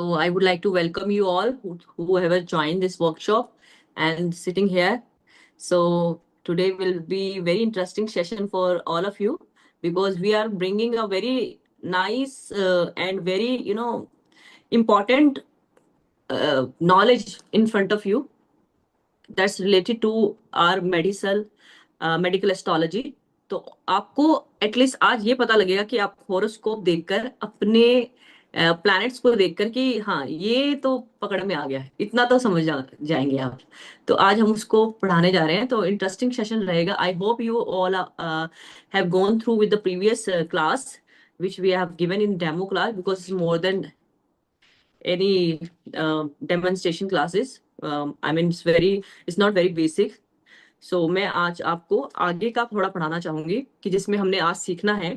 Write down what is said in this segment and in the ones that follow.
So I would like to welcome you all who have joined this workshop and sitting here. So today will be very interesting session for all of you because we are bringing a very nice and very important knowledge in front of you that's related to our medical astrology. तो आपको at least आज ये पता लगेगा कि आप horoscope देखकर अपने प्लैनेट्स को देखकर कि हाँ ये तो पकड़ में आ गया है, इतना तो जाएंगे आप। तो आज हम उसको पढ़ाने जा रहे हैं, तो इंटरेस्टिंग सेशन रहेगा। आई hope you all have gone through with the previous class which we have given in demo class because it's more than any demonstration classes. I mean it's not very basic. So मैं आज आपको आगे का थोड़ा पढ़ाना चाहूंगी कि जिसमें हमने आज सीखना है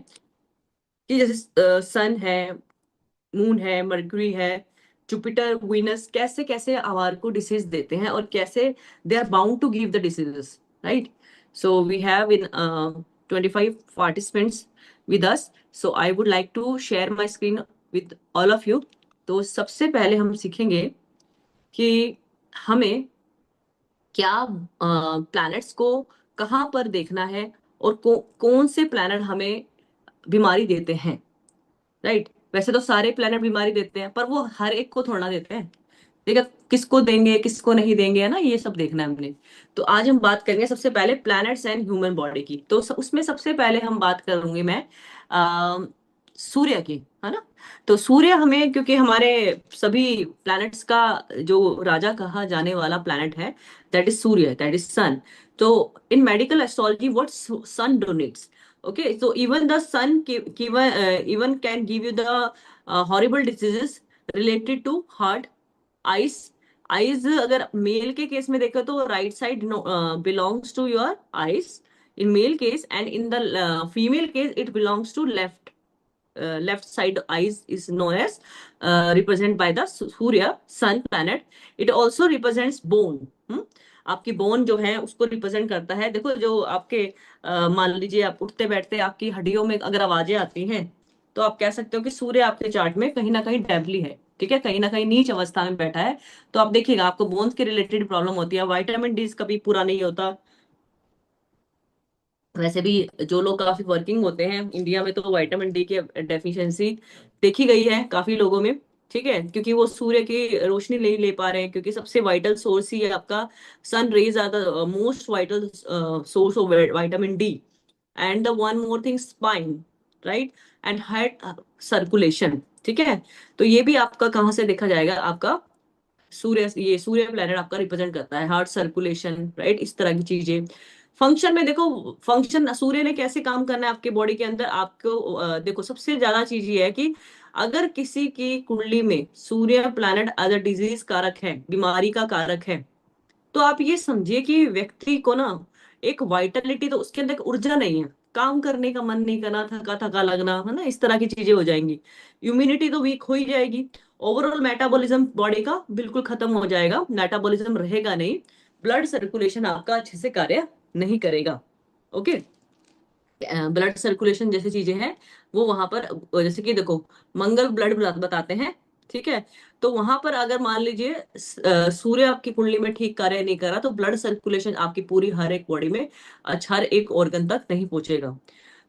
कि जैसे सन है, मून है, मरकरी है, जुपिटर, वीनस कैसे कैसे आवार को डिसीज देते हैं और कैसे they are bound to give the diseases, right. So we have in 25 participants with us. So I would like to share my screen with all of you. तो सबसे पहले हम सीखेंगे कि हमें क्या प्लैनेट्स को कहाँ पर देखना है और कौन से प्लैनेट हमें बीमारी देते हैं, राइट। वैसे तो सारे प्लैनेट बीमारी देते हैं, पर वो हर एक को थोड़ा देते हैं। ठीक है, किसको देंगे किसको नहीं देंगे, है ना, ये सब देखना है हमने। तो आज हम बात करेंगे सबसे पहले प्लैनेट्स एंड ह्यूमन बॉडी की। तो उसमें सबसे पहले हम बात करूंगी मैं सूर्य की, है ना। तो सूर्य हमें, क्योंकि हमारे सभी प्लैनेट्स का जो राजा कहा जाने वाला प्लैनेट है, that is Surya, that is sun. तो in medical astrology what sun donates, okay, so even the sun even can give you the horrible diseases related to heart, eyes अगर मेल के केस में देखो तो right side belongs to your eyes in male case, and in the female case it belongs to left side eyes is known as represented by the Surya sun planet. It also represents bone. आपकी bone जो है उसको represent करता है। देखो जो आपके मान लीजिए आप उठते बैठते आपकी हड्डियों में अगर आवाजें आती हैं तो आप कह सकते हो कि सूर्य आपके चार्ट में कहीं ना कहीं डेबली है, ठीक है, कहीं ना कहीं नीच अवस्था में बैठा है। तो आप देखिएगा आपको बोन्स के रिलेटेड प्रॉब्लम होती है। विटामिन डी कभी पूरा नहीं होता। वैसे भी जो लोग काफी वर्किंग होते हैं इंडिया में, तो विटामिन डी की डेफिशिएंसी देखी गई है काफी लोगों में, ठीक है, क्योंकि वो सूर्य की रोशनी नहीं ले पा रहे हैं, क्योंकि सबसे वाइटल सोर्स ही है आपका sun rays are the most vital source of vitamin D. And the one more thing spine, right, and heart circulation, ठीक है। तो ये भी आपका कहाँ से देखा जाएगा, आपका सूर्य, ये सूर्य प्लेनेट आपका रिप्रेजेंट करता है हार्ट सर्कुलेशन, राइट, इस तरह की चीजें। फंक्शन में देखो, फंक्शन सूर्य ने कैसे काम करना है आपके बॉडी के अंदर, आपको देखो सबसे ज्यादा चीज ये है कि अगर किसी की कुंडली में सूर्य प्लैनेट एज अ डिजीज कारक है, बीमारी का कारक है, तो आप ये समझिए कि व्यक्ति को ना एक वाइटलिटी, तो उसके अंदर एक ऊर्जा नहीं है, काम करने का मन नहीं करना, थका थका लगना, है ना, इस तरह की चीजें हो जाएंगी। इम्यूनिटी तो वीक हो ही जाएगी। ओवरऑल मेटाबॉलिज्म बॉडी का बिल्कुल खत्म हो जाएगा, मेटाबॉलिज्म रहेगा नहीं, ब्लड सर्कुलेशन आपका अच्छे से कार्य नहीं करेगा। ओके, ब्लड सर्कुलेशन जैसी चीजें हैं वो वहां पर, जैसे कि देखो मंगल ब्लड बताते हैं, ठीक है। तो वहां पर अगर मान लीजिए सूर्य आपकी कुंडली में ठीक कार्य नहीं कर रहा, तो ब्लड सर्कुलेशन आपकी पूरी हर एक बॉडी में, अच्छा, हर एक ऑर्गन तक नहीं पहुंचेगा।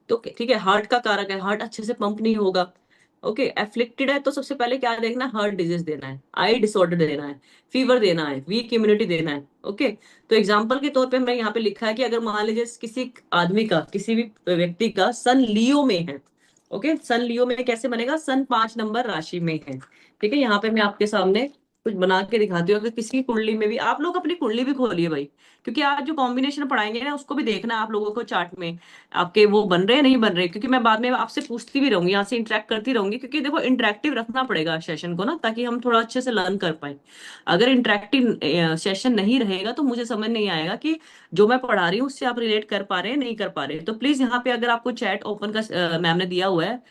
तो ठीक है, हार्ट का कारक है, हार्ट अच्छे से पंप नहीं होगा। ओके, एफ्लिक्टेड है तो सबसे पहले क्या देखना है, हार्ट डिजीज देना है, आई डिसऑर्डर देना है, फीवर देना है, वीक इम्यूनिटी देना है। ओके, तो एग्जाम्पल के तौर पे मैं यहाँ पे लिखा है कि अगर मान लीजिए किसी आदमी का, किसी भी व्यक्ति का सन लियो में है, ओके, सन लियो में कैसे बनेगा, सन 5 नंबर राशि में है, ठीक है। यहाँ पे मैं आपके सामने कुछ बना के दिखाती हूँ। अगर किसी की कुंडली में भी, आप लोग अपनी कुंडली भी खोलिए भाई, क्योंकि आज जो कॉम्बिनेशन पढ़ाएंगे ना उसको भी देखना आप लोगों को, चार्ट में आपके वो बन रहे हैं नहीं बन रहे, क्योंकि मैं बाद में आपसे पूछती भी रहूंगी, यहाँ से इंटरेक्ट करती रहूंगी, क्योंकि देखो इंटरेक्टिव रखना पड़ेगा सेशन को ना, ताकि हम थोड़ा अच्छे से लर्न कर पाए। अगर इंटरेक्टिव सेशन नहीं रहेगा तो मुझे समझ नहीं आएगा कि जो मैं पढ़ा रही हूँ उससे आप रिलेट कर पा रहे हैं नहीं कर पा रहे। तो प्लीज यहाँ पे अगर आपको चैट ओपन का मैम ने दिया हुआ है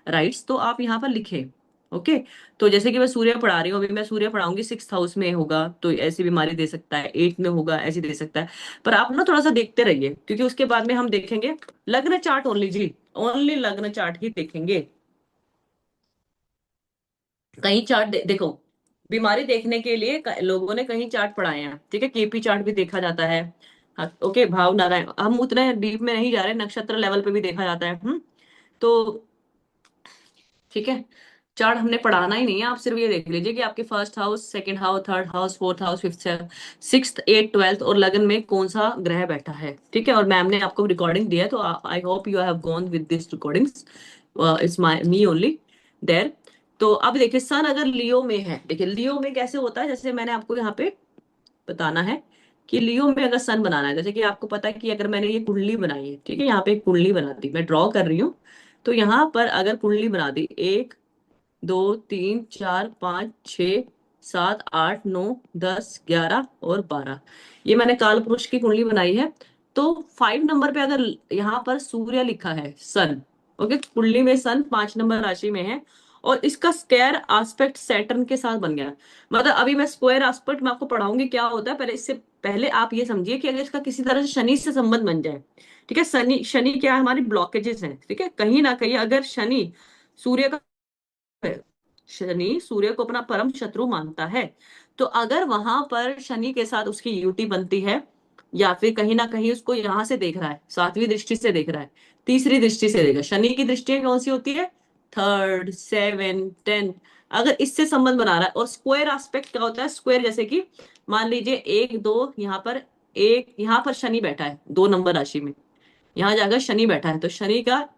राइट्स, तो आप यहाँ पर लिखे। ओके, तो जैसे कि मैं सूर्य पढ़ा रही हूँ, अभी मैं सूर्य पढ़ाऊंगी 6th हाउस में होगा तो ऐसी बीमारी दे सकता है, 8 में होगा ऐसी दे सकता है। पर आप ना थोड़ा सा देखते रहिए, क्योंकि उसके बाद में हम देखेंगे लग्न चार्ट ओनली जी, ओनली लग्न चार्ट ही देखेंगे। कई चार्ट देखो, बीमारी देखने के लिए लोगों ने कहीं चार्ट पढ़ाए हैं, ठीक है, केपी चार्ट भी देखा जाता है। हाँ, ओके, भाव नारायण, हम उतने डीप में नहीं जा रहे, नक्षत्र लेवल पे भी देखा जाता है। तो ठीक है, चार्ट हमने पढ़ाना ही नहीं है, आप सिर्फ ये देख लीजिए कि आपके first house, second house, third house, fourth house, fifth, sixth, eight, twelfth और लगन में कौन सा ग्रह बैठा है, ठीक है। और मैम ने आपको रिकॉर्डिंग दिया है, तो I hope you have gone with this recordings, it's my me only there. तो अब देखिए, सन अगर लियो में है, देखिए लियो में कैसे होता है, जैसे मैंने आपको यहाँ पे बताना है कि लियो में अगर सन बनाना है, जैसे कि आपको पता है कि अगर मैंने ये कुंडली बनाई है, ठीक है, यहाँ पे एक कुंडली बना दी, मैं ड्रॉ कर रही हूँ। तो यहाँ पर अगर कुंडली बना दी, 1, 2, 3, 4, 5, 6, 7, 8, 9, 10, 11 और 12, ये मैंने काल पुरुष की कुंडली बनाई है। तो 5 नंबर पे अगर यहाँ पर सूर्य लिखा है, सन, ओके, कुंडली में सन 5 नंबर राशि में है, और इसका स्क्वायर एस्पेक्ट सैटर्न के साथ बन गया। मतलब अभी मैं स्क्वायर एस्पेक्ट में आपको पढ़ाऊंगी क्या होता है, पहले इससे पहले आप ये समझिए कि अगर इसका किसी तरह से शनि से संबंध बन जाए, ठीक है, शनि शनि क्या है, हमारी ब्लॉकेजेस हैं, ठीक है, कहीं ना कहीं अगर शनि सूर्य का, शनि सूर्य को अपना परम शत्रु मानता है, तो अगर वहां पर शनि के साथ उसकी युति बनती है, या फिर कहीं ना कहीं उसको यहां से देख रहा है, 7वीं दृष्टि से देख रहा है, तीसरी दृष्टि से देखा, शनि की दृष्टि कौन सी होती है, थर्ड, सेवन, टेंथ, अगर इससे संबंध बना रहा है। और स्क्वायर एस्पेक्ट क्या होता है, स्क्वायर जैसे कि मान लीजिए 1, 2 यहाँ पर, एक यहाँ पर शनि बैठा है 2 नंबर राशि में, यहाँ जाकर शनि बैठा है, तो शनि का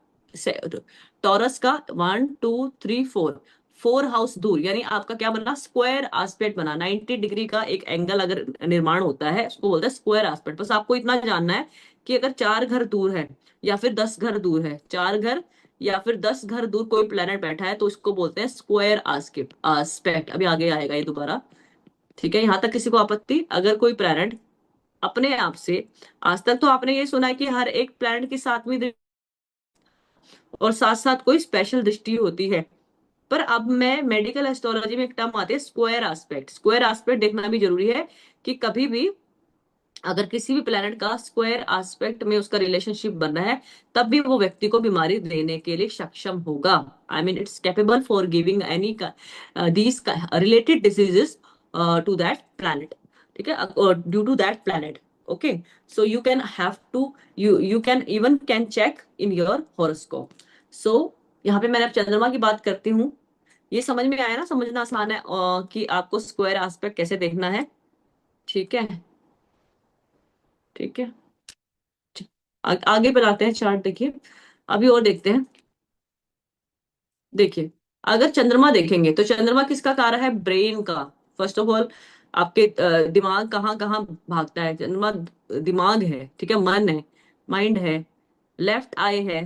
टॉरस का 1, 2, 3, 4, 4 हाउस दूर, यानी आपका क्या बना, स्क्वायर एस्पेक्ट बना, 90 डिग्री का एक एंगल अगर निर्माण होता है, उसको बोलते हैं स्क्वायर एस्पेक्ट। बस आपको इतना जानना है कि अगर 4 घर दूर है या फिर 10 घर दूर है, 4 घर या फिर 10 घर दूर कोई प्लेनेट बैठा है, तो इसको बोलते हैं स्क्वायर एस्पेक्ट। अभी आगे आएगा ये दोबारा, ठीक है, यहाँ तक किसी को आपत्ति, अगर कोई प्लेनेट अपने आप से, आज तक तो आपने ये सुना है कि हर एक प्लेनेट की 7वीं और साथ साथ कोई स्पेशल दृष्टि होती है, पर अब मैं मेडिकल एस्ट्रोलॉजी में एक टर्म आती है स्क्वायर एस्पेक्ट, स्क्वायर एस्पेक्ट देखना भी जरूरी है कि कभी भी अगर किसी भी प्लेनेट का स्क्वायर एस्पेक्ट में उसका रिलेशनशिप बन रहा है, तब भी वो व्यक्ति को बीमारी देने के लिए सक्षम होगा। I mean it's capable for giving any these related diseases to that planet, ठीक है, due to that planet. Okay, so you can have to, you can even can check in your horoscope. So यहाँ पे मैंने अब चंद्रमा की बात करती हूँ, ये समझ में आया ना, समझना आसान है कि आपको स्क्वायर एस्पेक्ट कैसे देखना है, ठीक है, ठीक है। आगे बढ़ाते हैं चार्ट, देखिए अभी और देखते हैं। देखिए, अगर चंद्रमा देखेंगे तो चंद्रमा किसका कारक है, ब्रेन का। फर्स्ट ऑफ ऑल, आपके दिमाग कहाँ कहाँ भागता है, चंद्रमा दिमाग है, ठीक है, मन है, माइंड है, लेफ्ट आई है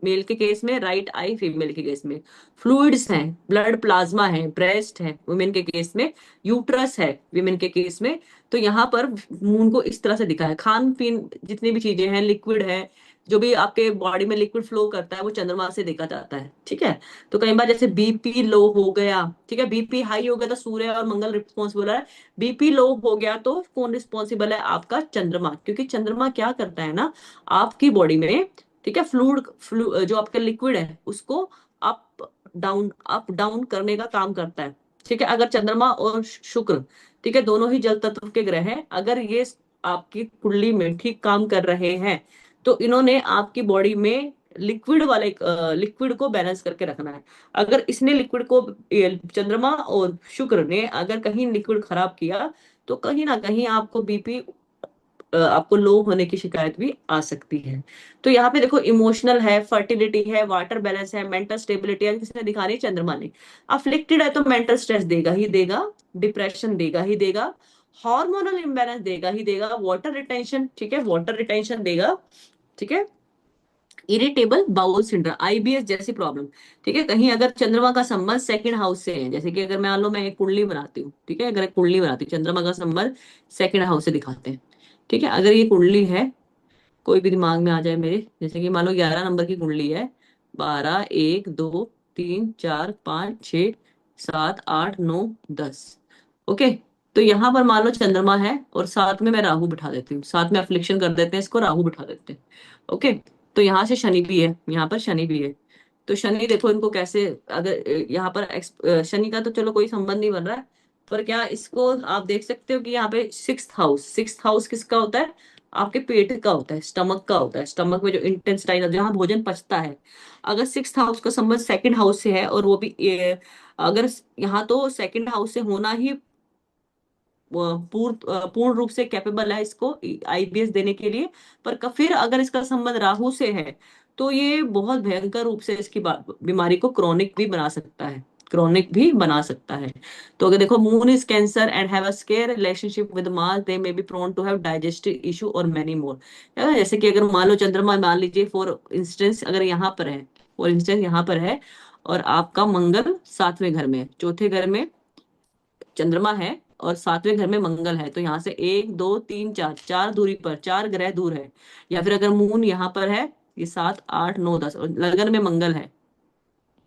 मेल के केस में, राइट आई फीमेल के केस में, फ्लूइड्स हैं, ब्लड प्लाज्मा है, ब्रेस्ट है वुमेन के केस में, यूट्रस है विमेन के केस में। तो यहाँ पर मून को इस तरह से दिखा है, खान पीन जितनी भी चीजें हैं, लिक्विड है, जो भी आपके बॉडी में लिक्विड फ्लो करता है वो चंद्रमा से देखा जाता है, ठीक है। तो कई बार जैसे बीपी लो हो गया, ठीक है, बीपी हाई हो गया तो सूर्य और मंगल रिस्पॉन्सिबल है, बीपी लो हो गया तो कौन रिस्पॉन्सिबल है, आपका चंद्रमा, क्योंकि चंद्रमा क्या करता है ना, आपकी बॉडी में, ठीक है, फ्लू जो आपका लिक्विड है उसको अप डाउन करने का काम करता है, ठीक है। अगर चंद्रमा और शुक्र, ठीक है, दोनों ही जल तत्व के ग्रह हैं, अगर ये आपकी कुंडली में ठीक काम कर रहे हैं, तो इन्होंने आपकी बॉडी में लिक्विड को बैलेंस करके रखना है। अगर इसने लिक्विड को, ये चंद्रमा और शुक्र ने अगर कहीं लिक्विड खराब किया, तो कहीं ना कहीं आपको बीपी, आपको लो होने की शिकायत भी आ सकती है। तो यहाँ पे देखो, इमोशनल है, फर्टिलिटी है, वाटर बैलेंस है, मेंटल स्टेबिलिटी है, किसने दिखा रही है, चंद्रमा ने। अफ्लिक्टेड है तो मेंटल स्ट्रेस देगा ही देगा, डिप्रेशन देगा ही देगा, हार्मोनल इम्बेलेंस देगा ही देगा, वाटर रिटेंशन, ठीक है, वाटर रिटेंशन देगा, ठीक है, इरिटेबल बाउल सिंड्रोम, आईबीएस जैसी प्रॉब्लम, ठीक है। कहीं अगर चंद्रमा का संबंध सेकंड हाउस से है, जैसे कि अगर मान लो मैं एक कुंडली बनाती हूँ, ठीक है, अगर एक कुंडली बनाती हूँ, चंद्रमा का संबंध सेकंड हाउस से दिखाते हैं, ठीक है। अगर ये कुंडली है, कोई भी दिमाग में आ जाए मेरे, जैसे कि मान लो 11 नंबर की कुंडली है, 12, 1, 2, 3, 4, 5, 6, 7, 8, 9, 10, ओके। तो यहाँ पर मान लो चंद्रमा है और साथ में मैं राहु बिठा देती हूँ, साथ में अफ्लिक्शन कर देते हैं इसको, राहु बिठा देते हैं, ओके। तो यहाँ से शनि भी है, यहाँ पर शनि भी है। तो शनि देखो इनको कैसे, अगर यहाँ पर शनि का तो चलो कोई संबंध नहीं बन रहा है, पर क्या इसको आप देख सकते हो कि यहाँ पे सिक्स्थ हाउस किसका होता है? आपके पेट का होता है, स्टमक का होता है। स्टमक में जो इंटेस्टाइन, जहाँ भोजन पचता है, अगर सिक्स्थ हाउस का संबंध सेकंड हाउस से है, और वो भी अगर यहाँ तो सेकंड हाउस से होना ही पूर्ण रूप से कैपेबल है इसको आईबीएस देने के लिए। पर फिर अगर इसका संबंध राहु से है, तो ये बहुत भयंकर रूप से इसकी बीमारी को क्रोनिक भी बना सकता है, क्रोनिक भी बना सकता है। तो अगर देखो, moon is Cancer and have a square relationship with Mars, they may be prone to have digestive issue और मेनी मोर। जैसे कि अगर मान लो चंद्रमा, मान लीजिए फॉर इंस्टेंस, अगर यहाँ पर है, फॉर इंस्टेंस यहाँ पर है, और आपका मंगल सातवें घर में है, चौथे घर में चंद्रमा है और सातवें घर में मंगल है, तो यहाँ से एक दो तीन चार, चार दूरी पर, चार ग्रह दूर है। या फिर अगर मून यहाँ पर है, ये 7 8 9 10, और लगन में मंगल है,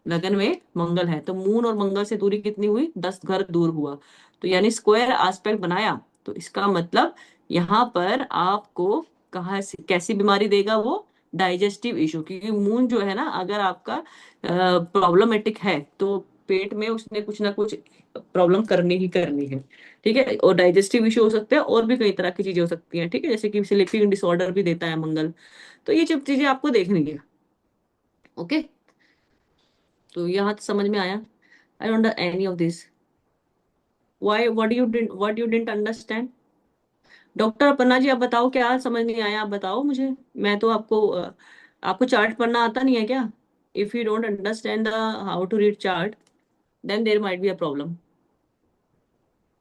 लगन में मंगल है, तो मून और मंगल से दूरी कितनी हुई? 10 घर दूर हुआ। तो यानी स्क्वायर एस्पेक्ट बनाया, तो इसका मतलब यहाँ पर आपको कहाँ से कैसी बीमारी देगा वो? डाइजेस्टिव इशू, क्योंकि मून जो है ना, अगर आपका प्रॉब्लमेटिक है, तो पेट में उसने कुछ ना कुछ प्रॉब्लम करनी ही करनी है। ठीक है, और डाइजेस्टिव इशू हो सकते हैं, और भी कई तरह की चीजें हो सकती हैं। ठीक है, जैसे कि स्लीपिंग डिसऑर्डर भी देता है मंगल। तो ये सब चीजें आपको देखनी है। ओके, तो यहाँ तक समझ में आया? I don't any of this. Why, what you didn't understand? Doctor Aparna ji, आप बताओ, क्या समझ नहीं आया? आप बताओ मुझे। मैं तो आपको चार्ट पढ़ना आता नहीं है क्या? If you don't understand the how to read chart, then there might be a problem.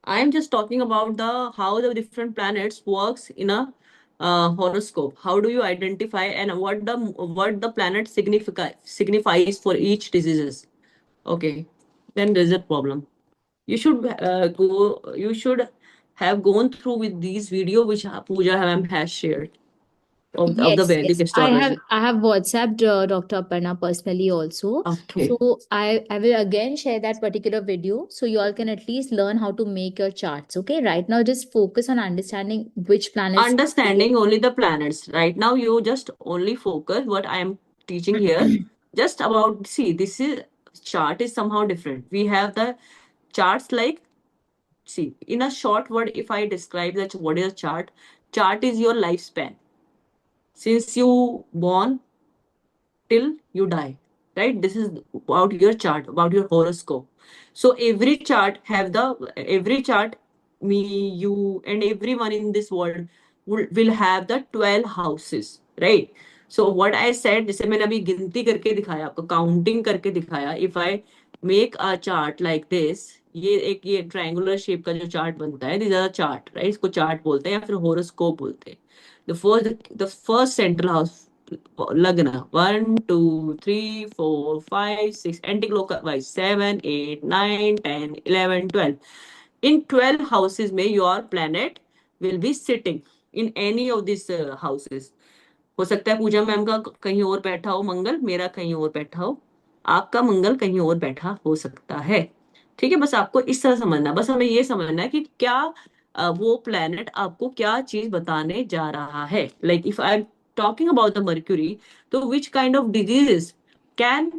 I am just talking about the how the different planets works in a horoscope. How do you identify, and what the planet signifies for each diseases? Okay, then there's a problem. You should have gone through with these video which Pooja ma'am has shared of the Yes, Vedic yes. I have astrology. I have WhatsApped Dr. Aparna personally also. Okay. So I will again share that particular video so you all can at least learn how to make your charts. Okay. Right now, just focus on understanding which planets. Understanding only the planets. Right now, you just only focus what I am teaching here. Just about, see, this is chart is somehow different. We have the charts like, see, in a short word, if I describe that what is a chart is your lifespan. Since you born till you die, right? This is about your chart, about your horoscope. So every chart, me, you, and everyone in this world will have the 12 houses, right? So what I said, जैसे मैंने अभी गिनती करके दिखाया आपको, counting करके दिखाया, if I make a chart like this, ये ट्रायंगुलर शेप का जो चार्ट बनता है, दिस आर चार्ट, राइट? इसको चार्ट बोलते हैं या फिर होरोस्कोप बोलते हैं। द फर्स्ट सेंट्रल हाउस, लग्न, 1 2 3 4 5 6, एंटी क्लॉकवाइज 7 8 9 10 11 12। इन 12 हाउसेज में your planet will be sitting in any of this houses. हो सकता है पूजा मैम का कहीं और बैठा हो मंगल, मेरा कहीं और बैठा हो, आपका मंगल कहीं और बैठा हो सकता है। ठीक है, बस आपको इस तरह समझना, बस हमें ये समझना है कि क्या वो प्लेनेट आपको क्या चीज बताने जा रहा है। Like if I am talking about the Mercury, तो which kind of diseases can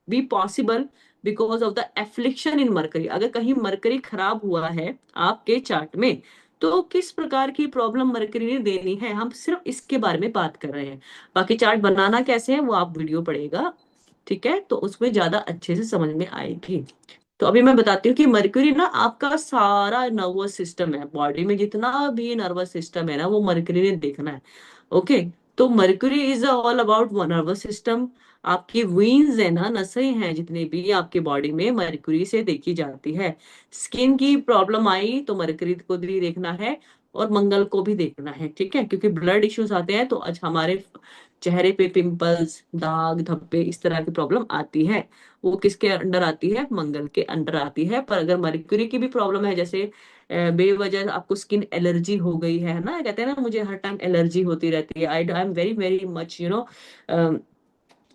be possible because of the affliction in Mercury. अगर कहीं मरकरी खराब हुआ है आपके चार्ट में, तो किस प्रकार की प्रॉब्लम मरकरी ने देनी है, हम सिर्फ इसके बारे में बात कर रहे हैं। बाकी चार्ट बनाना कैसे है वो आप वीडियो पढ़ेगा, ठीक है, तो उसमें ज्यादा अच्छे से समझ में आएगी। तो अभी मैं बताती हूँ कि मरकरी ना आपका सारा नर्वस सिस्टम है, बॉडी में जितना भी नर्वस सिस्टम है ना, वो मरकरी ने देखना है। ओके, तो mercury is all about nervous system. आपकी वीन्स है ना, नसें हैं जितनी भी आपके बॉडी में, मरकरी से देखी जाती है। स्किन की प्रॉब्लम आई तो मरकरी को भी देखना है, और मंगल को भी देखना है। ठीक है, क्योंकि ब्लड इश्यूज आते हैं तो आज हमारे चेहरे पे पिंपल्स, दाग धब्बे, इस तरह की प्रॉब्लम आती है, वो किसके अंडर आती है? मंगल के अंडर आती है। पर अगर मरकरी की भी प्रॉब्लम है, जैसे बेवजह आपको स्किन एलर्जी हो गई है ना, कहते हैं ना मुझे हर टाइम एलर्जी होती रहती है, I am very very much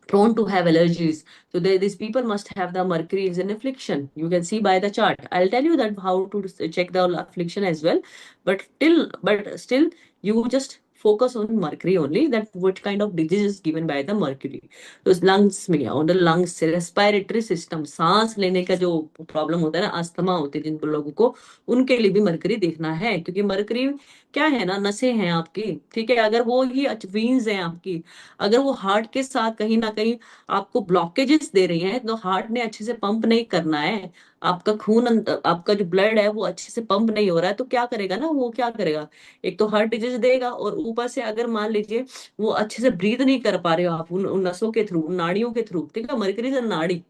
prone to have allergies. So these people must have the mercury is an affliction. You can see by the chart. I'll tell you that how to check the affliction as well. But still, you just focus on mercury only, that what kind of disease is given by the mercury. तो lungs में और lungs से respiratory system, सांस लेने का जो problem होता है ना, अस्थमा होती है जिन लोगों को, उनके लिए भी मरकरी देखना है, क्योंकि मरकरी क्या है ना, नसें हैं आपकी, ठीक है, अगर वो ही वीन्स हैं आपकी, अगर वो हार्ट के साथ कहीं ना कहीं आपको ब्लॉकेजेस दे रही हैं, तो हार्ट ने अच्छे से पंप नहीं करना है, आपका खून आपका जो ब्लड है वो अच्छे से पंप नहीं हो रहा है, तो क्या करेगा ना, वो क्या करेगा, एक तो हार्ट डिजीज देगा, और ऊपर से अगर मान लीजिए वो अच्छे से ब्रीथ नहीं कर पा रहे हो आप उन नसों के थ्रू, उन नाड़ियों के थ्रू, ठीक है, मरकरी से नाड़ी,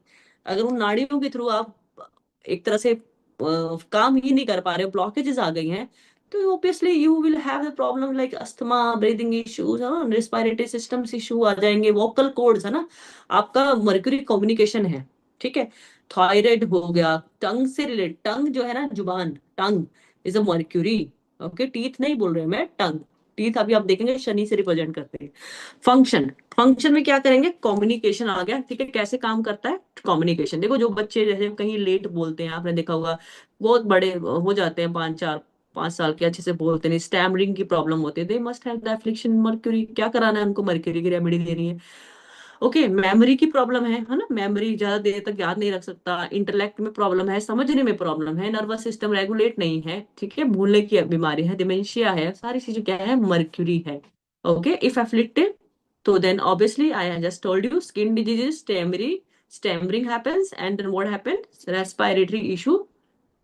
अगर उन नाड़ियों के थ्रू आप एक तरह से काम ही नहीं कर पा रहे हो, ब्लॉकेजेस आ गई हैं, तो obviously you will have the problem like asthma, breathing issues, respiratory systems issue आ जाएंगे, वोकल कॉर्ड्स है ना, आपका मर्क्यूरी कम्युनिकेशन है, ठीक है, थायराइड हो गया, टंग से रिलेटेड, टंग जो है ना, जुबान, tongue is a mercury, okay, teeth नहीं बोल रहे मैं, टंग, टीथ अभी आप देखेंगे शनि से रिप्रेजेंट करते हैं। फंक्शन, फंक्शन में क्या करेंगे, कम्युनिकेशन आ गया, ठीक है, कैसे काम करता है कम्युनिकेशन, देखो जो बच्चे जैसे कहीं लेट बोलते हैं, आपने देखा होगा, बहुत बड़े हो जाते हैं, 5 साल के, अच्छे से बोलते नहीं, स्टैमरिंग की प्रॉब्लम होती है, they must have the affliction mercury, क्या कराना है उनको, मर्क्यूरी की रेमेडी देनी है। ओके, मेमोरी की प्रॉब्लम है ना, मेमोरी ज्यादा देर तक याद नहीं रख सकता, इंटेलेक्ट में प्रॉब्लम है, समझने में प्रॉब्लम है, नर्वस सिस्टम रेगुलेट नहीं है, ठीक है, भूलने की बीमारी है, डिमेंशिया है, सारी चीजें क्या है, मर्क्यूरी है। ओके, इफ अफ्लिक्टेड, तो then obviously I just told you, skin diseases, stammering happens, and then what happens, respiratory issue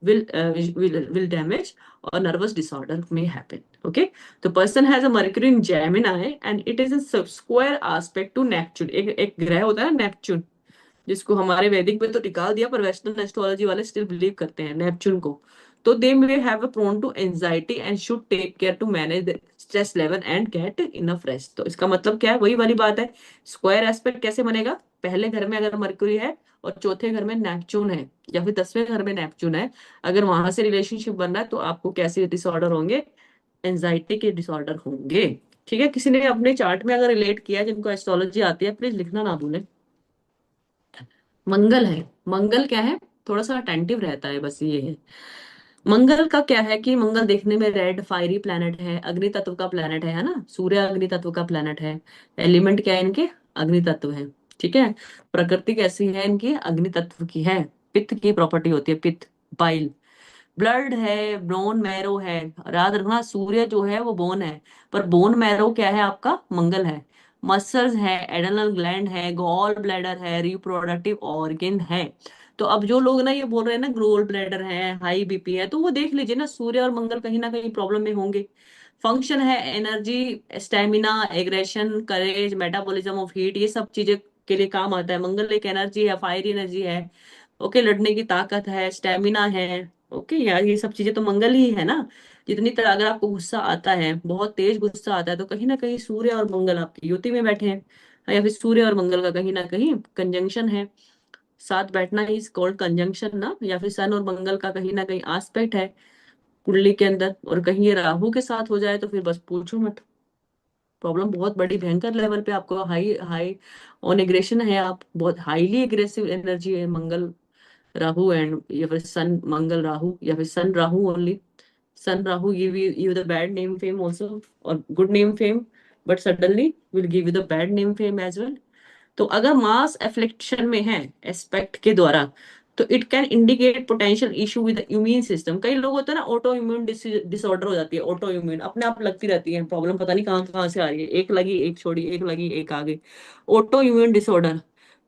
will damage, or nervous disorder may happen. Okay, the person has a Mercury in Gemini and it is a square aspect to Neptune. एक ग्रह होता है Neptune, जिसको हमारे वैदिक में तो निकाल दिया, पर वेस्टर्न एस्ट्रोलॉजी वाले स्टिल बिलीव करते हैं नेपच्यून को, तो they may have a prone to anxiety and should take care to manage the stress level and get enough rest. तो इसका मतलब क्या है, वही वाली बात है, स्क्वायर एस्पेक्ट कैसे बनेगा, पहले घर में अगर मरकुरी है और चौथे घर में नेपच्यून है, या फिर 10वें घर में नेपच्यून है, अगर वहां से रिलेशनशिप बन रहा है, तो आपको कैसे डिसऑर्डर होंगे, एंजाइटी के डिसऑर्डर होंगे। ठीक है, किसी ने अपने चार्ट में अगर रिलेट किया, जिनको एस्ट्रोलॉजी आती है, प्लीज लिखना ना भूलें। मंगल है, मंगल क्या है, थोड़ा सा अटेंटिव रहता है, बस ये है। मंगल का क्या है कि मंगल देखने में रेड फायरी प्लैनेट है, अग्नि तत्व का प्लैनेट है ना, सूर्य अग्नि तत्व का प्लैनेट है, एलिमेंट क्या है इनके, अग्नि तत्व है, ठीक है, प्रकृति कैसी है इनकी, अग्नि तत्व की है, पित्त की प्रॉपर्टी होती है, पित्त, बाइल, ब्लड है, बोन मैरो है, याद रखना सूर्य जो है वो बोन है, पर बोन मैरो क्या है आपका, मंगल है, मसल्स है, एडनल ग्लैंड है, गॉल ब्लैडर है, रिप्रोडक्टिव ऑर्गन है। तो अब जो लोग ना ये बोल रहे हैं ना गॉल ब्लैडर है, हाई बीपी है, तो वो देख लीजिए ना, सूर्य और मंगल कहीं ना कहीं प्रॉब्लम में होंगे। फंक्शन है energy, stamina, aggression, courage, metabolism of heat, ये सब चीजें के लिए काम आता है। मंगल एक एनर्जी है, फायर एनर्जी है, ओके, लड़ने की ताकत है, स्टेमिना है, ओके यार, ये सब चीजें तो मंगल ही है ना। जितनी तरह अगर आपको गुस्सा आता है, बहुत तेज गुस्सा आता है, तो कहीं ना कहीं सूर्य और मंगल आपकी युति में बैठे हैं, या फिर सूर्य और मंगल का कहीं ना कहीं कंजंक्शन है, साथ बैठना इज कॉल्ड कंजंक्शन ना, या फिर सन और मंगल का कहीं ना कहीं आस्पेक्ट है कुंडली के अंदर, और कहीं ये राहु के साथ हो जाए तो फिर बस पूछो मत, प्रॉब्लम बहुत बड़ी भयंकर लेवल पे, आपको हाई हाई ऑन एग्रेशन है, आप बहुत हाईली एग्रेसिव एनर्जी है, मंगल राहु एंड, या फिर सन मंगल राहु, या फिर sun Rahu only. Sun Rahu give you the bad name fame also, or good name fame, but suddenly will give you the bad name fame as well। तो अगर मास एफ्लिक्शन में है एस्पेक्ट के द्वारा, तो it can indicate potential issue with immune system. कई लोग होते हैं ना, ऑटो इम्यून डिसऑर्डर हो जाती है, ऑटो इम्यून अपने आप लगती रहती है प्रॉब्लम, पता नहीं कहाँ कहाँ से आ रही है, एक लगी एक छोड़ी, एक लगी एक आ गई, auto immune disorder,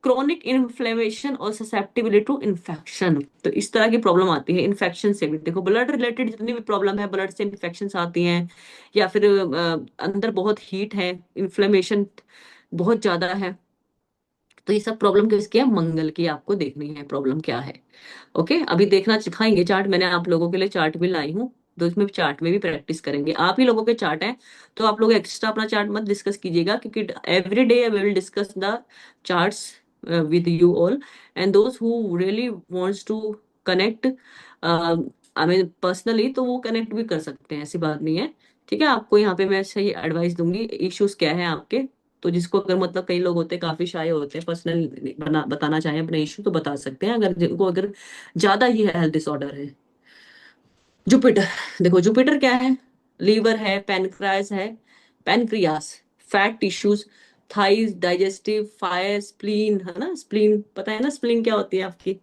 chronic inflammation और ससेप्टिबिलिटी टू इन्फेक्शन। तो इस तरह की प्रॉब्लम आती है इन्फेक्शन से भी, देखो ब्लड रिलेटेड जितनी भी प्रॉब्लम है, ब्लड से इन्फेक्शन आती हैं, या फिर अंदर बहुत हीट है, इन्फ्लेमेशन बहुत ज्यादा है, तो ये सब प्रॉब्लम किसकी है, मंगल की, आपको देखनी है प्रॉब्लम क्या है। ओके, अभी देखना सिखाएंगे चार्ट, मैंने आप लोगों के लिए चार्ट भी लाई हूँ, तो इसमें चार्ट में भी प्रैक्टिस करेंगे, आप ही लोगों के चार्ट हैं, तो आप लोग एक्स्ट्रा अपना चार्ट मत डिस्कस कीजिएगा, क्योंकि every day we will discuss the charts with you all, and those who really wants to connect I mean personally, तो वो कनेक्ट भी कर सकते हैं, ऐसी बात नहीं है। ठीक है, आपको यहाँ पे मैं सही एडवाइस दूंगी, इश्यूज क्या है आपके, तो जिसको अगर मतलब कई लोग होते हैं काफी शाय होते हैं, पर्सनल बताना चाहें अपने इश्यू तो बता सकते हैं, अगर जिनको अगर ज्यादा ही हेल्थ डिसऑर्डर है। जुपिटर, देखो जुपिटर क्या है, लीवर है, पैनक्रास है, pancreas, fat tissues, thighs, digestive, fire, spleen, है ना, स्प्लीन पता है ना, स्प्लीन क्या होती है आपकी,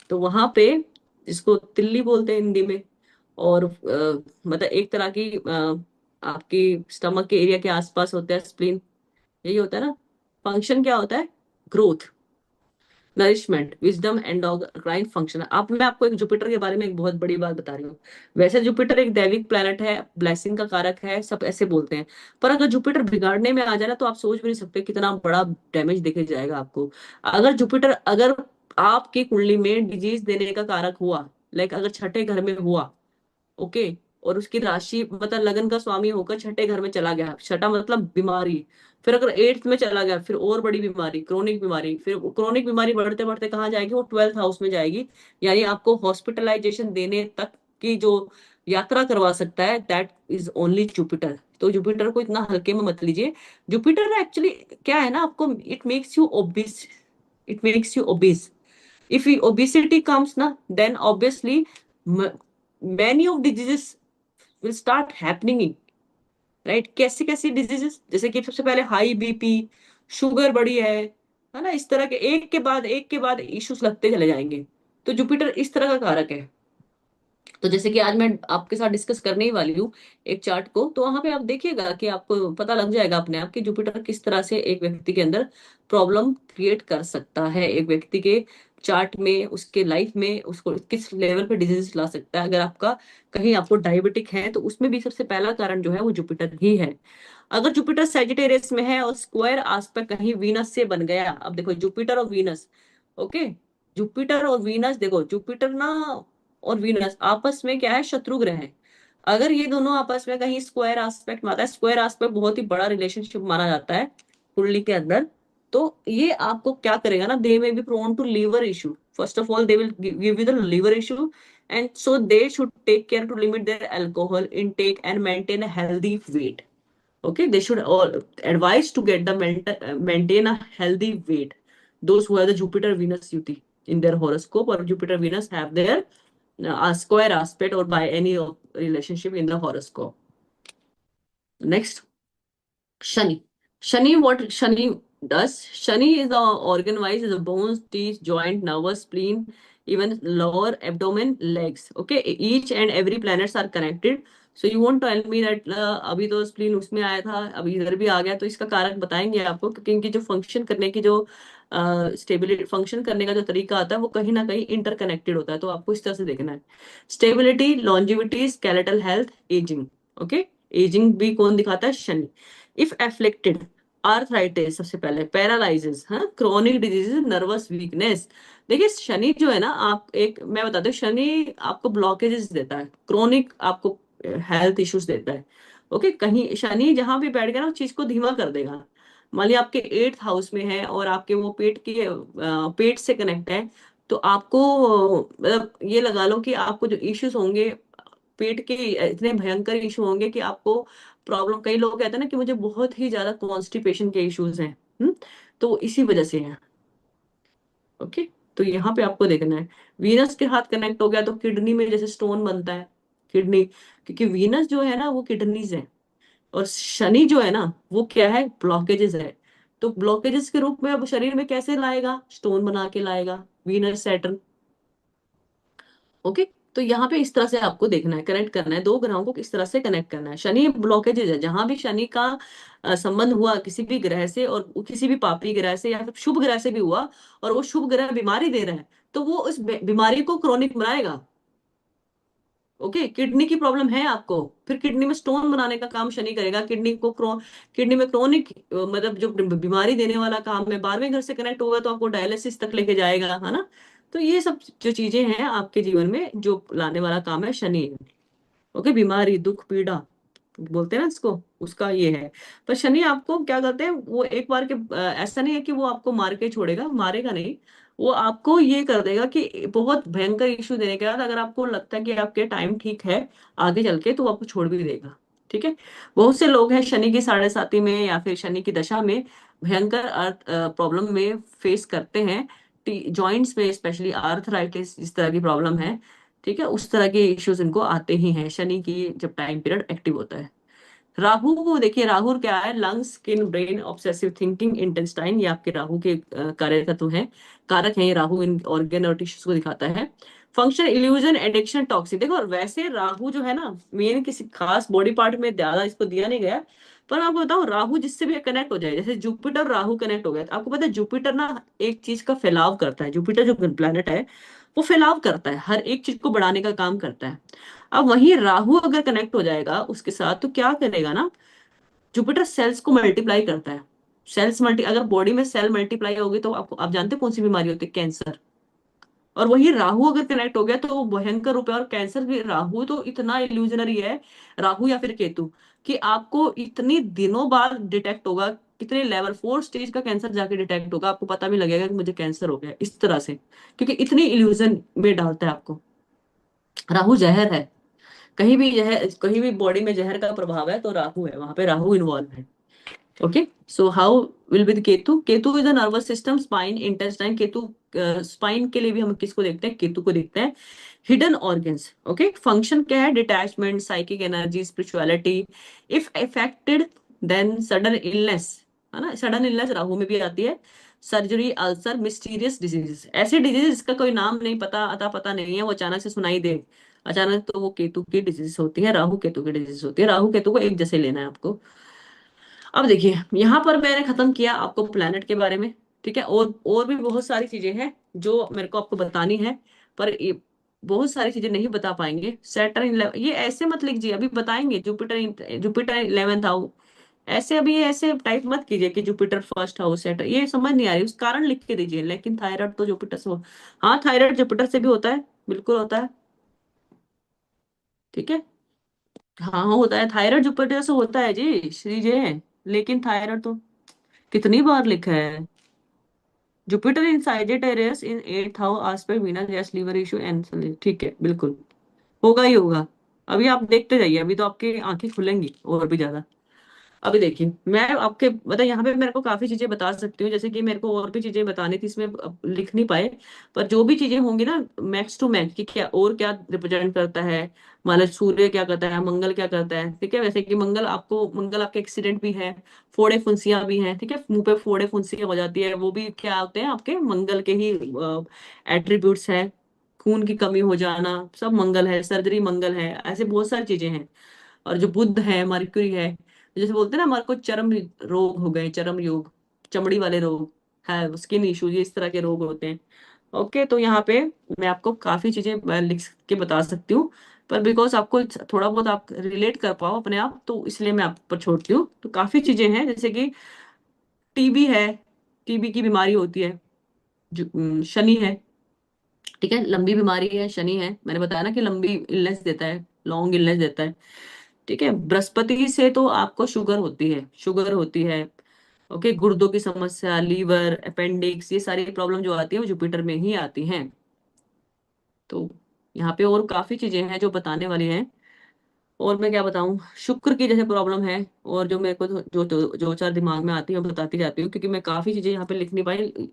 तो वहां पे इसको तिल्ली बोलते हैं हिंदी में। और मतलब एक तरह की आपकी स्टमक के एरिया के आसपास होता है स्प्लीन, यही होता है ना। फंक्शन क्या होता है, growth, nourishment, wisdom, endocrine function. आप मैं आपको एक जुपिटर के बारे में एक बहुत बड़ी बात बता रही हूँ। वैसे जुपिटर एक दैविक प्लेनेट है, ब्लेसिंग का कारक है, सब ऐसे बोलते हैं। पर अगर जुपिटर बिगाड़ने में आ जाए ना, तो आप सोच भी नहीं सकते कितना बड़ा डैमेज देखे जाएगा आपको। अगर जुपिटर अगर आपकी कुंडली में डिजीज देने का कारक हुआ, लाइक अगर छठे घर में हुआ, ओके, और उसकी राशि मतलब लगन का स्वामी होकर छठे घर में चला गया, छठा मतलब बीमारी, फिर अगर एट्थ में चला गया, फिर और बड़ी बीमारी, क्रोनिक बीमारी, फिर क्रोनिक बीमारी बढ़ते बढ़ते कहाँ जाएगी, वो 12th हाउस में जाएगी। यानी आपको हॉस्पिटलाइजेशन देने तक की जो यात्रा करवा सकता है, दैट इज ओनली जुपिटर। तो जुपिटर को इतना हल्के में मत लीजिए। जुपिटर एक्चुअली क्या है ना, आपको it makes you obese, it makes you obese. if obesity comes na, then obviously many of diseases will start happening in, right? कैसी कैसी डिजीजेस, जैसे कि सबसे पहले हाई बीपी, शुगर बढ़ी है ना, इस तरह के एक के बाद इश्यूज लगते चले जाएंगे। तो जुपिटर इस तरह का कारक है। तो जैसे कि आज मैं आपके साथ डिस्कस करने ही वाली हूँ एक चार्ट को, तो वहां पे आप देखिएगा कि आपको पता लग जाएगा अपने आप कि जुपिटर किस तरह से एक व्यक्ति के अंदर प्रॉब्लम क्रिएट कर सकता है, एक व्यक्ति के चार्ट में, उसके लाइफ में उसको किस लेवल पे डिजीज ला सकता है। अगर आपका कहीं आपको डायबिटिक है, तो उसमें भी सबसे पहला कारण जो है वो जुपिटर ही है। अगर जुपिटर सेजिटेरियस में है और स्क्वायर आस्पेक्ट कहीं वीनस से बन गया, अब देखो जुपिटर और वीनस, ओके, जुपिटर और वीनस, देखो जुपिटर ना और वीनस आपस में क्या है, शत्रु ग्रह है। अगर ये दोनों आपस में कहीं स्क्वायर एस्पेक्ट में आता है, स्क्वायर एस्पेक्ट बहुत ही बड़ा रिलेशनशिप माना जाता है कुंडली के अंदर, तो ये आपको क्या करेगा ना, they may be prone to liver issue. First of all they will give you the liver issue, and so they should take care to limit their alcohol intake and maintain a healthy weight. Okay, they should all advise to get the maintain a healthy weight. Those who have the Jupiter Venus Yuti in their horoscope, or Jupiter Venus have their square aspect or by any relationship in the horoscope. Next, Shani. Shani, what Shani does? Shani is the organ wise, is the bones, teeth, joint, nervous, spleen, even lower abdomen, legs. Okay, each and every planets are connected. So you won't tell me that अभी तो spleen उसमें आया था, अभी इधर भी आ गया, तो इसका कारक बताएंगे आपको, क्योंकि इनकी जो फंक्शन करने की जो स्टेबिलिटी, फंक्शन करने का जो तरीका आता है, वो कहीं ना कहीं इंटरकनेक्टेड होता है। तो आपको इस तरह से देखना है, stability, longevity, skeletal health, ageing. Okay, ageing भी कौन दिखाता है, शनि। इफ एफ्लिक्टेड, आर्थराइटिस सबसे पहले, पैरालाइसिस, हाँ, क्रोनिक डिजीज, नर्वस वीकनेस। देखिए शनि जो है ना, आप एक मैं बताती हूँ, शनि आपको ब्लॉकेजेस देता है, क्रोनिक आपको हेल्थ इश्यूज देता है। ओके, कहीं शनि जहां भी बैठ गया ना, उस चीज को धीमा कर देगा। मान लिया आपके 8th हाउस में है और आपके वो पेट के पेट से कनेक्ट है, तो आपको मतलब ये लगा लो कि आपको जो इश्यूज होंगे पेट के, इतने भयंकर इशू होंगे कि आपको प्रॉब्लम, कई लोग कहते हैं ना कि मुझे बहुत ही ज्यादा कॉन्स्टिपेशन के इश्यूज हैं, तो इसी वजह से है। ओके, तो यहाँ पे आपको देखना है, वीनस के हाथ कनेक्ट हो गया तो किडनी में जैसे स्टोन बनता है, किडनी, क्योंकि वीनस जो है ना वो किडनीज है, और शनि जो है ना वो क्या है, ब्लॉकेजेस है। तो ब्लॉकेजेस के रूप में अब शरीर में कैसे लाएगा, स्टोन बना के लाएगा, वीनस सैटर्न। ओके, तो यहाँ पे इस तरह से आपको देखना है, कनेक्ट करना है, दो ग्रहों को किस तरह से कनेक्ट करना है। शनि ब्लॉकेजेज है, जहां भी शनि का संबंध हुआ किसी भी ग्रह से, और किसी भी पापी ग्रह से या फिर शुभ ग्रह से भी हुआ, और वो शुभ ग्रह बीमारी दे रहा है, तो वो उस बीमारी को क्रोनिक बनाएगा। ओके, किडनी की प्रॉब्लम है आपको, फिर किडनी में स्टोन बनाने का काम शनि करेगा, किडनी में क्रोनिक मतलब जो बीमारी देने वाला काम है, 12वें घर से कनेक्ट होगा तो आपको डायलिसिस तक लेके जाएगा, है ना। तो ये सब जो चीजें हैं आपके जीवन में जो लाने वाला काम है शनि। ओके, बीमारी, दुख, पीड़ा बोलते हैं ना इसको, उसका ये है। पर शनि आपको क्या करते हैं, वो एक बार के ऐसा नहीं है कि वो आपको मार के छोड़ेगा, मारेगा नहीं, वो आपको ये कर देगा कि बहुत भयंकर इश्यू देने के बाद अगर आपको लगता है कि आपके टाइम ठीक है आगे चल के, तो वो आपको छोड़ भी देगा। ठीक है, बहुत से लोग हैं शनि की साढ़े साती में या फिर शनि की दशा में भयंकर प्रॉब्लम में फेस करते हैं, जॉइंट्स में स्पेशली आर्थराइटिस, इस तरह की प्रॉब्लम है। ठीक है, उस तरह के इश्यूज इनको आते ही हैं शनि की जब टाइम पीरियड एक्टिव होता है। राहु देखिए, राहु क्या है? Lungs, skin, brain, obsessive thinking, intestine, ये आपके राहु के कार्य तत्व हैं, कारक हैं ये राहु, इन ऑर्गन और टिश्यूज को दिखाता है। Function, illusion, addiction, toxic. देखो वैसे राहु जो है ना, मेन किसी खास बॉडी पार्ट में ज्यादा इसको दिया नहीं गया, पर मैं आपको बताऊं, राहु जिससे भी कनेक्ट हो जाए, जैसे जुपिटर राहु कनेक्ट हो गया, तो आपको पता है जुपिटर ना एक चीज का फैलाव करता है। जुपिटर जो प्लेनेट है वो फैलाव करता है, हर एक चीज को बढ़ाने का काम करता है। अब वहीं राहु अगर कनेक्ट हो जाएगा उसके साथ, तो क्या करेगा ना, जुपिटर सेल्स को मल्टीप्लाई करता है। सेल्स मल्टी अगर बॉडी में सेल मल्टीप्लाई होगी तो आपको, आप जानते हैं कौन सी बीमारी होती है? कैंसर। और वही राहु अगर कनेक्ट हो गया तो वो भयंकर रूप है। और कैंसर भी, राहु तो इतना इल्यूजनरी है, राहु या फिर केतु, कि आपको इतनी दिनों बाद डिटेक्ट होगा, कितने लेवल 4 स्टेज का कैंसर जाके डिटेक्ट होगा, आपको पता भी लगेगा कि मुझे कैंसर हो गया, इस तरह से, क्योंकि इतनी इल्यूजन में डालता है आपको। राहु जहर है, कहीं भी जहर, कहीं भी बॉडी में जहर का प्रभाव है तो राहु है, वहां पे राहु इन्वॉल्व है। Okay, so how will be Ketu? Ketu is the nervous system, spine, intestine. Ketu spine के लिए भी हम किसको देखते हैं? केतु को देखते हैं। Hidden organs, okay. फंक्शन क्या है? Detachment, psychic energy, spirituality. If affected then sudden illness, है ना, सडन इलनेस राहु में भी आती है। सर्जरी, अल्सर, मिस्टीरियस डिजीजेस, ऐसे डिजीज जिसका कोई नाम नहीं पता, अता पता नहीं है, वो अचानक से सुनाई दे अचानक, तो वो केतु की डिजीज होती है, राहु केतु की डिजीज होती है। राहु केतु को एक जैसे लेना है आपको। अब देखिए, यहाँ पर मैंने खत्म किया आपको प्लेनेट के बारे में, ठीक है। और भी बहुत सारी चीजें हैं जो मेरे को आपको बतानी है, पर ये बहुत सारी चीजें नहीं बता पाएंगे। सैटर्न, ये ऐसे मत लिखिए, अभी बताएंगे। जुपिटर, जुपिटर 11th हाउस, ऐसे अभी ऐसे टाइप मत कीजिए कि जुपिटर फर्स्ट हाउस, सैटर्न, ये समझ नहीं आ रही, उस कारण लिख के दीजिए। लेकिन थायराइड तो जुपिटर से हाँ, थायराइड जुपिटर से भी होता है, बिल्कुल होता है, ठीक है। हाँ हाँ, होता है, थायराइड जुपिटर से होता है जी श्री जय। लेकिन थायराइड तो कितनी बार लिखा है? Jupiter in Sagittarius in 8th house aspect Venus, yes, liver issue and, ठीक है, बिल्कुल होगा ही होगा। अभी आप देखते जाइए, अभी तो आपकी आंखें खुलेंगी और भी ज्यादा। अभी देखिए, मैं आपके मतलब यहाँ पे मेरे को काफी चीजें बता सकती हूँ, जैसे कि मेरे को और भी चीजें बतानी थी, इसमें अब लिख नहीं पाए। पर जो भी चीजें होंगी ना, मैक्स टू मैक्स, कि क्या और क्या रिप्रेजेंट करता है, मतलब सूर्य क्या करता है, मंगल क्या करता है, ठीक है। वैसे कि मंगल आपको, मंगल आपके एक्सीडेंट भी है, फोड़े फुंसियां भी हैं, ठीक है, मुंह पे फोड़े फुंसियां हो जाती है, वो भी क्या होते हैं? आपके मंगल के ही एट्रीब्यूट्स हैं। खून की कमी हो जाना, सब मंगल है। सर्जरी मंगल है, ऐसे बहुत सारी चीजें हैं। और जो बुध है, मरक्यूरी है, जैसे बोलते हैं ना, हमारे को चर्म रोग हो गए, चर्म योग, चमड़ी वाले रोग है, स्किन इश्यूज, इस तरह के रोग होते हैं। ओके, तो यहाँ पे मैं आपको काफी चीजें लिख के बता सकती हूँ, पर बिकॉज आपको थोड़ा बहुत आप रिलेट कर पाओ अपने आप, तो इसलिए मैं आप पर छोड़ती हूँ। तो काफी चीजें हैं, जैसे कि टीबी है, टीबी की बीमारी होती है। शनि है, ठीक है, लंबी बीमारी है, शनि है, मैंने बताया ना कि लंबी इलनेस देता है, लॉन्ग इलनेस देता है, ठीक है। बृहस्पति से तो आपको शुगर होती है, शुगर होती है। ओके, गुर्दों की समस्या, लीवर, अपेंडिक्स, ये सारी प्रॉब्लम जो आती है वो जुपिटर में ही आती हैं। तो यहाँ पे और काफी चीजें हैं जो बताने वाली हैं। और मैं क्या बताऊं, शुक्र की जैसे प्रॉब्लम है, और जो मेरे को जो चार दिमाग में आती है वो बताती जाती हूँ, क्योंकि मैं काफी चीजें यहाँ पे लिख नहीं पाई।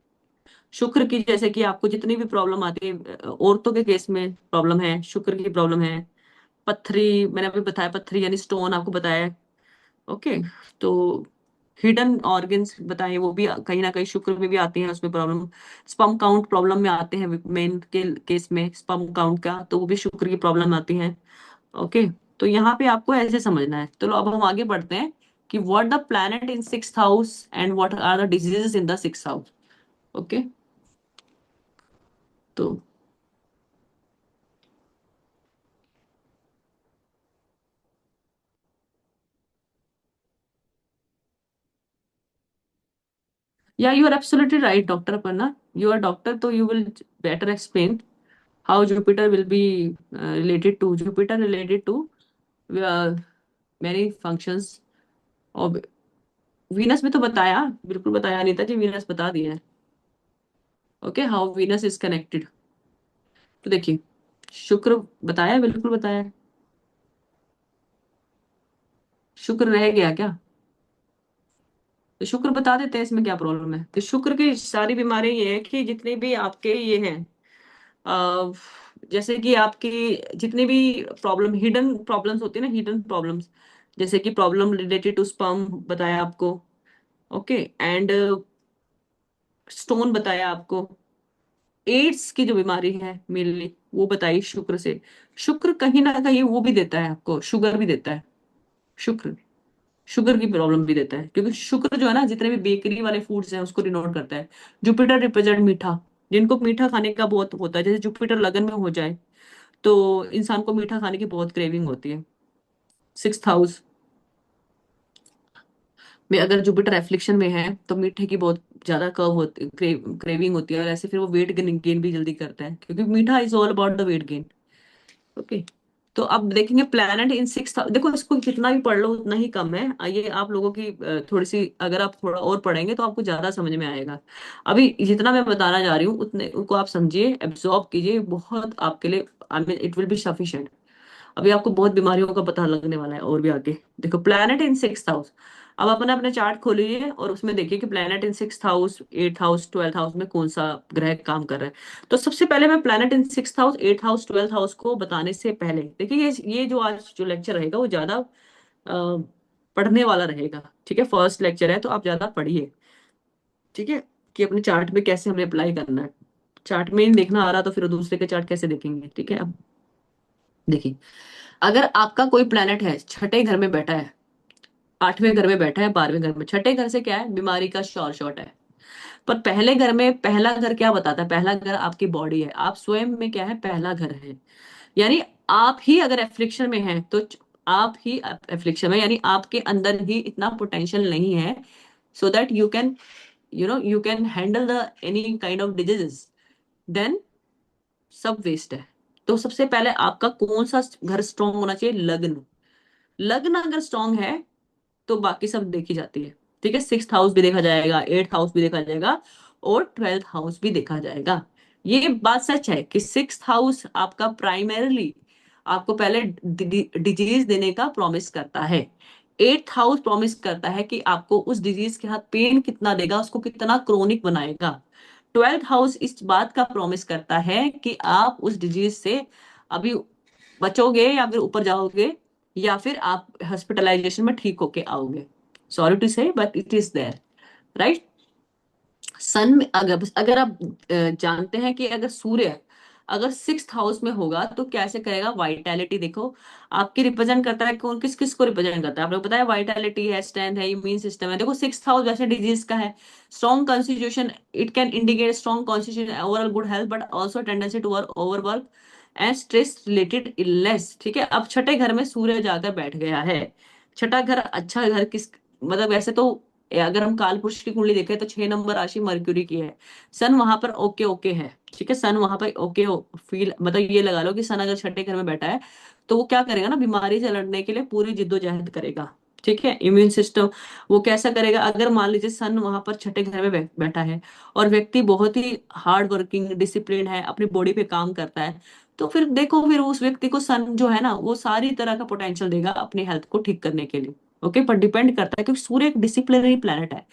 शुक्र की, जैसे कि आपको जितनी भी प्रॉब्लम आती है, औरतों के केस में प्रॉब्लम है, शुक्र की प्रॉब्लम है। पत्थरी, मैंने अभी बताया, पत्थरी यानी स्टोन आपको बताया है। ओके, तो हिडन ऑर्गन्स बताए, वो भी कहीं ना कहीं शुक्र में भी आती हैं, उसमें प्रॉब्लम। स्पर्म काउंट प्रॉब्लम में आते हैं, मेन के केस में स्पर्म काउंट का, तो वो भी शुक्र की प्रॉब्लम आती है। ओके, तो यहाँ पे आपको ऐसे समझना है। चलो अब हम आगे बढ़ते हैं कि what the planet in 6th house and what are the diseases in the 6th house. Okay, तो या you are absolutely right doctor Aparna, you are doctor, तो you will better explain how Jupiter will be related to many functions of Venus में तो बताया, बिल्कुल बताया नहीं था जी, वीनस बता दिया है। Okay, how Venus is connected, तो देखिए, शुक्र बताया, बिल्कुल बताया है। शुक्र रह गया क्या? तो शुक्र बता देते हैं, इसमें क्या प्रॉब्लम है? तो शुक्र की सारी बीमारी ये है कि जितने भी आपके ये हैं, अ, जैसे कि आपकी जितनी भी प्रॉब्लम, हिडन प्रॉब्लम्स होती है ना, हिडन प्रॉब्लम्स, जैसे कि प्रॉब्लम रिलेटेड टू स्पर्म बताया आपको, ओके, एंड स्टोन बताया आपको, एड्स की जो बीमारी है मेनली वो बताई शुक्र से। शुक्र कहीं ना कहीं वो भी देता है आपको, शुगर भी देता है, शुक्र शुगर की प्रॉब्लम भी देता है, क्योंकि शुक्र जो है ना जितने भी बेकरी वाले फूड्स हैं उसको डिनोट करता है। जुपिटर रिप्रेजेंट मीठा, जिनको मीठा खाने का बहुत होता है, जैसे जुपिटर लगन में हो जाए तो इंसान को मीठा खाने की बहुत क्रेविंग होती है। 6th हाउस में अगर जुपिटर एफ्लिक्शन में है तो मीठे की बहुत ज्यादा कर्व होती, क्रेविंग होती है, और ऐसे फिर वो वेट गेन भी जल्दी करता है, क्योंकि मीठा is all about the weight gain. Okay, तो अब देखेंगे प्लैनेट इन 6th। देखो इसको कितना भी पढ़ लो उतना ही कम है, ये आप लोगों की थोड़ी सी, अगर आप थोड़ा और पढ़ेंगे तो आपको ज्यादा समझ में आएगा। अभी जितना मैं बताना जा रही हूँ उतने उनको आप समझिए, एब्जॉर्ब कीजिए, बहुत आपके लिए, I mean it will be sufficient. अभी आपको बहुत बीमारियों का पता लगने वाला है और भी आगे। देखो प्लैनेट इन 6th हाउस, अब अपना अपने चार्ट खोलिए और उसमें देखिए कि planet in 6th house, 8th house, 12th house में कौन सा ग्रह काम कर रहा है। तो सबसे पहले मैं planet in 6th house, 8th house, 12th house को बताने से पहले देखिए, ये जो आज जो लेक्चर रहेगा वो ज्यादा पढ़ने वाला रहेगा, ठीक है, फर्स्ट लेक्चर है तो आप ज्यादा पढ़िए, ठीक है, कि अपने चार्ट में कैसे हमें अप्लाई करना है। चार्ट में ही देखना आ रहा तो फिर दूसरे के चार्ट कैसे देखेंगे, ठीक है। अब देखिए, अगर आपका कोई प्लैनेट है छठे घर में बैठा है, 8वें घर में बैठा है, 12वें घर में, छठे घर से क्या है, बीमारी का श्योर शॉट है। पर पहले घर में, पहला घर क्या बताता है, पहला घर आपकी बॉडी है, आप स्वयं में क्या है, पहला घर है। यानी आप ही अगर एफ्लिक्शन में हैं तो आप ही एफ्लिक्शन में, यानी आपके अंदर ही इतना पोटेंशियल नहीं है so that you can, you can handle the any kind of diseases, then सब वेस्ट है। तो सबसे पहले आपका कौन सा घर स्ट्रांग होना चाहिए, लग्न। लग्न अगर स्ट्रांग है तो बाकी सब देखी जाती है, ठीक है। 6th हाउस भी देखा जाएगा, 8th हाउस भी देखा जाएगा, और 12th हाउस भी देखा जाएगा। ये बात सच है कि 6th हाउस आपका प्राइमरीली आपको पहले डिजीज देने का प्रॉमिस करता है। 8th हाउस प्रॉमिस करता है कि आपको उस डिजीज के साथ पेन कितना देगा, उसको कितना क्रोनिक बनाएगा। 12th हाउस इस बात का प्रॉमिस करता है कि आप उस डिजीज से अभी बचोगे या फिर ऊपर जाओगे, या फिर आप हॉस्पिटलाइजेशन में ठीक होके आओगे। सॉरी टू से but it is there, right. Sun में अगर अगर आप जानते हैं कि अगर सूर्य अगर 6th हाउस में होगा तो कैसे करेगा, वाइटैलिटी देखो, आपकी रिप्रेजेंट करता है कौन, किस किस को रिप्रेजेंट करता है, आप लोग बताया, वाइटैलिटी है, स्ट्रेंथ है, इम्यून सिस्टम है। देखो 6th हाउस वैसे डिजीज का है, strong constitution, it can indicate strong constitution, overall good health, but also tendency to overwork and stress related illness, ठीक है। अब छठे घर में सूर्य जाकर बैठ गया है। छठा घर अच्छा घर किस, मतलब वैसे तो अगर हम काल पुरुष की कुंडली देखें तो 6 नंबर राशि मर्क्यूरी की है। सन वहां पर ओके ओके है, ठीक है, सन वहां पर ओके फील, मतलब ये लगा लो कि सन अगर छठे घर में बैठा है तो वो क्या करेगा ना, बीमारी से लड़ने के लिए पूरी जिद्दोजहद करेगा, ठीक है। इम्यून सिस्टम वो कैसा करेगा, अगर मान लीजिए सन वहां पर छठे घर में बैठा है और व्यक्ति बहुत ही हार्ड वर्किंग डिसिप्लिन है, अपनी बॉडी पे काम करता है, तो फिर देखो फिर उस व्यक्ति को सन जो है ना वो सारी तरह का पोटेंशियल देगा अपनी हेल्थ को ठीक करने के लिए। ओके, पर डिपेंड करता है क्योंकि सूर्य एक डिसिप्लिनरी प्लेनेट है।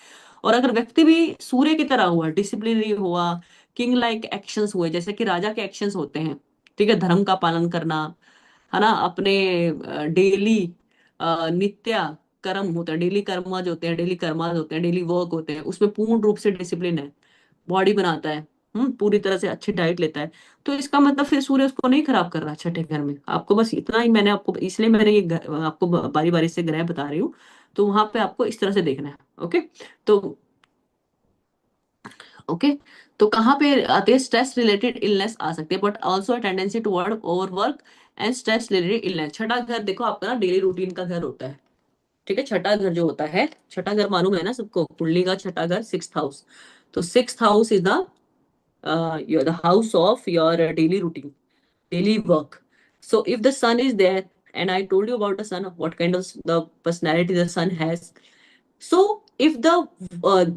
और अगर व्यक्ति भी सूर्य की तरह हुआ, डिसिप्लिनरी हुआ, किंग लाइक एक्शंस हुए, जैसे कि राजा के एक्शंस होते हैं, ठीक है, धर्म का पालन करना, है ना, अपने डेली नित्य कर्म होता है, डेली कर्मा जो होते हैं, डेली कर्माज होते हैं, डेली वर्क होते हैं, उसमें पूर्ण रूप से डिसिप्लिन है, बॉडी बनाता है, पूरी तरह से अच्छी डाइट लेता है, तो इसका मतलब फिर सूर्य उसको नहीं खराब कर रहा छठे घर में। आपको बस इतना ही मैंने आपको, इसलिए मैंने ये आपको बारी बारी से ग्रह बता रही हूँ, तो वहां पे आपको इस तरह से देखना है। ओके, तो ओके, तो कहाँ पे आते हैं, स्ट्रेस रिलेटेड इलनेस आ सकती है, but also tendency toward overwork and stress related illness. छठा घर देखो आपका ना डेली रूटीन का घर होता है, ठीक है। छठा घर जो होता है, छठा घर मालूम है ना सबको, कुंडली का छठा घर 6th हाउस। तो 6th house is the the house of your daily routine, daily work. So if the sun is there, and I told you about the sun, what kind of the personality the sun has. So if the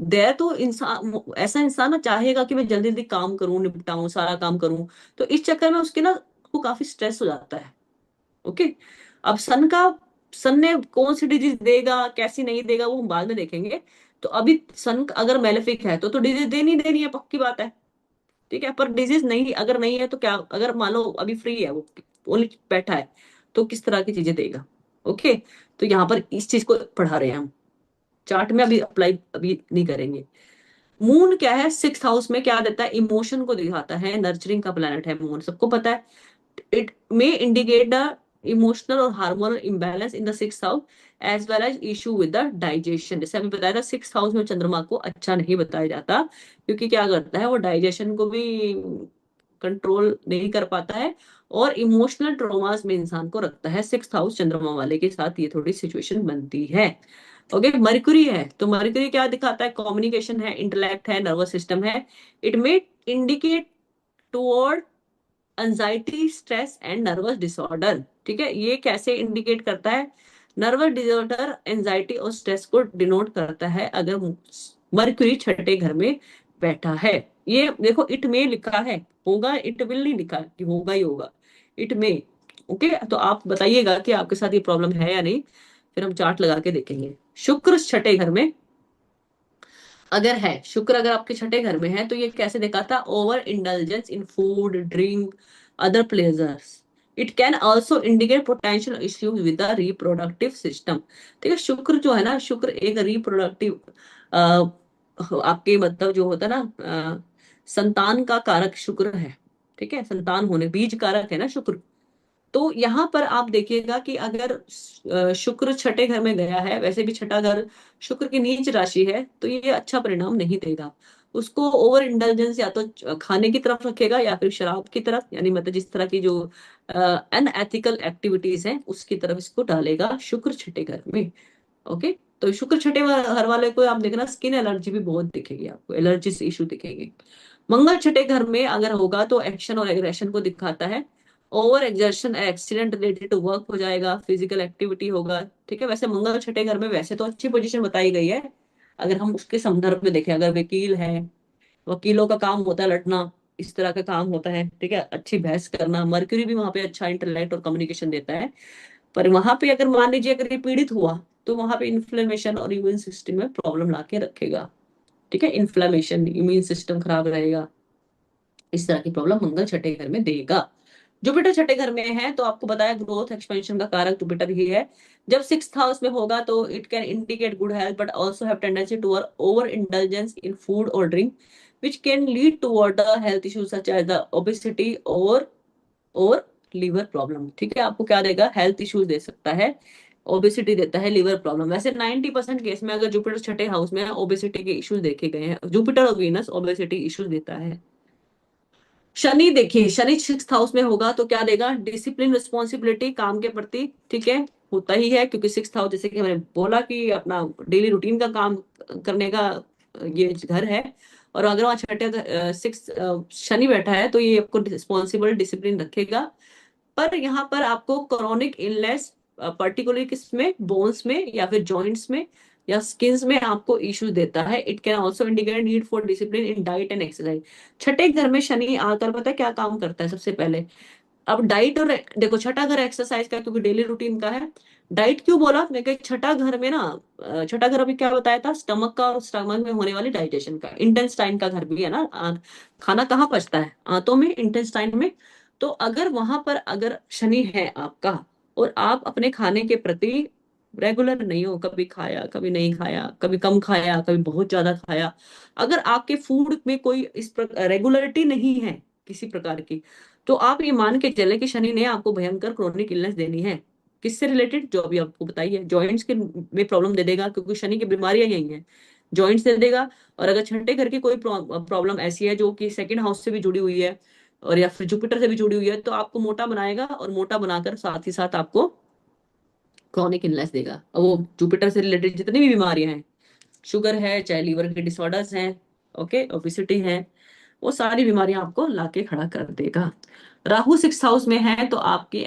there, तो इंसान ऐसा इंसान ना चाहेगा कि मैं जल्दी जल्दी काम करूं, निपटाऊं, सारा काम करूं, तो इस चक्कर में उसके ना को काफी स्ट्रेस हो जाता है। ओके, अब सन ने कौन सी डिजीज देगा, कैसी नहीं देगा, वो हम बाद में देखेंगे। तो अभी सन अगर मेलेफिक है तो डिजीज देनी देनी है, पक्की बात है, ठीक है। पर डिजीज नहीं, अगर नहीं है तो क्या, अगर मान लो अभी फ्री है वो ओनली बैठा है, तो किस तरह की चीजें देगा। ओके, तो यहाँ पर इस चीज को पढ़ा रहे हैं हम, चार्ट में अभी अप्लाई अभी नहीं करेंगे। मून क्या है, सिक्स हाउस में क्या देता है, इमोशन को दिखाता है, नर्चरिंग का प्लेनेट है मून, सबको पता है। It may indicate the emotional और hormonal imbalance in the six house as well as issue with the digestion. जैसे अभी बताया था, सिक्स हाउस में चंद्रमा को अच्छा नहीं बताया जाता, क्योंकि क्या करता है वो डाइजेशन को भी कंट्रोल नहीं कर पाता है, और इमोशनल ट्रॉमास में इंसान को रखता है। सिक्स हाउस चंद्रमा वाले के साथ ये थोड़ी सिचुएशन बनती है। ओके, मरकरी है, तो मरकरी क्या दिखाता है, कम्युनिकेशन है, इंटेलेक्ट है, नर्वस सिस्टम है। It may indicate toward anxiety, stress and nervous disorder. ठीक है, ये कैसे इंडिकेट करता है, नर्वस डिसऑर्डर, एंजाइटी और स्ट्रेस को डिनोट करता है अगर मरकरी छठे घर में बैठा है। ये देखो, इट में लिखा है, होगा, इट विल नहीं लिखा कि होगा ही होगा, इट में। ओके, तो आप बताइएगा कि आपके साथ ये प्रॉब्लम है या नहीं, फिर हम चार्ट लगा के देखेंगे। शुक्र छठे घर में अगर है, शुक्र अगर आपके छठे घर में है, तो ये कैसे दिखाता, over indulgence in food, drink, other pleasures. It can also indicate potential issues with the reproductive system. ठीक है, शुक्र जो है ना, शुक्र एक रिप्रोडक्टिव आपके मतलब जो होता है ना, संतान का कारक शुक्र है। ठीक है, संतान होने, बीज कारक है ना शुक्र। तो यहाँ पर आप देखिएगा कि अगर शुक्र छठे घर में गया है, वैसे भी छठा घर शुक्र की नीच राशि है, तो ये अच्छा परिणाम नहीं देगा। उसको ओवर इंटेलिजेंस या तो खाने की तरफ रखेगा या फिर शराब की तरफ, यानी मतलब जिस तरह की जो अनएथिकल एक्टिविटीज हैं उसकी तरफ इसको डालेगा शुक्र छठे घर में। ओके, तो शुक्र छठे घर वाले को आप देखना, स्किन एलर्जी भी बहुत दिखेगी आपको, एलर्जी से इशू दिखेगी। मंगल छठे घर में अगर होगा तो एक्शन और एग्रेशन को दिखाता है। Over exertion, accident related to work हो जाएगा, फिजिकल एक्टिविटी होगा। ठीक है, वैसे मंगल छठे घर में वैसे तो अच्छी पोजीशन बताई गई है, अगर हम उसके संदर्भ में देखें, अगर वकील है, वकीलों का काम होता है लड़ना, इस तरह का काम होता है। ठीक है, अच्छी बहस करना, मरकरी भी वहां पे अच्छा इंटेलेक्ट और कम्युनिकेशन देता है। पर वहां पे अगर मान लीजिए अगर ये पीड़ित हुआ, तो वहां पे इन्फ्लेमेशन और इम्यून सिस्टम में प्रॉब्लम ला के रखेगा। ठीक है, इन्फ्लेमेशन, इम्यून सिस्टम खराब रहेगा, इस तरह की प्रॉब्लम मंगल छठे घर में देगा। जुपिटर छठे घर में है तो आपको बताया ग्रोथ एक्सपेंशन का कारक जुपिटर ही है। जब सिक्स हाउस में होगा तो it can indicate good health but also have tendency toward over indulgence in food और drink which can lead toward the health issues such as the obesity और liver problem. ठीक है, आपको क्या देगा, हेल्थ इश्यूज दे सकता है, obesity देता है, लीवर प्रॉब्लम। वैसे 90% केस में अगर जुपिटर छठे हाउस में है, ओबेसिटी के इश्यूज देखे गए हैं, जुपिटर और वीनस ओबेसिटी इश्यूज देता है। शनि देखिए, शनि सिक्स हाउस में होगा तो क्या देगा, डिसिप्लिन, रिस्पॉन्सिबिलिटी, काम के प्रति। ठीक है, होता ही है, क्योंकि सिक्स हाउस जैसे कि मैंने बोला कि अपना डेली रूटीन का काम करने का ये घर है। और अगर वहाँ छठे सिक्स शनि बैठा है तो ये आपको रिस्पॉन्सिबल, डिसिप्लिन रखेगा। पर यहाँ पर आपको क्रोनिक इलनेस, पर्टिकुलरली किसमें, बोन्स में या फिर जॉइंट्स में या स्किन्स में आपको इश्यू देता है। It can also indicate need for discipline in diet and exercise. छठे घर में शनि आकर पता है क्या काम करता है सबसे पहले, अब डाइट और देखो, छठा घर एक्सरसाइज का क्योंकि डेली रूटीन का है। डाइट क्यों बोला मैं, छठा घर में ना, छठा घर अभी क्या बताया था, स्टमक का और स्टमक में होने वाली डाइजेशन का, इंटेस्टाइन का घर भी है ना। खाना कहाँ पचता है, आंतों में, इंटेस्टाइन में। तो अगर वहां पर अगर शनि है आपका, और आप अपने खाने के प्रति रेगुलर नहीं हो, कभी खाया कभी नहीं खाया, कभी कम खाया कभी बहुत ज्यादा खाया, अगर आपके फूड में कोई इस रेगुलरिटी नहीं है किसी प्रकार की, तो आप ये मान के चले कि शनि ने आपको भयंकर क्रोनिक इलनेस देनी है। किससे रिलेटेड, जो अभी आपको बताइए, जॉइंट्स के में प्रॉब्लम दे देगा, क्योंकि शनि की बीमारियां यही हैं, जॉइंट्स दे देगा। और अगर छठे घर की कोई प्रॉब्लम ऐसी है जो कि सेकंड हाउस से भी जुड़ी हुई है और या फिर जुपिटर से भी जुड़ी हुई है, तो आपको मोटा बनाएगा, और मोटा बनाकर साथ ही साथ आपको क्रॉनिक इलनेस देगा। और वो जुपिटर से रिलेटेड जितनी भी बीमारियां हैं, शुगर है, चाहे लीवर के डिसऑर्डर्स हैं, ओके, ओबिसिटी है, वो सारी बीमारियां आपको लाके खड़ा कर देगा। राहु सिक्स हाउस में है तो आपकी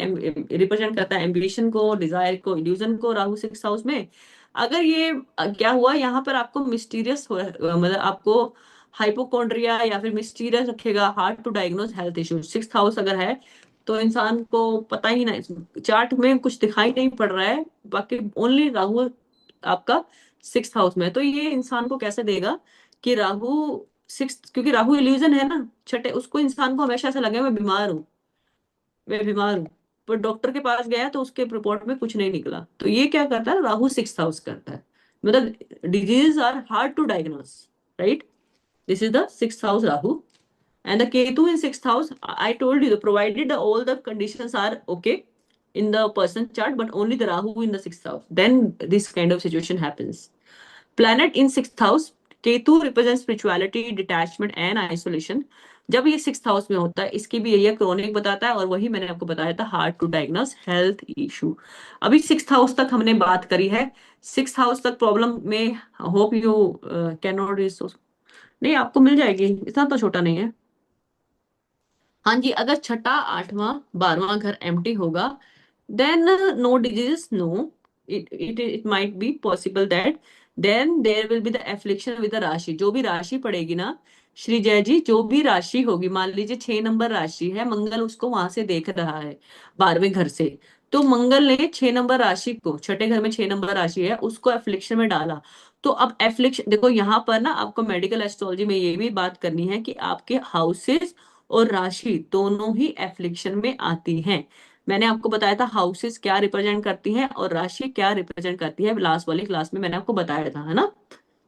रिप्रेजेंट करता है एम्बिशन को, डिजायर को, इल्यूजन को। राहु सिक्स हाउस में अगर ये क्या हुआ, यहाँ पर आपको मिस्टीरियस हो, मतलब आपको हाइपोकॉन्ड्रिया या फिर मिस्टीरियस रखेगा, hard to diagnose health issues. Six house अगर है तो इंसान को पता ही नहीं, चार्ट में कुछ दिखाई नहीं पड़ रहा है, बाकी ओनली राहु आपका सिक्स हाउस में है। तो ये इंसान को कैसे देगा कि राहु सिक्स, क्योंकि राहु इल्यूजन है ना छठे, उसको इंसान को हमेशा ऐसा लगे मैं बीमार हूँ, मैं बीमार हूँ। पर डॉक्टर के पास गया तो उसके रिपोर्ट में कुछ नहीं निकला। तो ये क्या करता है, राहु 6th हाउस करता है, मतलब disease are hard to diagnose, right. This is the 6th house Rahu, and the Ketu in 6th house. I told you, provided all the conditions are okay in the person chart, but only the Rahu in the 6th house, then this kind of situation happens. Planet in 6th house, Ketu represents spirituality, detachment and isolation. जब ये 6th house में होता है, इसकी भी यही chronic बताता है, और वही मैंने आपको बताया था, hard to diagnose health issue. अभी 6th हाउस तक हमने बात करी है। 6th हाउस तक प्रॉब्लम में hope you can not resource, नहीं आपको मिल जाएगी, इतना तो छोटा नहीं है। हाँ जी, अगर छठा, आठवां, 12वां घर एम्प्टी होगा, then no disease, no, it might be possible that then there will be the affliction with the राशि। जो भी राशि पड़ेगी ना श्री जय जी, जो भी राशि होगी, मान लीजिए 6 नंबर राशि है, मंगल उसको वहां से देख रहा है 12वें घर से, तो मंगल ने 6 नंबर राशि को, छठे घर में 6 नंबर राशि है, उसको एफ्लिक्शन में डाला। तो अब एफ्लिक्शन देखो, यहाँ पर ना आपको मेडिकल एस्ट्रोलॉजी में ये भी बात करनी है कि आपके हाउसेस और राशि दोनों ही एफ्लिक्शन में आती हैं। मैंने आपको बताया था हाउसेस क्या रिप्रेजेंट करती हैं और राशि क्या रिप्रेजेंट करती है, लास्ट वाली क्लास में मैंने आपको बताया था, है ना।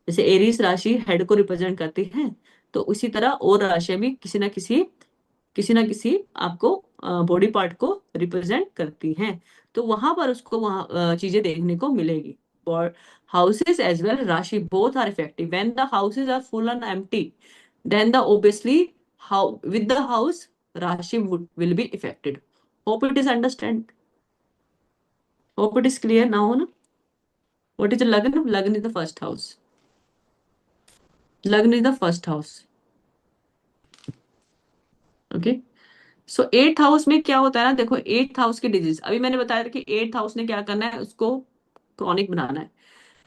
जैसे एरीज राशि हेड को रिप्रेजेंट करती है, तो उसी तरह और राशि भी किसी ना किसी आपको बॉडी पार्ट को रिप्रेजेंट करती हैं। तो वहां पर उसको वहां चीजें देखने को मिलेगी। और हाउसेस एज वेल राशि both are effective when the houses are full and empty, then the obviously how with the house rashi will be affected. Hope it is understand, hope it is clear now, na. What is the lagna? Lagna is the first house, lagna is the first house, okay. So 8th house में क्या होता है ना, देखो 8th house की disease, अभी मैंने बताया था कि 8th हाउस ने क्या करना है, उसको क्रॉनिक बनाना है।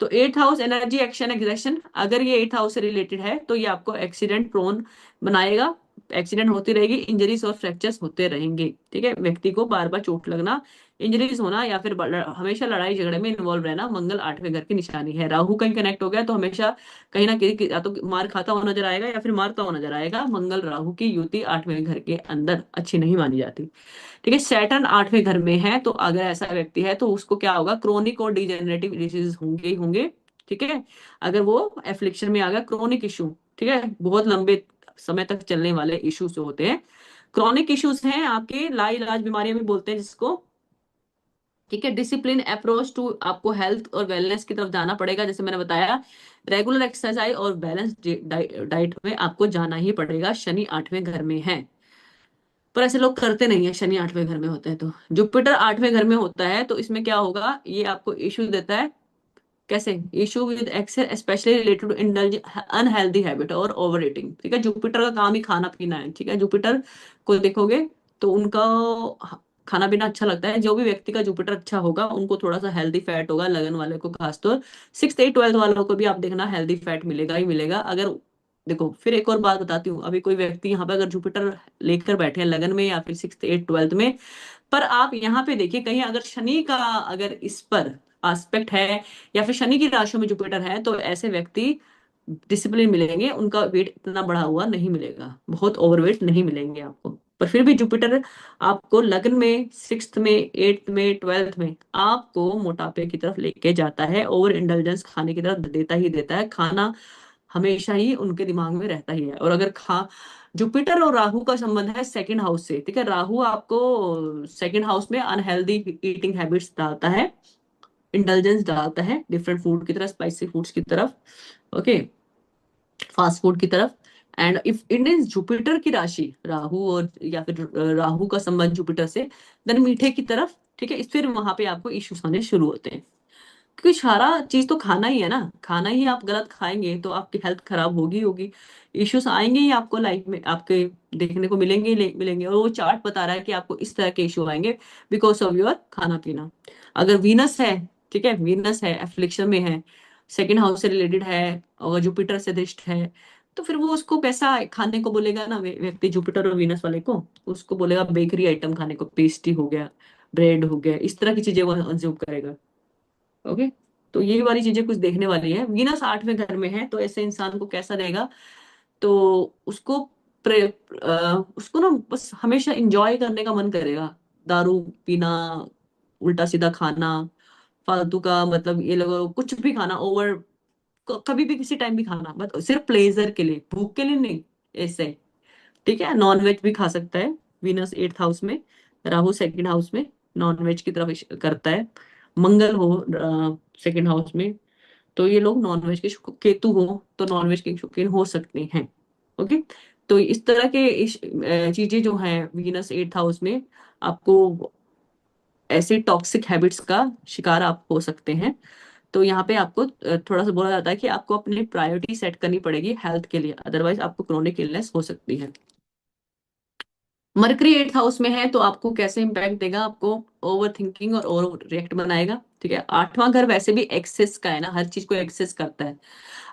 तो 8th house energy, action, aggression, अगर ये 8th हाउस से रिलेटेड है तो ये आपको एक्सीडेंट प्रोन बनाएगा, एक्सीडेंट होती रहेगी, इंजरीज और फ्रैक्चर्स होते रहेंगे, ठीक है। व्यक्ति को बार बार चोट लगना, इंजरीज होना, या फिर हमेशा लड़ाई झगड़े में इन्वॉल्व रहना, मंगल 8वें घर की निशानी है। राहु कहीं कनेक्ट हो गया तो हमेशा कहीं ना कहीं या तो मार खाता हुआ नजर आएगा या फिर मारता हुआ नजर आएगा। मंगल राहु की युति 8वें घर के अंदर अच्छी नहीं मानी जाती, ठीक है। सैटर्न 8वें घर में है, तो अगर ऐसा व्यक्ति है तो उसको क्या होगा, क्रोनिक और डिजेनरेटिव डिसीज होंगे ही होंगे, ठीक है। अगर वो एफ्लिक्शन में आ गया, क्रोनिक इशू, ठीक है, बहुत लंबे समय तक चलने वाले इश्यूज जो होते हैं, क्रोनिक इश्यूज हैं आपके, लाइलाज बीमारियां भी बोलते हैं जिसको, ठीक है। डिसिप्लिन अप्रोच टू आपको हेल्थ और वेलनेस की तरफ जाना पड़ेगा, जैसे मैंने बताया, रेगुलर एक्सरसाइज और बैलेंस डाइट में आपको जाना ही पड़ेगा। शनि 8वें घर में है, पर ऐसे लोग करते नहीं है, शनि 8वें घर में होता है तो। जुपिटर 8वें घर में होता है तो इसमें क्या होगा, ये आपको इश्यू देता है, कैसे, issue with excess specially related to indulge unhealthy habit और ओवर ईटिंग, ठीक है। जुपिटर का काम ही खाना पीना है, ठीक है। जुपिटर को देखोगे तो उनका खाना पीना अच्छा लगता है। जो भी व्यक्ति का जुपिटर अच्छा होगा उनको थोड़ा सा हेल्दी फैट होगा, लगन वाले को खासतौर, 6th 8th 12th वालों को भी आप देखना हेल्दी फैट मिलेगा ही मिलेगा। अगर देखो फिर एक और बात बताती हूँ, अभी कोई व्यक्ति यहाँ पे अगर जुपिटर लेकर बैठे हैं लगन में या फिर 6th 8th 12th में, पर आप यहाँ पे देखिए कहीं अगर शनि का अगर इस पर एस्पेक्ट है या फिर शनि की राशि में जुपिटर है, तो ऐसे व्यक्ति डिसिप्लिन मिलेंगे, उनका वेट इतना बढ़ा हुआ नहीं मिलेगा, बहुत ओवरवेट नहीं मिलेंगे आपको। पर फिर भी जुपिटर आपको लग्न में 6th में 8th में 12th में आपको मोटापे की तरफ लेके जाता है, ओवर इंडल्जेंस खाने की तरफ देता ही देता है, खाना हमेशा ही उनके दिमाग में रहता ही है। और अगर जुपिटर और राहु का संबंध है 2nd हाउस से, ठीक है। राहु आपको 2nd हाउस में अनहेल्दी ईटिंग हैबिट्स डालता है, इंटेलिजेंस डालता है डिफरेंट फूड की तरफ, स्पाइसी फूड्स की तरफ, ओके, फास्ट फूड की तरफ। And if it is Jupiter की राशि राहु, और या फिर राहु का संबंध जुपिटर से, देन मीठे की तरफ, ठीक है। फिर वहां पे आपको इश्यूज आने शुरू होते हैं, क्योंकि सारा चीज तो खाना ही है ना, खाना ही आप गलत खाएंगे तो आपकी हेल्थ खराब होगी होगी, इश्यूज आएंगे ही आपको लाइफ में, आपके देखने को मिलेंगे ही मिलेंगे। और वो चार्ट बता रहा है कि आपको इस तरह के इशू आएंगे बिकॉज ऑफ योर खाना पीना। अगर वीनस है, ठीक है, वीनस है एफ्लिक्शन में है, 2nd हाउस से रिलेटेड है, और जुपिटर से दृष्ट है, तो फिर वो उसको कैसा खाने को बोलेगा ना, व्यक्ति जुपिटर और वीनस वाले को, उसको बोलेगा बेकरी आइटम खाने को, पेस्ट्री हो गया, ब्रेड हो गया, इस तरह की चीजें वो कंज्यूम करेगा, ओके। तो ये वाली चीजें कुछ देखने वाली है। वीनस 8वें घर में है तो ऐसे इंसान को कैसा रहेगा, तो उसको उसको ना बस हमेशा इंजॉय करने का मन करेगा, दारू पीना, उल्टा सीधा खाना, फालतू का, मतलब ये लोग कुछ भी खाना ओवर, कभी भी किसी टाइम भी खाना, बट सिर्फ प्लेजर के लिए, भूख के लिए नहीं, ऐसे। ठीक है, नॉन वेज भी खा सकता है। वीनस 8th हाउस में, राहु 2nd हाउस में नॉन वेज की तरफ करता है। मंगल हो 2nd हाउस में, तो ये लोग नॉन वेज के केतु हो तो नॉन वेज के शौकीन हो सकते हैं। ओके, तो इस तरह के चीजें जो हैं वीनस 8th हाउस में, आपको ऐसे टॉक्सिक हैबिट्स का शिकार आप हो सकते हैं। तो यहाँ पे आपको थोड़ा सा बोला जाता है कि आपको अपनी प्रायोरिटी सेट करनी पड़ेगी हेल्थ के लिए, अदरवाइज आपको क्रोनिक इलनेस हो सकती है। मरकरी 8th हाउस में है तो आपको कैसे इंपैक्ट देगा, आपको ओवर थिंकिंग और ओवर रिएक्ट बनाएगा। ठीक है, 8वां घर वैसे भी एक्सेस का है ना, हर चीज को एक्सेस करता है।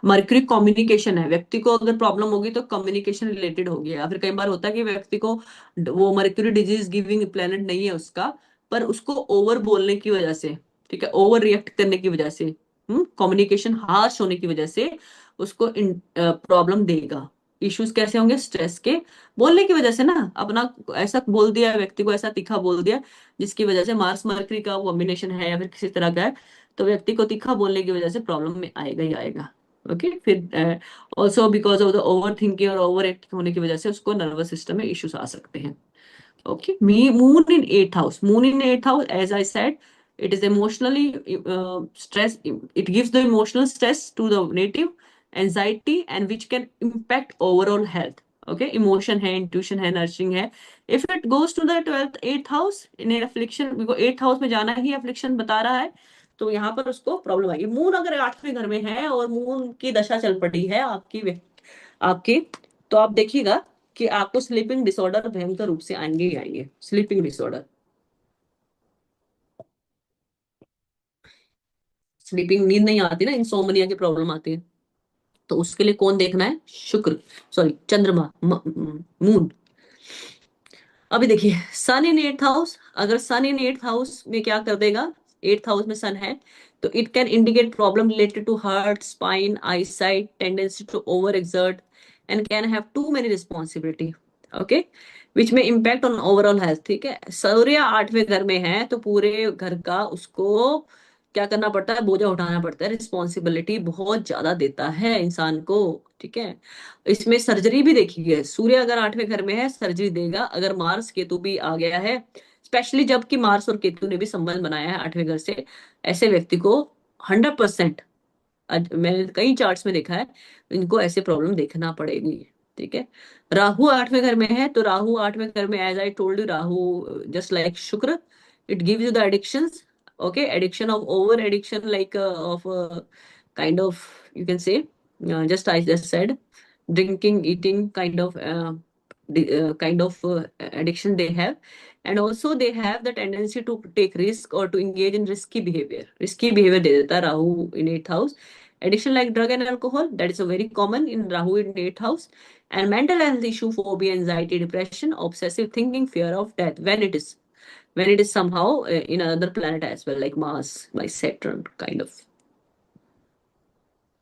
मरकरी कम्युनिकेशन है, व्यक्ति को अगर प्रॉब्लम होगी तो कम्युनिकेशन रिलेटेड होगी, या फिर कई बार होता है कि व्यक्ति को वो मरकरी डिजीज गिविंग प्लेनेट नहीं है उसका, पर उसको ओवर बोलने की वजह से, ठीक है, ओवर रिएक्ट करने की वजह से, कम्युनिकेशन हार्श होने की वजह से उसको प्रॉब्लम देगा। इश्यूज कैसे होंगे, स्ट्रेस के बोलने की वजह से ना, अपना ऐसा बोल दिया व्यक्ति को, ऐसा तीखा बोल दिया जिसकी वजह से मार्स मरकरी का कॉम्बिनेशन है या फिर किसी तरह का है, तो व्यक्ति को तीखा बोलने की वजह से प्रॉब्लम में आएगा ही आएगा। ओके, फिर also because of the over thinking और ओवर एक्टिंग होने की वजह से उसको नर्वस सिस्टम में इश्यूज आ सकते हैं। Okay, me moon in 8th house. Moon in 8th house, as I said, it is emotionally stress. It gives the emotional stress to the native, anxiety, and which can impact overall health. Okay, emotion है, intuition है, nurturing है. If it goes to the 12th 8th house in an affliction, because 8th house में जाना ही affliction बता रहा है, तो यहाँ पर उसको प्रॉब्लम आएगी। मून अगर 8वें घर में है और मून की दशा चल पड़ी है आपकी, तो आप देखिएगा कि आपको स्लीपिंग डिसऑर्डर भयंकर रूप से आएंगे ही आएंगे। स्लीपिंग डिसऑर्डर, स्लीपिंग, नींद नहीं आती ना, इंसोमनिया की प्रॉब्लम आती है। तो उसके लिए कौन देखना है, शुक्र, सॉरी चंद्रमा, मून। अभी देखिए सन इन 8th हाउस, अगर सन इन 8th हाउस में क्या कर देगा, 8th हाउस में सन है, तो it can indicate problem related to heart, spine, eye sight, tendency to over exert and can have to many responsibility. Okay, which में इम्पैक्ट ऑन ओवरऑल हेल्थ। ठीक है, सूर्य 8वें घर में है तो पूरे घर का उसको क्या करना पड़ता है, बोझा उठाना पड़ता है, रिस्पॉन्सिबिलिटी बहुत ज्यादा देता है इंसान को। ठीक है, इसमें सर्जरी भी देखी है, सूर्य अगर 8वें घर में है सर्जरी देगा, अगर मार्स केतु भी आ गया है, स्पेशली जबकि मार्स और केतु ने भी संबंध बनाया है 8वें घर से, ऐसे व्यक्ति को 100%, मैंने कई चार्ट्स में देखा है, इनको ऐसे प्रॉब्लम देखना पड़ेगी। ठीक है, राहु 8वें घर में है तो राहु 8वें घर में, as I told you, Rahu just like Shukra, it gives you the addictions. Okay, addiction of over addiction, like of kind of, you can say, just I just said, drinking, eating, kind of addiction they have. And also they have the tendency to take risk or to engage in risky behavior दे देता है Rahu in 8th house। Addiction like drug and alcohol, that is a very common in Rahu in 8th house. And mental health issue, phobia, anxiety, depression, obsessive thinking, fear of death, when it is somehow in another planet as well, like Mars, like Saturn, kind of.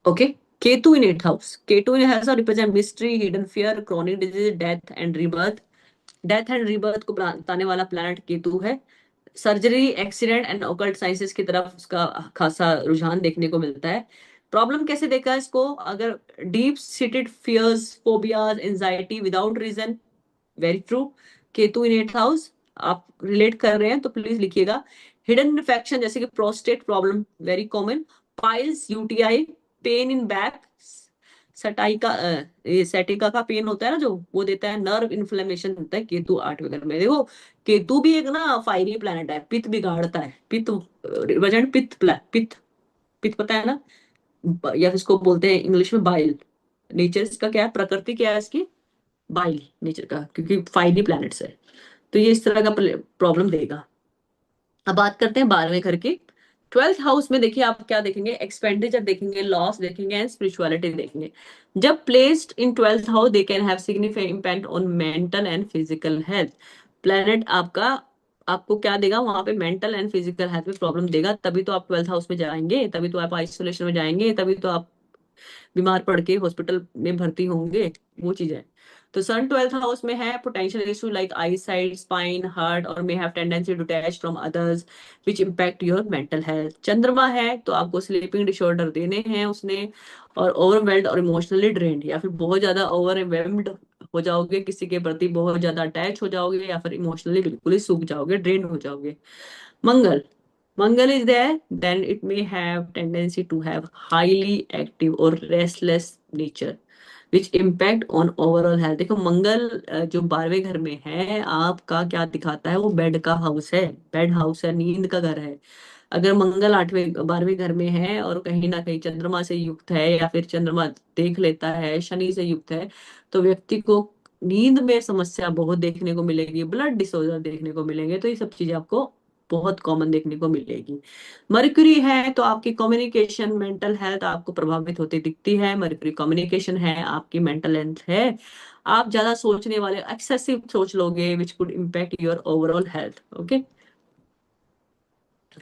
Okay, Ketu in 8th house. Ketu also represent mystery, hidden fear, chronic disease, death and rebirth. Death and rebirth को बताने वाला planet Ketu है। Surgery, accident and occult sciences की तरफ उसका खासा रुझान देखने को मिलता है। प्रॉब्लम कैसे देखा है इसको, अगर deep seated fears, phobias, anxiety without reason, very true. Ketu in 8th house, आप रिलेट कर रहे हैं तो प्लीज लिखिएगा। हिडन इन्फेक्शन जैसे कि prostate problem, very common. Piles, UTI, pain in back, sciatica, ये सैटिका का पेन होता है ना जो, वो देता है। नर्व इन्फ्लेमेशन होता है केतु 8वें घर में। देखो केतु भी एक ना फायरी प्लैनेट है, पित्त बिगाड़ता है, पित्त, वजन, पित्त, पित्त पता है ना, या इसको बोलते हैं इंग्लिश में बाइल। नेचर इसका क्या है, प्रकृति क्या है इसकी, बाइल नेचर का, क्योंकि फायरी प्लैनेट्स है, तो ये इस तरह का प्रॉब्लम देगा। अब बात करते हैं 12वें घर की। 12th हाउस में देखिए आप क्या देखेंगे, एक्सपेंडिचर देखेंगे, लॉस देखेंगे एंड स्पिरिचुअलिटी देखेंगे। जब placed in 12th house they can have significant impact on mental and physical health. Planet आपका आपको क्या देगा वहां पे, मेंटल एंड फिजिकल हेल्थ में प्रॉब्लम देगा, तभी तो आप 12th हाउस में जाएंगे, तभी तो आप आइसोलेशन में जाएंगे, तभी तो आप बीमार पड़ के हॉस्पिटल में भर्ती होंगे, वो चीज है। तो सन 12th हाउस में है potential issue like eye sight, spine, heart, और may have tendency to attach from others which impact your mental health. चंद्रमा है तो आपको स्लीपिंग डिसऑर्डर देने हैं उसने, और ओवरवेल्ड और इमोशनली ड्रेन्ड, या फिर बहुत ज्यादा ओवरवेल्म्ड हो जाओगे, किसी के प्रति बहुत ज्यादा अटैच हो जाओगे, या फिर इमोशनली बिल्कुल ही सूख जाओगे, ड्रेन हो जाओगे। मंगल, Mangal is there, then it may have tendency to have highly active or restless nature, which impact on overall health। देखो मंगल जो 12वें घर में है आपका क्या दिखाता है, वो बेड का हाउस है, बेड हाउस है, नींद का घर है। अगर मंगल 8वें 12वें घर में है और कहीं ना कहीं चंद्रमा से युक्त है, या फिर चंद्रमा देख लेता है शनि से युक्त है, तो व्यक्ति को नींद में समस्या बहुत देखने को मिलेगी, ब्लड डिसऑर्डर देखने को मिलेंगे, तो ये सब चीजें आपको बहुत कॉमन देखने को मिलेगी। मर्क्यूरी है तो आपकी कम्युनिकेशन, मेंटल हेल्थ आपको प्रभावित होती दिखती है। मर्क्यूरी कम्युनिकेशन है, आपकी मेंटल हेल्थ है, आप ज्यादा सोचने वाले, एक्सेसिव सोच लोगे, विच could impact your overall health. Okay,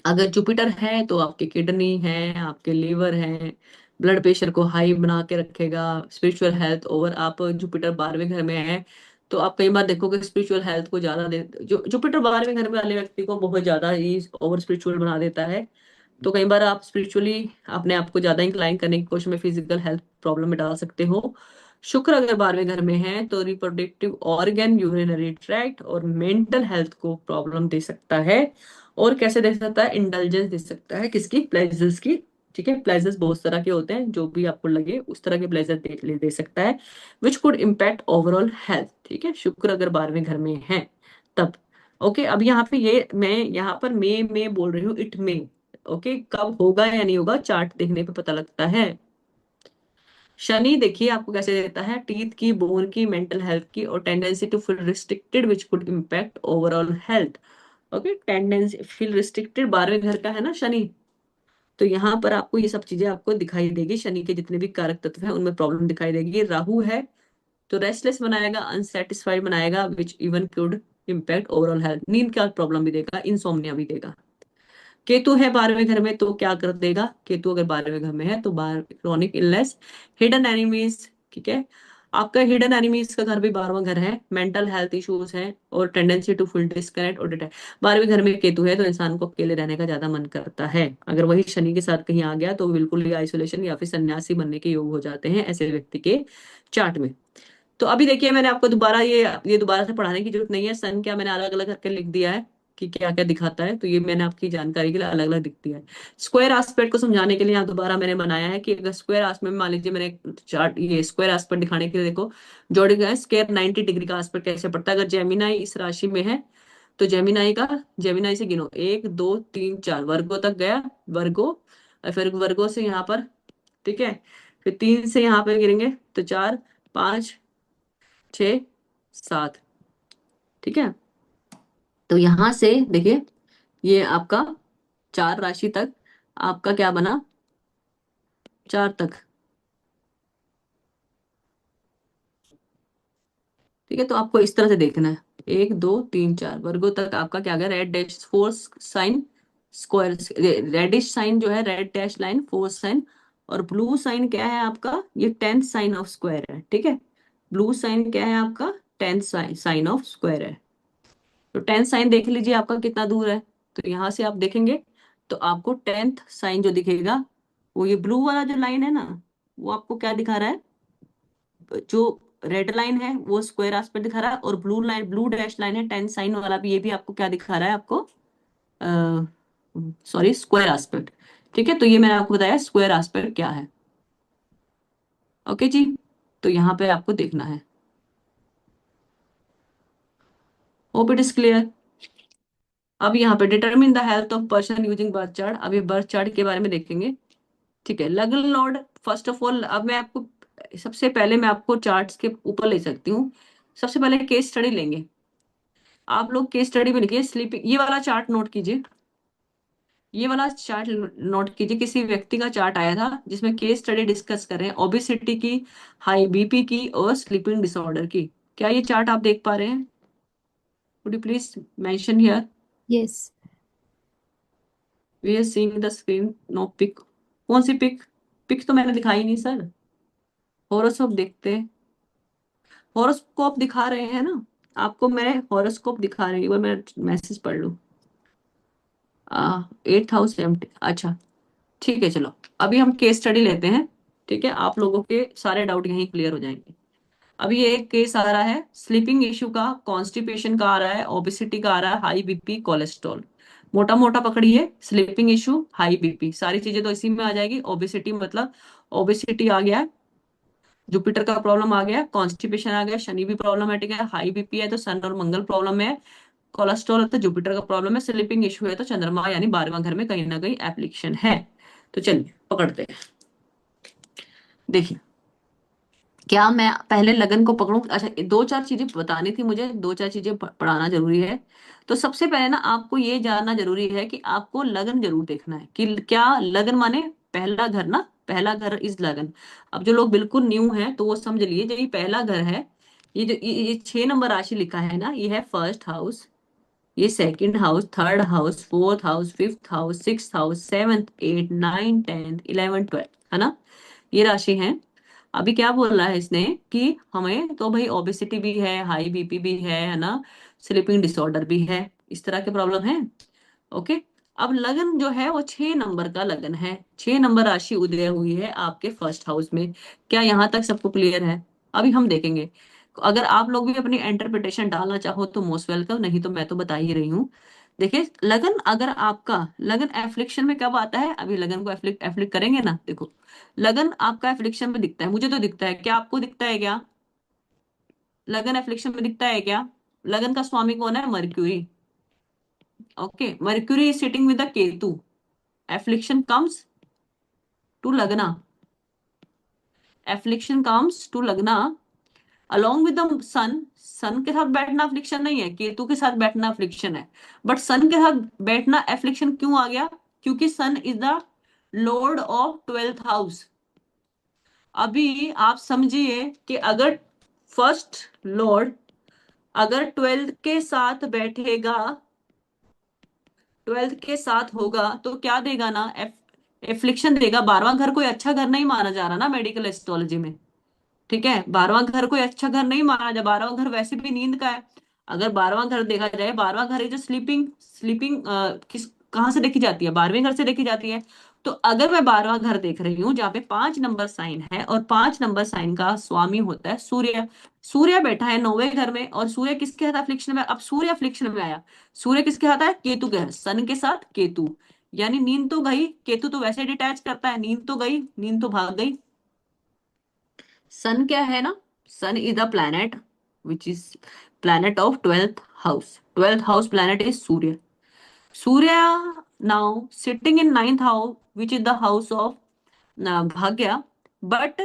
अगर जुपिटर है तो आपके किडनी है, आपके लीवर है, ब्लड प्रेशर को हाई बना के रखेगा। स्पिरिचुअल हेल्थ ओवर, आप जुपिटर 12वें घर में है तो आप कई बार देखोगे स्पिरिचुअल हेल्थ को ज्यादा दे, जो जुपिटर 12वें घर में वाले व्यक्ति को बहुत ज्यादा ही ओवर स्पिरिचुअल बना देता है। तो कई बार आप स्पिरिचुअली अपने आप को ज्यादा इंक्लाइन करने की कोशिश में फिजिकल हेल्थ प्रॉब्लम में डाल सकते हो। शुक्र अगर 12वें घर में है तो रिप्रोडक्टिव ऑर्गन, यूरिनरी ट्रैक्ट और मेंटल हेल्थ को प्रॉब्लम दे सकता है। और कैसे दे सकता है, इंडल्जेंस दे सकता है, किसकी, प्लेजर्स की। ठीक है, प्लेजर्स बहुत तरह के होते हैं, जो भी आपको लगे उस तरह के प्लेजर दे सकता है, विच कुड इम्पैक्ट ओवरऑल हेल्थ। ठीक है, शुक्र अगर 12वें घर में है तब। ओके, अब यहाँ पे ये मैं यहाँ पर मैं बोल रही हूँ, इट में। ओके, कब होगा या नहीं होगा चार्ट देखने पे पता लगता है। शनि देखिए आपको कैसे देता है, टीथ की, बोन की, मेंटल हेल्थ की, और tendency to feel restricted which could impact overall health. Okay, tendency feel restricted 12वें घर का है ना शनि, तो यहाँ पर आपको ये सब चीजें आपको दिखाई देगी, शनि के जितने भी कारक तत्व हैं उनमें प्रॉब्लम दिखाई देगी। राहु है तो रेस्टलेस बनाएगा, अनसेटिस्फाइड बनाएगा, which even could impact overall health, नींद का प्रॉब्लम भी देगा, इंसोम्निया भी देगा। केतु है 12वें घर में तो क्या कर देगा, केतु अगर 12वें घर में है तो क्रॉनिक इलनेस, हिडन एनिमीज। ठीक है, आपका हिडन एनिमीज का घर भी 12वां घर है, मेंटल हेल्थ इश्यूज है, और टेंडेंसी टू फुल डिस्कनेक्ट और डिटैच। 12वें घर में केतु है तो इंसान को अकेले रहने का ज्यादा मन करता है। अगर वही शनि के साथ कहीं आ गया तो बिल्कुल ही आइसोलेशन या फिर सन्यासी बनने के योग हो जाते हैं ऐसे व्यक्ति के चार्ट में। तो अभी देखिए मैंने आपको दोबारा ये दोबारा से पढ़ाने की जरूरत नहीं है, सन क्या मैंने अलग अलग करके लिख दिया है कि क्या क्या दिखाता है, तो ये मैंने आपकी जानकारी के लिए अलग अलग लिख दिया है। स्क्वायर एस्पेक्ट को समझाने के लिए यहाँ दोबारा मैंने बनाया है कि अगर स्क्वायर एस्पेक्ट मान लीजिए मैंने चार्ट, ये स्क्वायर एस्पेक्ट दिखाने के लिए देखो जोड़े गए स्क्वायर 90 डिग्री का एस्पेक्ट कैसे पड़ता है। अगर जेमिनाई इस राशि में है तो जेमिनाई से गिनो, 1 2 3 4 वर्गो तक गया, वर्गो, और फिर वर्गो से यहाँ पर, ठीक है, फिर 3 से यहाँ पे गिरेंगे तो 4 5 6 7। ठीक है, तो यहां से देखिए ये आपका 4 राशि तक आपका क्या बना, 4 तक। ठीक है, तो आपको इस तरह से देखना है, 1 2 3 4 वर्गों तक आपका क्या गया, red dash force sign square, reddish sign जो है, red dash line force sign, और ब्लू साइन क्या है आपका, ये 10th साइन ऑफ स्क्वायर है। ठीक है, ब्लू साइन क्या है आपका, 10th साइन ऑफ स्क्वायर है। तो 10th साइन देख लीजिए आपका कितना दूर है, तो यहां से आप देखेंगे तो आपको 10th साइन जो दिखेगा, वो ये ब्लू वाला जो लाइन है ना, वो आपको क्या दिखा रहा है, जो रेड लाइन है वो स्क्वायर एस्पेक्ट दिखा रहा है, और blue line, blue dash line है 10th साइन वाला भी, ये भी आपको क्या दिखा रहा है आपको, सॉरी, स्क्वायर एस्पेक्ट। ठीक है, तो ये मैंने आपको बताया स्क्वायर एस्पेक्ट क्या है। ओके जी, तो यहाँ पे आपको देखना है। Hope it is clear. अब यहाँ पे determine the health of person using birth chart, अब ये बर्थ चार्ट के बारे में देखेंगे। ठीक है, लग्न लॉर्ड, फर्स्ट ऑफ ऑल अब मैं आपको, सबसे पहले मैं आपको चार्ट्स के ऊपर ले सकती हूँ। सबसे पहले केस स्टडी लेंगे, आप लोग केस स्टडी में लिखिए स्लीपिंग, ये वाला चार्ट नोट कीजिए, ये वाला चार्ट नोट कीजिए। किसी व्यक्ति का चार्ट आया था जिसमें केस स्टडी डिस्कस कर रहे हैं ओबेसिटी की, हाई बीपी की, और स्लीपिंग डिसऑर्डर की। क्या ये चार्ट आप देख पा रहे हैं? Would you please mention here, Yes. We are seeing the screen, no pic. कौन सी पिक? पिक तो मैंने दिखाई नहीं सर, होरोस्कोप देखते हैं। हॉरोस्कोप दिखा रहे हैं ना आपको, मैं हॉरोस्कोप दिखा रही हूँ, मैं मैसेज पढ़ लूँ। 8th हाउस एम्प्टी, अच्छा ठीक है चलो। अभी हम केस स्टडी लेते हैं, ठीक है, आप लोगों के सारे डाउट यहीं क्लियर हो जाएंगे। अभी ये एक केस आ रहा है स्लीपिंग इश्यू का, कॉन्स्टिपेशन का आ रहा है, ओबेसिटी का आ रहा है, हाई बीपी, कोलेस्ट्रॉल। मोटा मोटा पकड़िए, स्लीपिंग इश्यू, हाई बीपी, सारी चीजें तो इसी में आ जाएगी। ओबेसिटी मतलब ओबेसिटी आ गया, जुपिटर का प्रॉब्लम आ गया, कॉन्स्टिपेशन आ गया, शनि भी प्रॉब्लमेटिक है, हाई बीपी है तो सन और मंगल प्रॉब्लम में है, कोलेस्ट्रॉल है तो जुपिटर का प्रॉब्लम है, स्लीपिंग इश्यू है तो चंद्रमा यानी 12वां घर में कहीं ना कहीं एप्लीकेशन है। तो चलिए पकड़ते हैं। देखिए, क्या मैं पहले लगन को पकड़ूं? अच्छा, दो चार चीजें बतानी थी मुझे, दो चार चीजें पढ़ाना जरूरी है। तो सबसे पहले ना आपको ये जानना जरूरी है कि आपको लगन जरूर देखना है कि क्या लगन माने पहला घर ना, पहला घर इज लगन। अब जो लोग बिल्कुल न्यू हैं तो वो समझ लिए, जो ये पहला घर है, ये जो ये 6 नंबर राशि लिखा है ना, ये है फर्स्ट हाउस, ये second house, third house, fourth house, fifth house, sixth house, seventh, eight, nine, 10, 11, 12, है ना, ये राशि है। अभी क्या बोल रहा है इसने कि हमें तो भाई ओबेसिटी भी है, हाई बीपी भी है ना, स्लीपिंग डिसऑर्डर भी है, इस तरह के प्रॉब्लम है। ओके, अब लगन जो है वो 6 नंबर का लगन है, 6 नंबर राशि उदय हुई है आपके फर्स्ट हाउस में। क्या यहाँ तक सबको क्लियर है? अभी हम देखेंगे, अगर आप लोग भी अपनी इंटरप्रिटेशन डालना चाहो तो मोस्ट वेलकम, नहीं तो मैं तो बता ही रही हूँ। देखिए, लगन अगर आपका लगन एफ्लिक्शन में कब आता है, अभी लगन को एफ्लिक्ट एफ्लिक्ट करेंगे ना, देखो लगन आपका एफ्लिक्शन में दिखता है, मुझे तो दिखता है, क्या आपको दिखता है क्या? लगन एफ्लिक्शन में दिखता है क्या? लगन का स्वामी कौन है? Mercury. Okay, Mercury is sitting with the Ketu, affliction comes to लगना, एफ्लिक्शन कम्स टू लगना along with the sun. Sun के साथ बैठना अफ्लिक्शन नहीं है, केतु के साथ बैठना अफ्लिक्शन है। बट सन के साथ बैठना एफ्लिक्शन क्यों आ गया? क्योंकि sun is the lord of 12th house. अभी आप समझिए कि अगर फर्स्ट लॉर्ड अगर 12th के साथ बैठेगा, 12th के साथ होगा तो क्या देगा ना, एफ्लिक्शन देगा। 12वां घर कोई अच्छा घर नहीं माना जा रहा ना मेडिकल एस्ट्रोलॉजी में, ठीक है, 12वां घर कोई अच्छा घर नहीं माना जाए, 12वां घर वैसे भी नींद का है। अगर 12वां घर देखा जाए, 12वां घर जो स्लीपिंग स्लीपिंग किस कहाँ से देखी जाती है? 12वें घर से देखी जाती है। तो अगर मैं 12वां घर देख रही हूँ जहाँ पे 5 नंबर साइन है, और 5 नंबर साइन का स्वामी होता है सूर्य, सूर्य बैठा है 9वें घर में, और सूर्य किसके साथ अफ्लिक्शन में? अब सूर्य अफ्लिक्शन में आया, सूर्य किसके साथ है? केतु के, सन के साथ केतु, यानी नींद तो गई, केतु तो वैसे डिटैच करता है, नींद तो गई, नींद तो भाग गई। सन क्या है ना, sun is the planet which is planet of 12th house, 12th house planet is Surya. Surya now sitting in 9th house which is the house of bhagya. But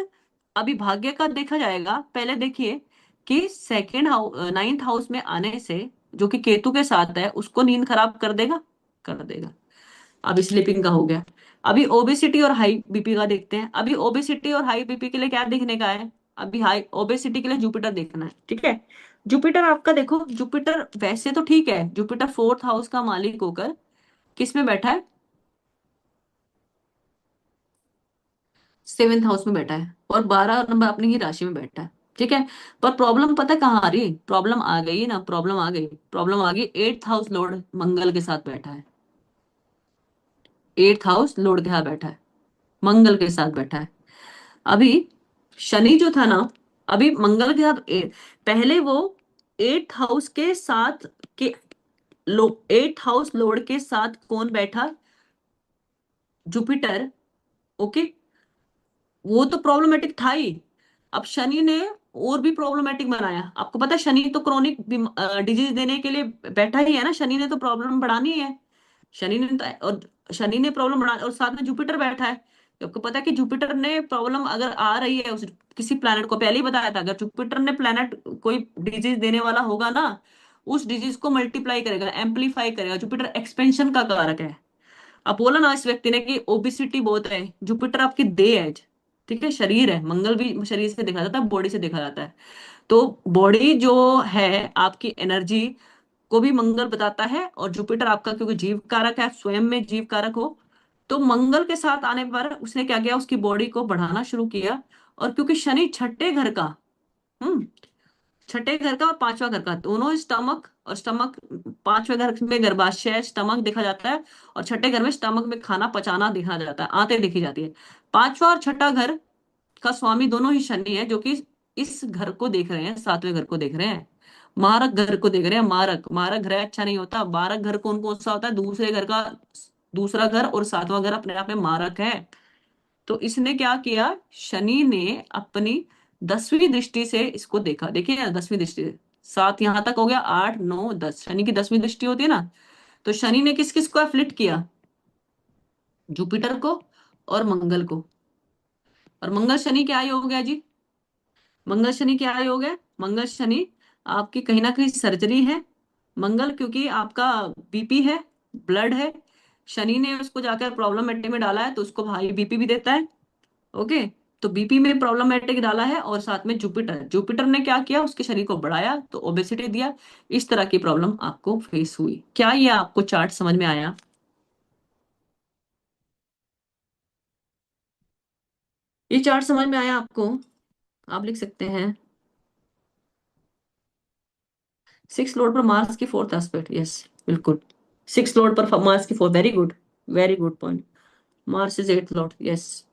अभी भाग्य का देखा जाएगा, पहले देखिए कि सेकेंड हाउस 9th हाउस में आने से, जो कि केतु के साथ है, उसको नींद खराब कर देगा, कर देगा। अभी स्लीपिंग का हो गया। अभी ओबेसिटी और हाई बीपी का देखते हैं। अभी ओबेसिटी और हाई बीपी के लिए क्या देखने का है? अभी हाई ओबेसिटी के लिए जुपिटर देखना है, ठीक है। जुपिटर आपका देखो, जुपिटर वैसे तो ठीक है, जुपिटर 4th हाउस का मालिक होकर किस में बैठा है? 7th हाउस में बैठा है, और 12 नंबर अपनी ही राशि में बैठा है, ठीक है। पर प्रॉब्लम पता है कहाँ आ रही है? प्रॉब्लम आ गई ना, प्रॉब्लम आ गई, प्रॉब्लम आ गई 8th हाउस लॉर्ड मंगल के साथ बैठा है, 8th हाउस लॉर्ड के साथ बैठा है, मंगल के साथ बैठा है। अभी शनि जो था ना, अभी मंगल के साथ पहले वो 8th हाउस के साथ के 8th हाउस लॉर्ड के साथ कौन बैठा? जुपिटर। ओके, वो तो प्रॉब्लमेटिक था ही। अब शनि ने और भी प्रॉब्लमेटिक बनाया। आपको पता है शनि तो क्रॉनिक डिजीज देने के लिए बैठा ही है ना, शनि ने तो प्रॉब्लम बढ़ानी है। शनि ने तो, और शनि ने प्रॉब्लम बढ़ा, और साथ में जुपिटर बैठा है। तो आपको पता है कि जुपिटर ने प्रॉब्लम अगर आ रही है उस किसी प्लैनेट को, पहले ही बताया था, अगर जुपिटर ने प्लैनेट कोई डिजीज देने वाला होगा ना, उस डिजीज को मल्टीप्लाई करेगा, एम्पलीफाई करेगा। जुपिटर एक्सपेंशन का कारक है। अब बोला ना इस व्यक्ति ने कि ओबिसिटी बहुत है, जुपिटर आपकी देह है, ठीक है, शरीर है, मंगल भी शरीर से देखा जाता है, बॉडी से देखा जाता है। तो बॉडी जो है आपकी एनर्जी को भी मंगल बताता है, और जुपिटर आपका क्योंकि जीव कारक है, स्वयं में जीव कारक हो, तो मंगल के साथ आने पर उसने क्या किया? उसकी बॉडी को बढ़ाना शुरू किया। और क्योंकि शनि छठे घर का, हम्म छठे घर का और पांचवा घर का, दोनों स्टमक और स्टमक, पांचवें घर में गर्भाशय स्टमक देखा जाता है, और छठे घर में स्टमक में खाना पचाना देखा जाता है, आंतें देखी जाती है। पांचवा और छठा घर का स्वामी दोनों ही शनि है, जो कि इस घर को देख रहे हैं, सातवें घर को देख रहे हैं, मारक घर को देख रहे हैं। मारक, मारक ग्रह अच्छा नहीं होता। मारक घर कौन कौन सा होता है? दूसरे घर का दूसरा घर और सातवां घर अपने आप में मारक है। तो इसने क्या किया, शनि ने अपनी 10वीं दृष्टि से इसको देखा। देखिए ना, 10वीं दृष्टि से, सात यहां तक हो गया, 8 9 10, शनि की 10वीं दृष्टि होती है ना। तो शनि ने किस किस को एफ्लिक्ट किया? जुपिटर को और मंगल को। और मंगल शनि क्या योग है जी? मंगल शनि क्या योग है? मंगल शनि आपकी कहीं ना कहीं सर्जरी है। मंगल क्योंकि आपका बीपी है, ब्लड है। शनि ने उसको जाकर प्रॉब्लमेटिक में डाला है, तो उसको भाई बीपी भी देता है। ओके। तो बीपी में प्रॉब्लमेटिक डाला है, और साथ में जुपिटर, जुपिटर ने क्या किया, उसके शरीर को बढ़ाया तो ओबेसिटी दिया। इस तरह की प्रॉब्लम आपको फेस हुई। क्या ये आपको चार्ट समझ में आया? ये चार्ट समझ में आया आपको? आप लिख सकते हैं। 6 लॉर्ड पर मार्स की फोर्थ एस्पेक्ट, यस, बिल्कुल। 6 लॉर्ड पर मार्स की fourth, very good, very good point. Mars is 8th Lord, yes,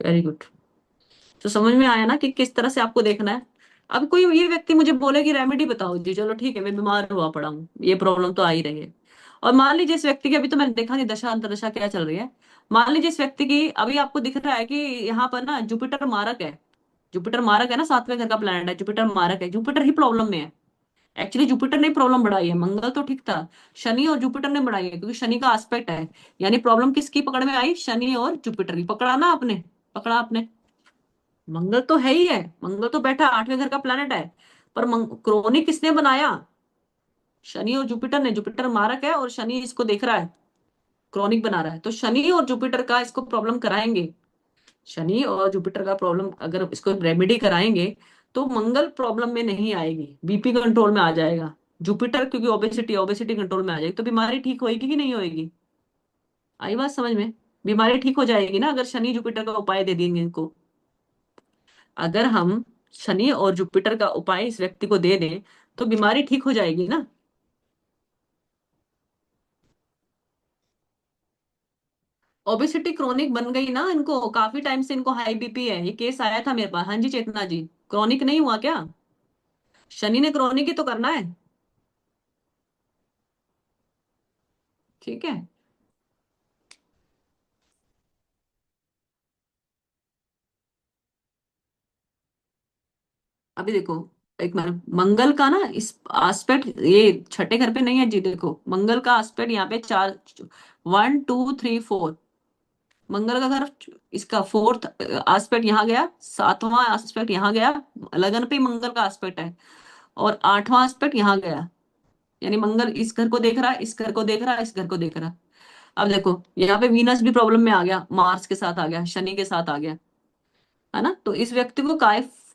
very good. तो समझ में आया ना कि किस तरह से आपको देखना है। अब कोई ये व्यक्ति मुझे बोले कि रेमेडी बताओ जी, चलो ठीक है, मैं बीमार हुआ पड़ा हूँ, ये प्रॉब्लम तो आ ही रही है। और मान लीजिए इस व्यक्ति की, अभी तो मैंने देखा नहीं दशा अंतर्दशा क्या चल रही है। मान लीजिए इस व्यक्ति की अभी आपको दिख रहा है कि यहाँ पर ना जुपिटर मारक है। जुपिटर मारक है ना, सातवें घर का प्लैनेट है, जुपिटर मारक है, जुपिटर ही प्रॉब्लम में है। एक्चुअली जुपिटर ने प्रॉब्लम बढ़ाई है, मंगल तो ठीक था। शनि और जुपिटर ने बढ़ाई है, क्योंकि शनि का एस्पेक्ट है। यानी प्रॉब्लम किसकी पकड़ में आई? शनि और जुपिटर की। पकड़ा ना आपने? पकड़ा आपने? मंगल तो है ही है, मंगल तो बैठा 8वें घर का प्लेनेट है। पर क्रोनिक किसने बनाया? शनि और जुपिटर ने। जुपिटर मारक है और शनि इसको देख रहा है, क्रॉनिक बना रहा है। तो शनि और जुपिटर का इसको प्रॉब्लम कराएंगे। शनि और जुपिटर का प्रॉब्लम अगर इसको रेमेडी कराएंगे, तो मंगल प्रॉब्लम में नहीं आएगी, बीपी कंट्रोल में आ जाएगा। जुपिटर क्योंकि ओबेसिटी, ओबेसिटी कंट्रोल में आ जाएगी, तो बीमारी ठीक होएगी कि नहीं होएगी? आई बात समझ में? बीमारी ठीक हो जाएगी ना, अगर शनि जुपिटर का उपाय दे देंगे इनको। अगर हम शनि और जुपिटर का उपाय इस व्यक्ति को दे दें, तो बीमारी ठीक हो जाएगी ना। ओबेसिटी क्रोनिक बन गई ना इनको, काफी टाइम से इनको हाई बीपी है। ये केस आया था मेरे पास। हाँ जी चेतना जी, क्रोनिक नहीं हुआ क्या? शनि ने क्रोनिक ही तो करना है। ठीक है। अभी देखो, एक मिनट, मंगल का ना इस एस्पेक्ट ये छठे घर पे नहीं है जी। देखो मंगल का एस्पेक्ट यहाँ पे चार, 1 2 3 4, मंगल का घर, इसका फोर्थ एस्पेक्ट यहाँ गया, सातवां एस्पेक्ट यहाँ गया, लगन पे ही मंगल का एस्पेक्ट है, और आठवां एस्पेक्ट यहाँ गया। यानी मंगल इस घर को देख रहा है, इस घर को देख रहा है, इस घर को देख रहा है। अब देखो यहाँ पे वीनस भी प्रॉब्लम में आ गया, मार्स के साथ आ गया, शनि के साथ आ गया, है ना। तो इस व्यक्ति को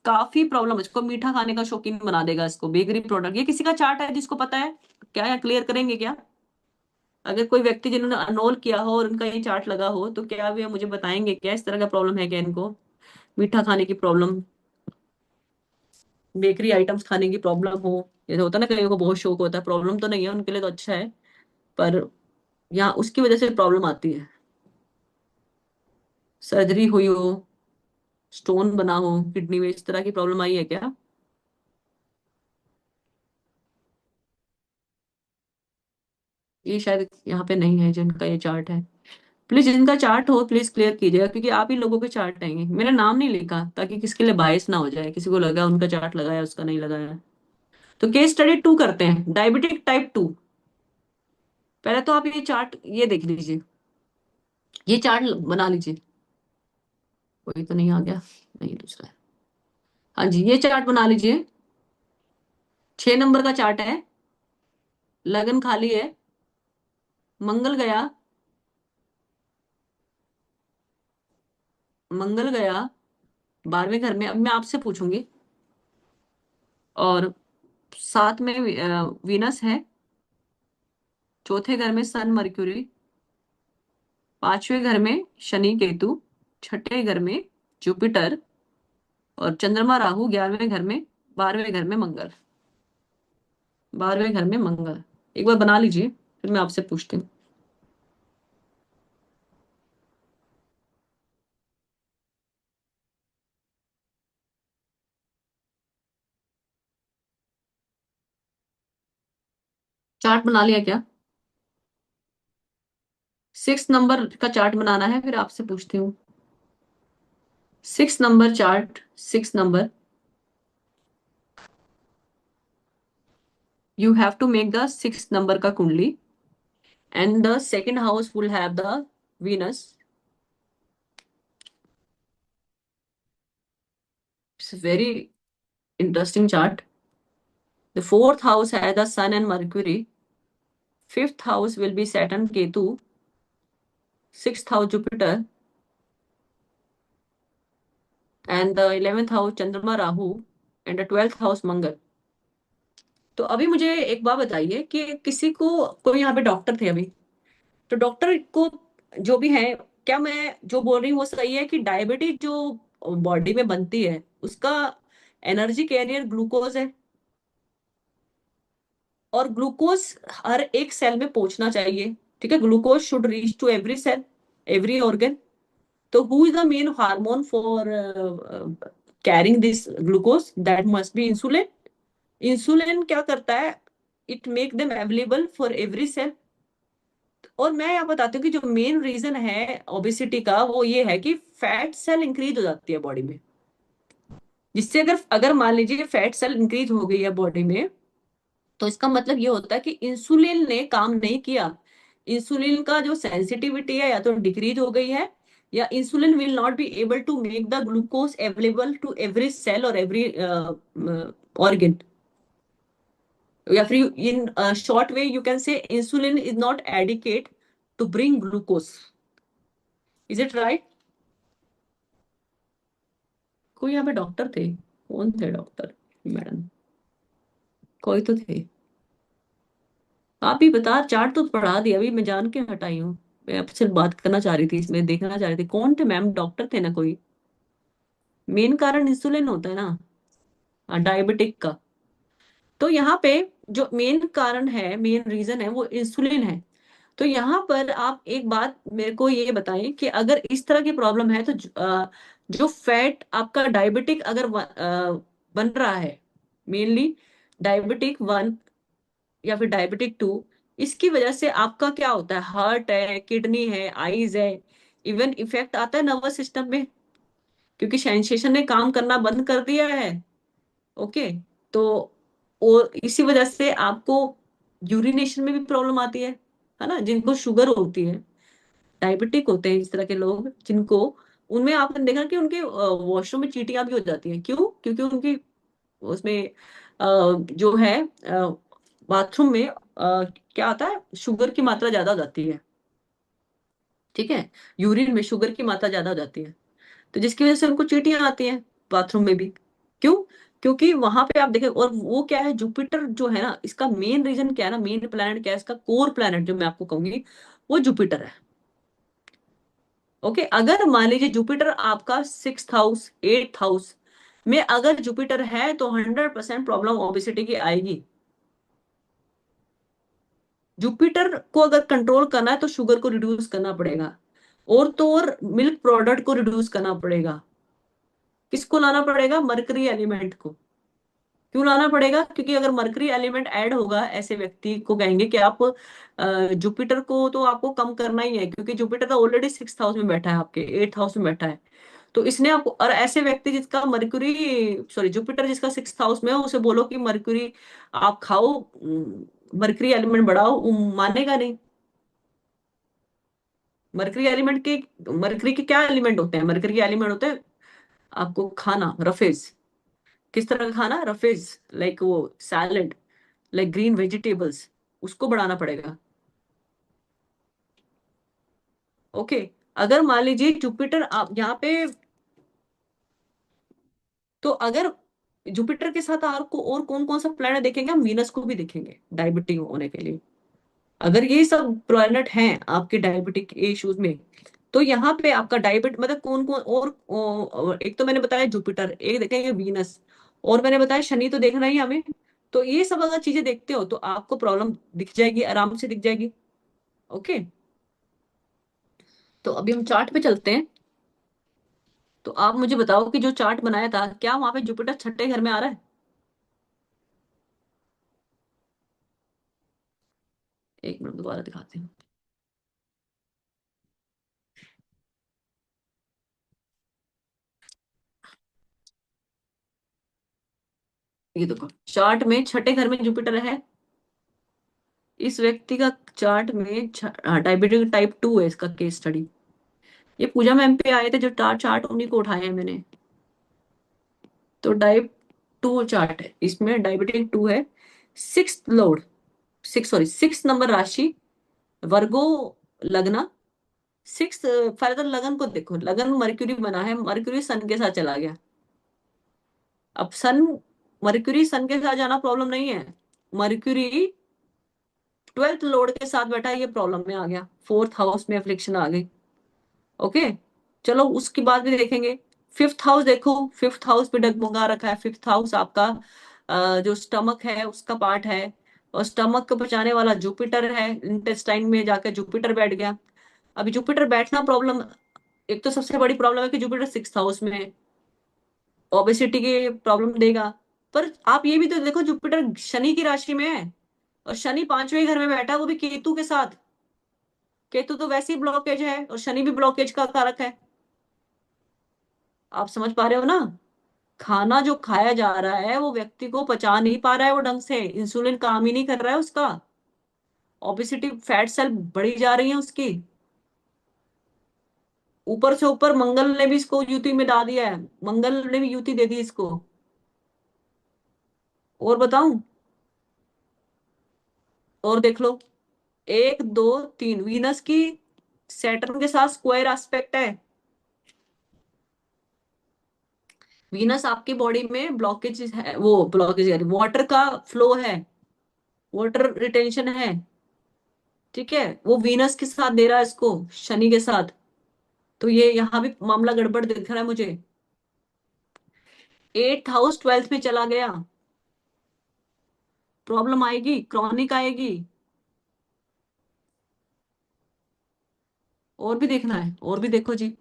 काफी प्रॉब्लम, इसको मीठा खाने का शौकीन बना देगा, इसको बेकरी प्रोडक्ट। ये किसी का चार्ट है जिसको पता है क्या? या क्लियर करेंगे क्या? अगर कोई व्यक्ति जिन्होंने अनरोल किया हो और उनका ये चार्ट लगा हो, तो क्या वे मुझे बताएंगे क्या इस तरह का प्रॉब्लम है क्या इनको? मीठा खाने की प्रॉब्लम, बेकरी आइटम्स खाने की प्रॉब्लम हो। जैसे होता है ना, कईयों को बहुत शौक होता है, प्रॉब्लम तो नहीं है उनके लिए, तो अच्छा है। पर यहाँ उसकी वजह से प्रॉब्लम आती है। सर्जरी हुई हो, स्टोन बना हो किडनी में, इस तरह की प्रॉब्लम आई है क्या? ये शायद यहाँ पे नहीं है जिनका ये चार्ट है। प्लीज जिनका चार्ट हो प्लीज क्लियर कीजिएगा, क्योंकि आप ही लोगों के चार्ट आएंगे। मेरा नाम नहीं लिखा ताकि किसके लिए बायस ना हो जाए, किसी को लगा उनका चार्ट लगाया उसका नहीं लगाया। तो केस स्टडी 2 करते हैं, डायबिटिक टाइप 2। पहले तो आप ये चार्ट ये देख लीजिए, ये चार्ट बना लीजिए। कोई तो नहीं आ गया? नहीं, दूसरा है। हाँ जी, ये चार्ट बना लीजिए। 6 नंबर का चार्ट है, लगन खाली है, मंगल गया, मंगल गया 12वें घर में। अब मैं आपसे पूछूंगी। और साथ में वीनस है, चौथे घर में सन मर्क्यूरी, पांचवें घर में शनि केतु, छठे घर में जुपिटर, और चंद्रमा राहु 11वें घर में, 12वें घर में मंगल, 12वें घर में मंगल। एक बार बना लीजिए, फिर मैं आपसे पूछती हूँ। चार्ट बना लिया क्या? 6 नंबर का चार्ट बनाना है, फिर आपसे पूछती हूँ। 6 number chart, 6 number, you have to make the 6 number ka kundli, and the second house will have the Venus. It's a very interesting chart. The fourth house has the Sun and Mercury. Fifth house will be Saturn, Ketu. Sixth house Jupiter, and the 11th house Chandrama, Rahu, and the 12th house Mangal. तो अभी मुझे एक बात बताइए कि किसी को, कोई यहाँ पे डॉक्टर थे अभी, तो डॉक्टर को जो भी है, क्या मैं जो बोल रही हूँ वो सही है कि डायबिटीज जो बॉडी में बनती है उसका एनर्जी कैरियर ग्लूकोज है, और ग्लूकोज हर एक सेल में पहुंचना चाहिए। ठीक है, glucose should reach to every cell, every organ. तो who is the main hormone for carrying this glucose? That must be insulin. Insulin क्या करता है? It make them available for every cell. और मैं यहाँ बताती हूँ कि जो मेन रीजन है ओबेसिटी का वो ये है कि फैट सेल इंक्रीज हो जाती है बॉडी में, जिससे अगर अगर मान लीजिए फैट सेल इंक्रीज हो गई है बॉडी में, तो इसका मतलब ये होता है कि इंसुलिन ने काम नहीं किया। इंसुलिन का जो सेंसिटिविटी है या तो डिक्रीज हो गई है, या insulin will not be able to make the glucose available to every cell और एवरी ऑर्गन। या फिर in short way you can say insulin is not adequate to bring glucose. Is it right? कोई यहाँ पे doctor थे? कौन थे doctor? Madam कोई तो थे। आप ही बता, चार्ट तो पढ़ा दिया, अभी मैं जान के हटाई हूँ। मैं आपसे बात करना चाह रही थी, इसमें देखना चाह रही थी कौन थे मैम, डॉक्टर थे ना कोई? मेन कारण इंसुलिन होता है ना, डायबिटिक का। तो यहाँ पे जो मेन कारण है, मेन रीजन है वो इंसुलिन है। तो यहाँ पर आप एक बात मेरे को ये बताएं कि अगर इस तरह की प्रॉब्लम है तो जो फैट आपका डायबिटिक अगर बन रहा है, मेनली डायबिटिक 1 या फिर डायबिटिक 2, इसकी वजह से आपका क्या होता है? हार्ट है, किडनी है, आईज है, इवन इफेक्ट आता है नर्वस सिस्टम में, क्योंकि सेंसेशन ने काम करना बंद कर दिया है। ओके। तो और इसी वजह से आपको यूरिनेशन में भी प्रॉब्लम आती है ना? जिनको शुगर होती है, डायबिटिक होते हैं इस तरह के लोग जिनको, उनमें आपने देखा कि उनके वॉशरूम में चींटियां भी हो जाती हैं। क्यों? क्योंकि उनकी उसमें जो है बाथरूम में क्या आता है, शुगर की मात्रा ज्यादा हो जाती है। ठीक है, यूरिन में शुगर की मात्रा ज्यादा हो जाती है, तो जिसकी वजह से उनको चींटियां आती हैं बाथरूम में भी। क्यों? क्योंकि वहां पे आप देखें, और वो क्या है, जुपिटर जो है ना, इसका मेन रीजन क्या है ना, मेन प्लैनेट क्या है, इसका कोर प्लैनेट जो मैं आपको कहूंगी वो जुपिटर है। ओके, अगर मान लीजिए जुपिटर आपका 6th हाउस, 8th हाउस में अगर जुपिटर है तो 100% प्रॉब्लम ओबेसिटी की आएगी। जुपिटर को अगर कंट्रोल करना है तो शुगर को रिड्यूस करना पड़ेगा, और तो और मिल्क प्रोडक्ट को रिड्यूस करना पड़ेगा। किसको लाना पड़ेगा? मरकरी एलिमेंट को। क्यों लाना पड़ेगा? क्योंकि अगर मरकरी एलिमेंट ऐड होगा, ऐसे व्यक्ति को कहेंगे कि आप जुपिटर को तो आपको कम करना ही है, क्योंकि जुपिटर तो ऑलरेडी 6th हाउस में बैठा है, आपके 8th हाउस में बैठा है। तो इसने आपको, और ऐसे व्यक्ति जिसका मरकरी, सॉरी जुपिटर जिसका 6th हाउस में हो, उसे बोलो कि मरकरी आप खाओ, मरकरी एलिमेंट बढ़ाओ, वो मानेगा नहीं। मरकरी एलिमेंट के, मरकरी के क्या एलिमेंट होते हैं? मरकरी के एलिमेंट होते हैं आपको खाना रफेज। किस तरह का खाना? रफेज, लाइक वो सैलेड, लाइक ग्रीन वेजिटेबल्स, उसको बढ़ाना पड़ेगा। ओके। अगर मान लीजिए जुपिटर आप यहाँ पे, तो अगर जुपिटर के साथ आपको और कौन कौन सा प्लैनेट देखेंगे? हम वीनस को भी देखेंगे डायबिटिक होने के लिए। अगर ये सब प्लैनेट हैं आपके डायबिटिक इश्यूज में, तो यहाँ पे आपका डायबिट मतलब कौन कौन और एक तो मैंने बताया जुपिटर, एक देखेंगे वीनस, और मैंने बताया शनि तो देखना ही हमें। तो ये सब अगर चीजें देखते हो तो आपको प्रॉब्लम दिख जाएगी, आराम से दिख जाएगी। ओके, तो अभी हम चार्ट पे चलते हैं। तो आप मुझे बताओ कि जो चार्ट बनाया था, क्या वहां पे जुपिटर छठे घर में आ रहा है? एक मिनट दोबारा दिखाते हैं। ये देखो चार्ट में छठे घर में जुपिटर है। इस व्यक्ति का चार्ट में डायबिटीज टाइप 2 है, इसका केस स्टडी। ये पूजा मैम पे आए थे जो चार्ट चार्ट उन्हीं को उठाए हैं मैंने। तो टाइप 2 चार्ट है, इसमें डायबिटीज 2 है। सिक्स लोड, सिक्स नंबर राशि, वर्गो लग्न, सिक्स। फर्दर लगन को देखो, लगन मर्क्यूरी बना है, मर्क्यूरी सन के साथ चला गया। अब सन, मर्क्यूरी सन के साथ जाना प्रॉब्लम नहीं है। मर्क्यूरी 12th लॉर्ड के साथ बैठा, ये प्रॉब्लम में आ गया, फोर्थ हाउस में अफ्लिक्शन आ गई। ओके, चलो उसकी बाद भी देखेंगे। फिफ्थ हाउस देखो, फिफ्थ हाउस पे डगमगा रखा है। फिफ्थ हाउस आपका जो स्टमक है उसका पार्ट है, और स्टमक को बचाने वाला जुपिटर है। इंटेस्टाइन में जाकर जुपिटर बैठ गया। अभी जुपिटर बैठना प्रॉब्लम, एक तो सबसे बड़ी प्रॉब्लम है कि जुपिटर सिक्स हाउस में है, ओबेसिटी की प्रॉब्लम देगा। पर आप ये भी तो देखो, जुपिटर शनि की राशि में है, और शनि पांचवें घर में बैठा है, वो भी केतु के साथ। केतु तो वैसे ही ब्लॉकेज है, और शनि भी ब्लॉकेज का कारक है। आप समझ पा रहे हो ना? खाना जो खाया जा रहा है वो व्यक्ति को पचा नहीं पा रहा है, वो ढंग से इंसुलिन काम ही नहीं कर रहा है उसका। ओबेसिटी, फैट सेल बढ़ी जा रही है उसकी। ऊपर से ऊपर मंगल ने भी इसको युति में डाल दिया है, मंगल ने भी युति दे दी इसको। और बताऊं? और देख लो, एक दो तीन, वीनस की सैटर्न के साथ स्क्वायर एस्पेक्ट है। वीनस आपकी बॉडी में ब्लॉकेज है, वो ब्लॉकेज वाटर का फ्लो है, वाटर रिटेंशन है। ठीक है, वो वीनस के साथ दे रहा है इसको, शनि के साथ। तो ये यहाँ भी मामला गड़बड़ दिख रहा है मुझे। एट्थ हाउस ट्वेल्थ में चला गया, प्रॉब्लम आएगी, क्रॉनिक आएगी। और भी देखना है, और भी देखो जी।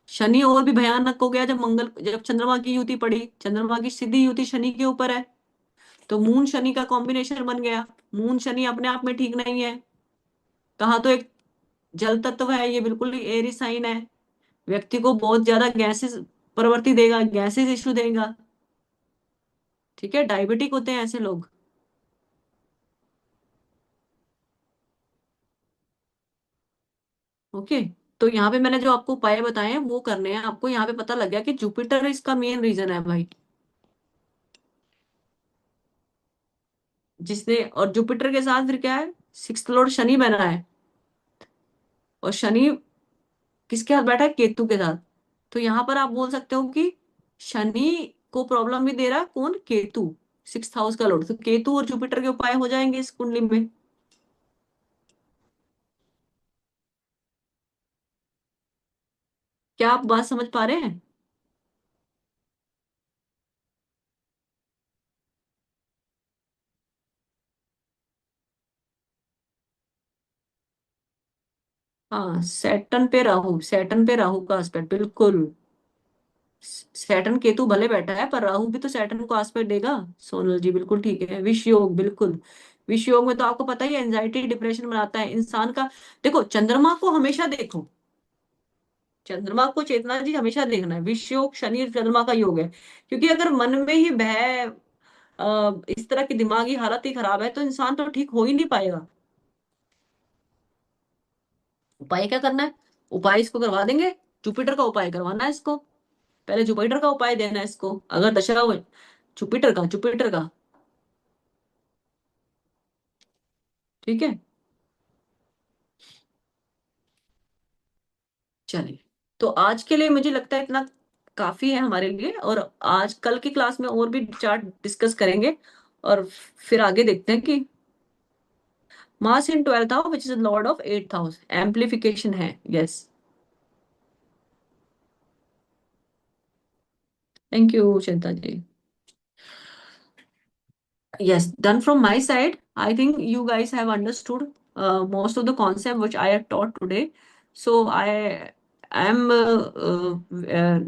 शनि और भी भयानक हो गया, जब चंद्रमा की युति पड़ी, चंद्रमा की सीधी युति शनि के ऊपर है। तो मून शनि का कॉम्बिनेशन बन गया। मून शनि अपने आप में ठीक नहीं है। कहा तो एक जल तत्व है, ये बिल्कुल ही एरी साइन है। व्यक्ति को बहुत ज्यादा गैसेस प्रवृत्ति देगा, गैसेस इश्यू देगा। ठीक है, डायबिटिक होते हैं ऐसे लोग। ओके, तो यहाँ पे मैंने जो आपको उपाय बताए हैं वो करने हैं आपको। यहाँ पे पता लग गया कि जुपिटर इसका मेन रीजन है भाई, जिसने, और जुपिटर के साथ फिर क्या है, सिक्स्थ लॉर्ड शनि बना है। और शनि किसके साथ बैठा है? केतु के साथ। तो यहाँ पर आप बोल सकते हो कि शनि को प्रॉब्लम भी दे रहा है कौन? केतु, सिक्स्थ हाउस का लॉर्ड। तो केतु और जुपिटर के उपाय हो जाएंगे इस कुंडली में। क्या आप बात समझ पा रहे हैं? हाँ, सैटर्न पे राहु, सैटर्न पे राहु का एस्पेक्ट बिल्कुल। सैटर्न केतु भले बैठा है, पर राहु भी तो सैटर्न को एस्पेक्ट देगा। सोनल जी बिल्कुल ठीक है, विष योग बिल्कुल। विष योग में तो आपको पता ही है, एंजाइटी डिप्रेशन बनाता है इंसान का। देखो चंद्रमा को हमेशा देखो, चंद्रमा को चेतना जी हमेशा देखना है। विष योग शनि और चंद्रमा का योग है। क्योंकि अगर मन में ही भय, इस तरह की दिमागी हालत ही खराब है, तो इंसान तो ठीक हो ही नहीं पाएगा। उपाय क्या करना है? उपाय इसको करवा देंगे, जुपिटर का उपाय करवाना है इसको। पहले जुपिटर का उपाय देना है इसको, अगर दशा हो। जुपिटर का, जुपिटर का। ठीक है, चलिए। तो आज के लिए मुझे लगता है इतना काफी है हमारे लिए, और आज कल की क्लास में और भी चार्ट डिस्कस करेंगे। और फिर आगे देखते हैं कि Mars in twelfth house which is lord of eighth house, amplification है। Yes, Thank you, Chinta ji. Yes, done from my side. I think you guys have understood most of the concept which I have taught today. So I am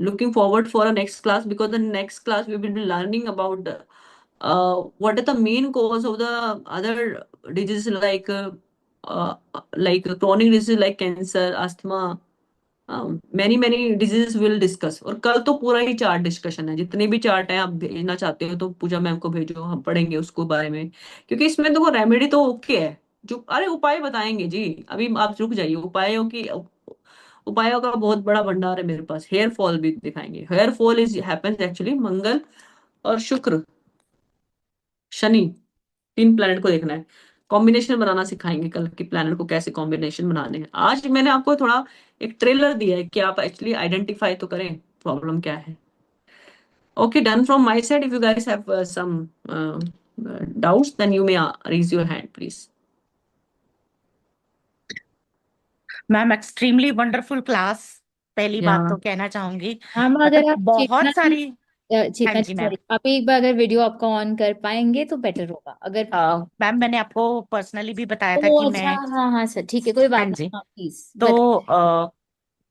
looking forward for a next class, because the next class we will be learning about what are the main cause of the other diseases like chronic disease like cancer, asthma, many many diseases will discuss. और कल तो पूरा ही chart discussion है, जितने भी chart हैं आप भेजना चाहते हो तो पूजा मैम को भेजो, हम पढ़ेंगे उसको बारे में। क्योंकि इसमें देखो रेमेडी तो ओके है, जो अरे उपाय बताएंगे जी, अभी आप रुक जाइए। उपायों का बहुत बड़ा भंडार है मेरे पास। हेयर फॉल भी दिखाएंगे। Hair fall is happens actually Mangal और शुक्र शनि, तीन प्लैनेट को देखना है। कॉम्बिनेशन बनाना सिखाएंगे कल की प्लैनेट को कैसे कॉम्बिनेशन बनाने हैं। आज मैंने आपको थोड़ा एक ट्रेलर दिया है कि आप एक्चुअली आइडेंटिफाई तो करें प्रॉब्लम क्या है। Okay, done from my side. If you guys have some doubts then you may raise your hand please. Ma'am extremely wonderful class, पहली या बात तो कहना चाहूंगी। मैम अगर मतलब आप चेतना बहुत जी सारी। हाँ चेतना जी जी मैम। सॉरी, आप एक बार अगर वीडियो आपका ऑन कर पाएंगे तो बेटर होगा अगर। मैम मैंने आपको पर्सनली भी बताया था ओ कि अच्छा, मैं। हाँ हाँ सर, ठीक है, कोई हाँ बात जी। नहीं, हाँ प्लीज तो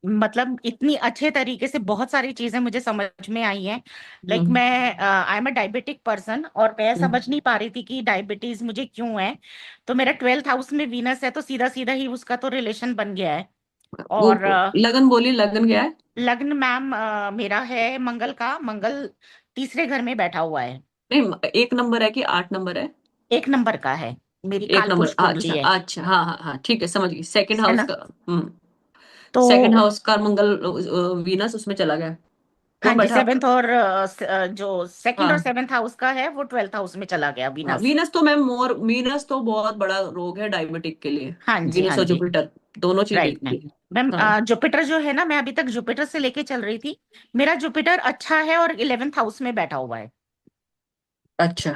मतलब इतनी अच्छे तरीके से बहुत सारी चीजें मुझे समझ में आई हैं। लाइक हम्म मैं I am a diabetic person, और मैं समझ नहीं पा रही थी कि डायबिटीज मुझे क्यों है। तो मेरा 12th हाउस में वीनस है, तो सीधा सीधा ही उसका तो रिलेशन बन गया है। वो और लगन बोली, लगन क्या है? लग्न मैम मेरा है मंगल का। मंगल तीसरे घर में बैठा हुआ है। नहीं, एक नंबर है कि 8 नंबर है? एक नंबर का है, मेरी एक नंबर, कालपुरुष कुंडली अच्छा है। अच्छा, हाँ हाँ हाँ, ठीक है, समझ गई। सेकंड है हाउस ना? का। हम्म। तो सेकंड हाउस का मंगल वीनस उसमें चला गया। हाँ कौन जी, बैठा आपका? सेवेंथ और जो सेकंड और हाँ सेवेंथ हाउस का है वो 12th हाउस में चला गया, हाँ, वीनस। वीनस तो मैम मोर, वीनस तो बहुत बड़ा रोग है डायबिटिक के लिए। हाँ जी, वीनस हाँ और जी। जुपिटर दोनों चीज राइट देखती मैम। है। मैम हाँ, जुपिटर जो है ना, मैं अभी तक जुपिटर से लेके चल रही थी। मेरा जुपिटर अच्छा है और 11th हाउस में बैठा हुआ है। अच्छा।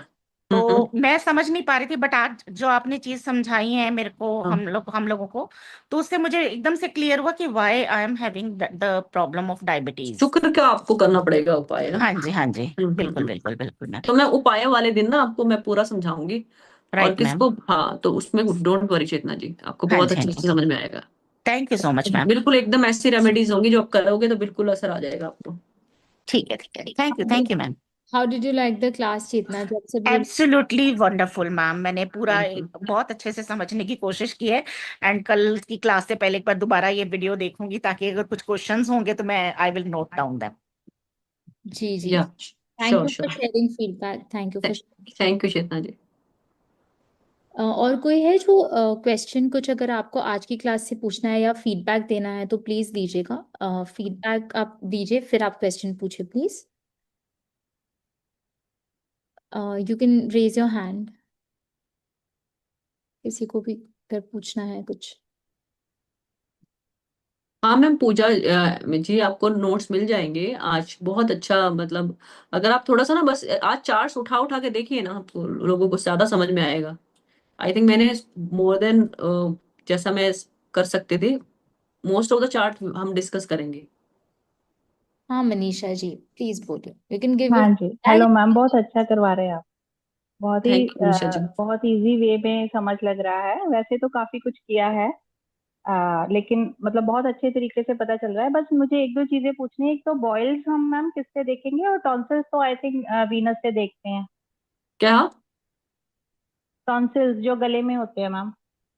हम्म। तो मैं समझ नहीं पा रही थी, बट आज जो आपने चीज समझाई है मेरे को, हाँ, हम लोगों को, तो उससे मुझे एकदम से क्लियर हुआ कि why I am having the problem of diabetes. शुक्र का आपको करना पड़ेगा उपाय ना। हाँ जी, हाँ जी। बिल्कुल हम्म। बिल्कुल बिल्कुल मैम। तो मैं उपाय वाले दिन ना आपको मैं पूरा समझाऊंगी। और राइट मैम। किसको, हाँ, तो उसमें डोंट वरी चेतना जी, आपको हाँ बहुत जी, हाँ अच्छे जी। से समझ में आएगा। Thank you so much ma'am. बिल्कुल एकदम ऐसी रेमेडीज होंगी जो आप करोगे तो बिल्कुल असर आ जाएगा आपको। ठीक है, ठीक है, thank you ma'am. How did you like the class Chetna ji, आपसे भी एब्सोल्युटली वंडरफुल मैम, मैंने पूरा थैंक यू। बहुत अच्छे से समझने की कोशिश की है। एंड कल की क्लास से पहले एक बार दोबारा ये वीडियो देखूंगी, ताकि अगर कुछ क्वेश्चंस होंगे तो मैं I will note down them. जी जी, या thank sure you for sure. Sharing feedback, thank you for. Thank you Chetna ji. और कोई है जो क्वेश्चन कुछ अगर आपको आज की क्लास से पूछना है या फीडबैक देना है तो प्लीज दीजिएगा, फीडबैक आप दीजिए फिर आप क्वेश्चन पूछिए please. You can raise your hand, किसी को भी अगर पूछना है कुछ। हाँ मैम, पूजा जी आपको नोट्स मिल जाएंगे आज। बहुत अच्छा, मतलब अगर आप थोड़ा सा ना बस आज चार्ट्स उठा उठा के देखिए ना, तो लोगों को ज्यादा समझ में आएगा। आई थिंक मैंने मोर देन जैसा मैं कर सकते थे, मोस्ट ऑफ द चार्ट हम डिस्कस करेंगे। हाँ मनीषा जी, प्लीज बोलिए, यू कैन गिव हाँ योर। जी, हेलो मैम, बहुत अच्छा करवा रहे हैं आप। बहुत ही थैंक यू निशा जी। बहुत इजी वे में समझ लग रहा है। वैसे तो काफी कुछ किया है, लेकिन मतलब बहुत अच्छे तरीके से पता चल रहा है। बस मुझे एक दो चीजें पूछनी है। एक तो बॉयल्स हम मैम किससे देखेंगे, और टॉन्सिल्स तो आई थिंक वीनस से देखते हैं। क्या? टॉन्सिल्स जो गले में होते हैं मैम,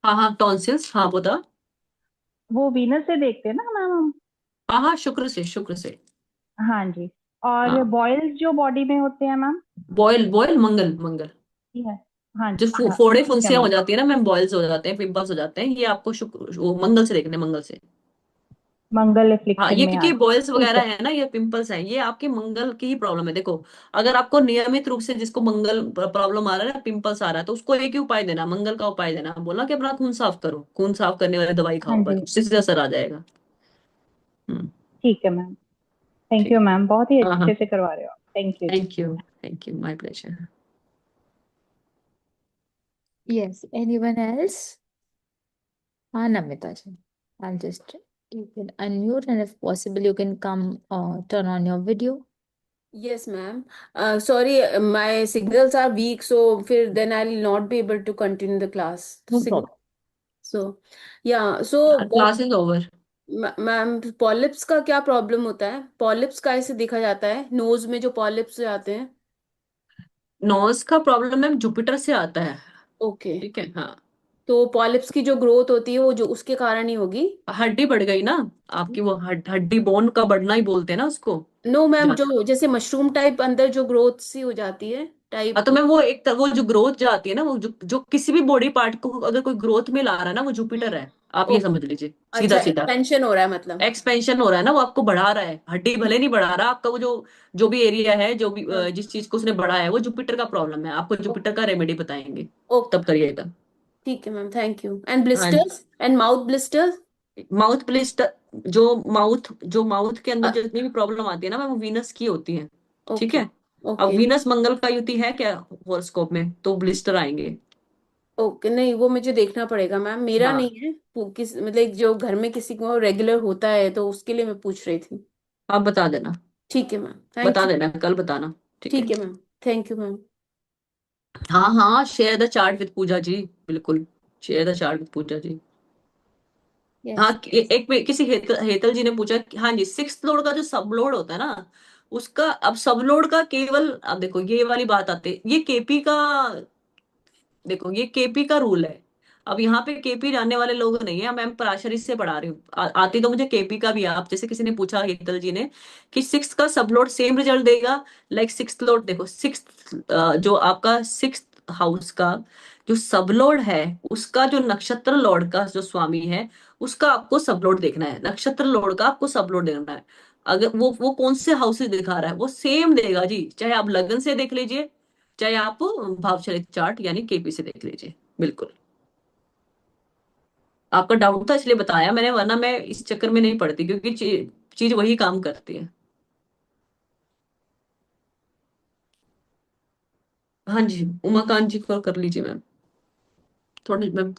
हाँ हाँ, टॉन्सिल्स, हाँ बता। वो वीनस से देखते हैं ना मैम हम। हाँ हाँ, शुक्र से, शुक्र से। हाँ जी। और हाँ, बॉयल्स जो बॉडी में होते हैं मैम, बॉयल बॉयल मंगल मंगल। ठीक है। हाँ जो हाँ, फोड़े ठीक है फुंसियां हो मैम। जाती है ना मैम, बॉयल्स हो जाते हैं, पिंपल्स हो जाते हैं, ये आपको शुक्र वो मंगल से देखने, मंगल से। मंगल हाँ, एफ्लिक्शन ये में आ क्योंकि रहे हैं, बॉयल्स ठीक वगैरह है। है ना, ये पिंपल्स हैं, ये आपके मंगल की ही प्रॉब्लम है। देखो, अगर आपको नियमित रूप से, जिसको मंगल प्रॉब्लम आ रहा है ना, पिंपल्स आ रहा है, तो उसको एक ही उपाय देना, मंगल का उपाय देना, बोलना कि अपना खून साफ करो, खून साफ करने वाली दवाई हाँ खाओ, बस जी, उससे असर आ जाएगा। हम्म। ठीक है मैम। थैंक ठीक। यू मैम, बहुत ही हाँ हाँ, अच्छे से करवा रहे हो। थैंक यू जी। Thank you, thank you, my pleasure. Yes, anyone else? हाँ Namita ji, I'll just, you can unmute and if possible you can come turn on your video. Yes, ma'am. Sorry, my signals are weak, so then I'll not be able to continue the class. No problem. So, yeah. So, Class is over. Ma'am polyps का क्या problem होता है? Polyps का ऐसे देखा जाता है knows में जो पॉलिप्स आते हैं? नॉज का प्रॉब्लम मैम जुपिटर से आता है। ओके। ठीक है, हाँ। तो पॉलिप्स की जो ग्रोथ होती है वो जो उसके कारण ही होगी? हड्डी बढ़ गई ना आपकी, वो हड्डी बोन का बढ़ना ही बोलते हैं ना उसको। नो मैम, ज्यादा। जो जैसे मशरूम टाइप अंदर जो ग्रोथ सी हो जाती है हाँ, टाइप। तो मैं वो वो जो ग्रोथ जाती है ना, वो जो किसी भी बॉडी पार्ट को अगर कोई ग्रोथ में ला रहा है ना, वो जुपिटर है। आप ये ओके। समझ लीजिए, सीधा अच्छा, सीधा। एक्सपेंशन हो रहा है मतलब? एक्सपेंशन हो रहा है ना, वो आपको बढ़ा रहा है। हड्डी भले नहीं बढ़ा रहा आपका, वो जो भी एरिया है, जो भी हाँ। जिस चीज को उसने बढ़ाया है, वो जुपिटर का प्रॉब्लम है। आपको जुपिटर का रेमेडी बताएंगे, ओके। तब करिएगा। ठीक है मैम, थैंक यू। एंड हाँ। Blisters and mouth blisters? Mouth blister, जो माउथ के अंदर जितनी भी प्रॉब्लम आती है ना, वो वीनस की होती है। ठीक ओके। है। अब ओके। वीनस मंगल का युति है क्या हॉरोस्कोप में, तो ब्लिस्टर आएंगे। ओके, नहीं वो मुझे देखना पड़ेगा मैम, मेरा हाँ, नहीं है। किस मतलब जो घर में किसी को रेगुलर होता है तो उसके लिए मैं पूछ रही थी। आप बता देना। ठीक है मैम, थैंक बता यू। देना, कल बताना। ठीक है। ठीक है मैम, थैंक यू मैम। हाँ हाँ, शेयर द चार्ट विद पूजा जी। बिल्कुल, शेयर द चार्ट विद पूजा जी। हाँ, यस। किसी हेतल जी ने पूछा कि हाँ जी, सिक्स लोड का जो सब लोड होता है ना, उसका अब सब लोड का केवल, अब देखो ये वाली बात आती है, ये केपी का, देखो ये केपी का रूल है। अब यहाँ पे केपी जानने वाले लोग नहीं है, मैं पराशरी से पढ़ा रही हूँ। आती तो मुझे केपी का भी है। आप जैसे किसी ने पूछा हेतल जी ने कि सिक्स का सब लोड सेम रिजल्ट देगा, लाइक सिक्स लोड, देखो सिक्स, जो आपका सिक्स हाउस का जो सब लोड है, उसका जो नक्षत्र लॉर्ड का जो स्वामी है, उसका आपको सब लोड देखना है। नक्षत्र लॉर्ड का आपको सब लोड देखना है। अगर वो कौन से हाउस से दिखा रहा है, वो सेम देगा जी, चाहे आप लगन से देख लीजिए, चाहे आप भावचरित चार्ट यानी केपी से देख लीजिए। बिल्कुल। आपका डाउट था इसलिए बताया मैंने, वरना मैं इस चक्कर में नहीं पड़ती, क्योंकि चीज वही काम करती है। हाँ जी, उमाकांत जी को कर लीजिए मैम, थोड़ी मैम।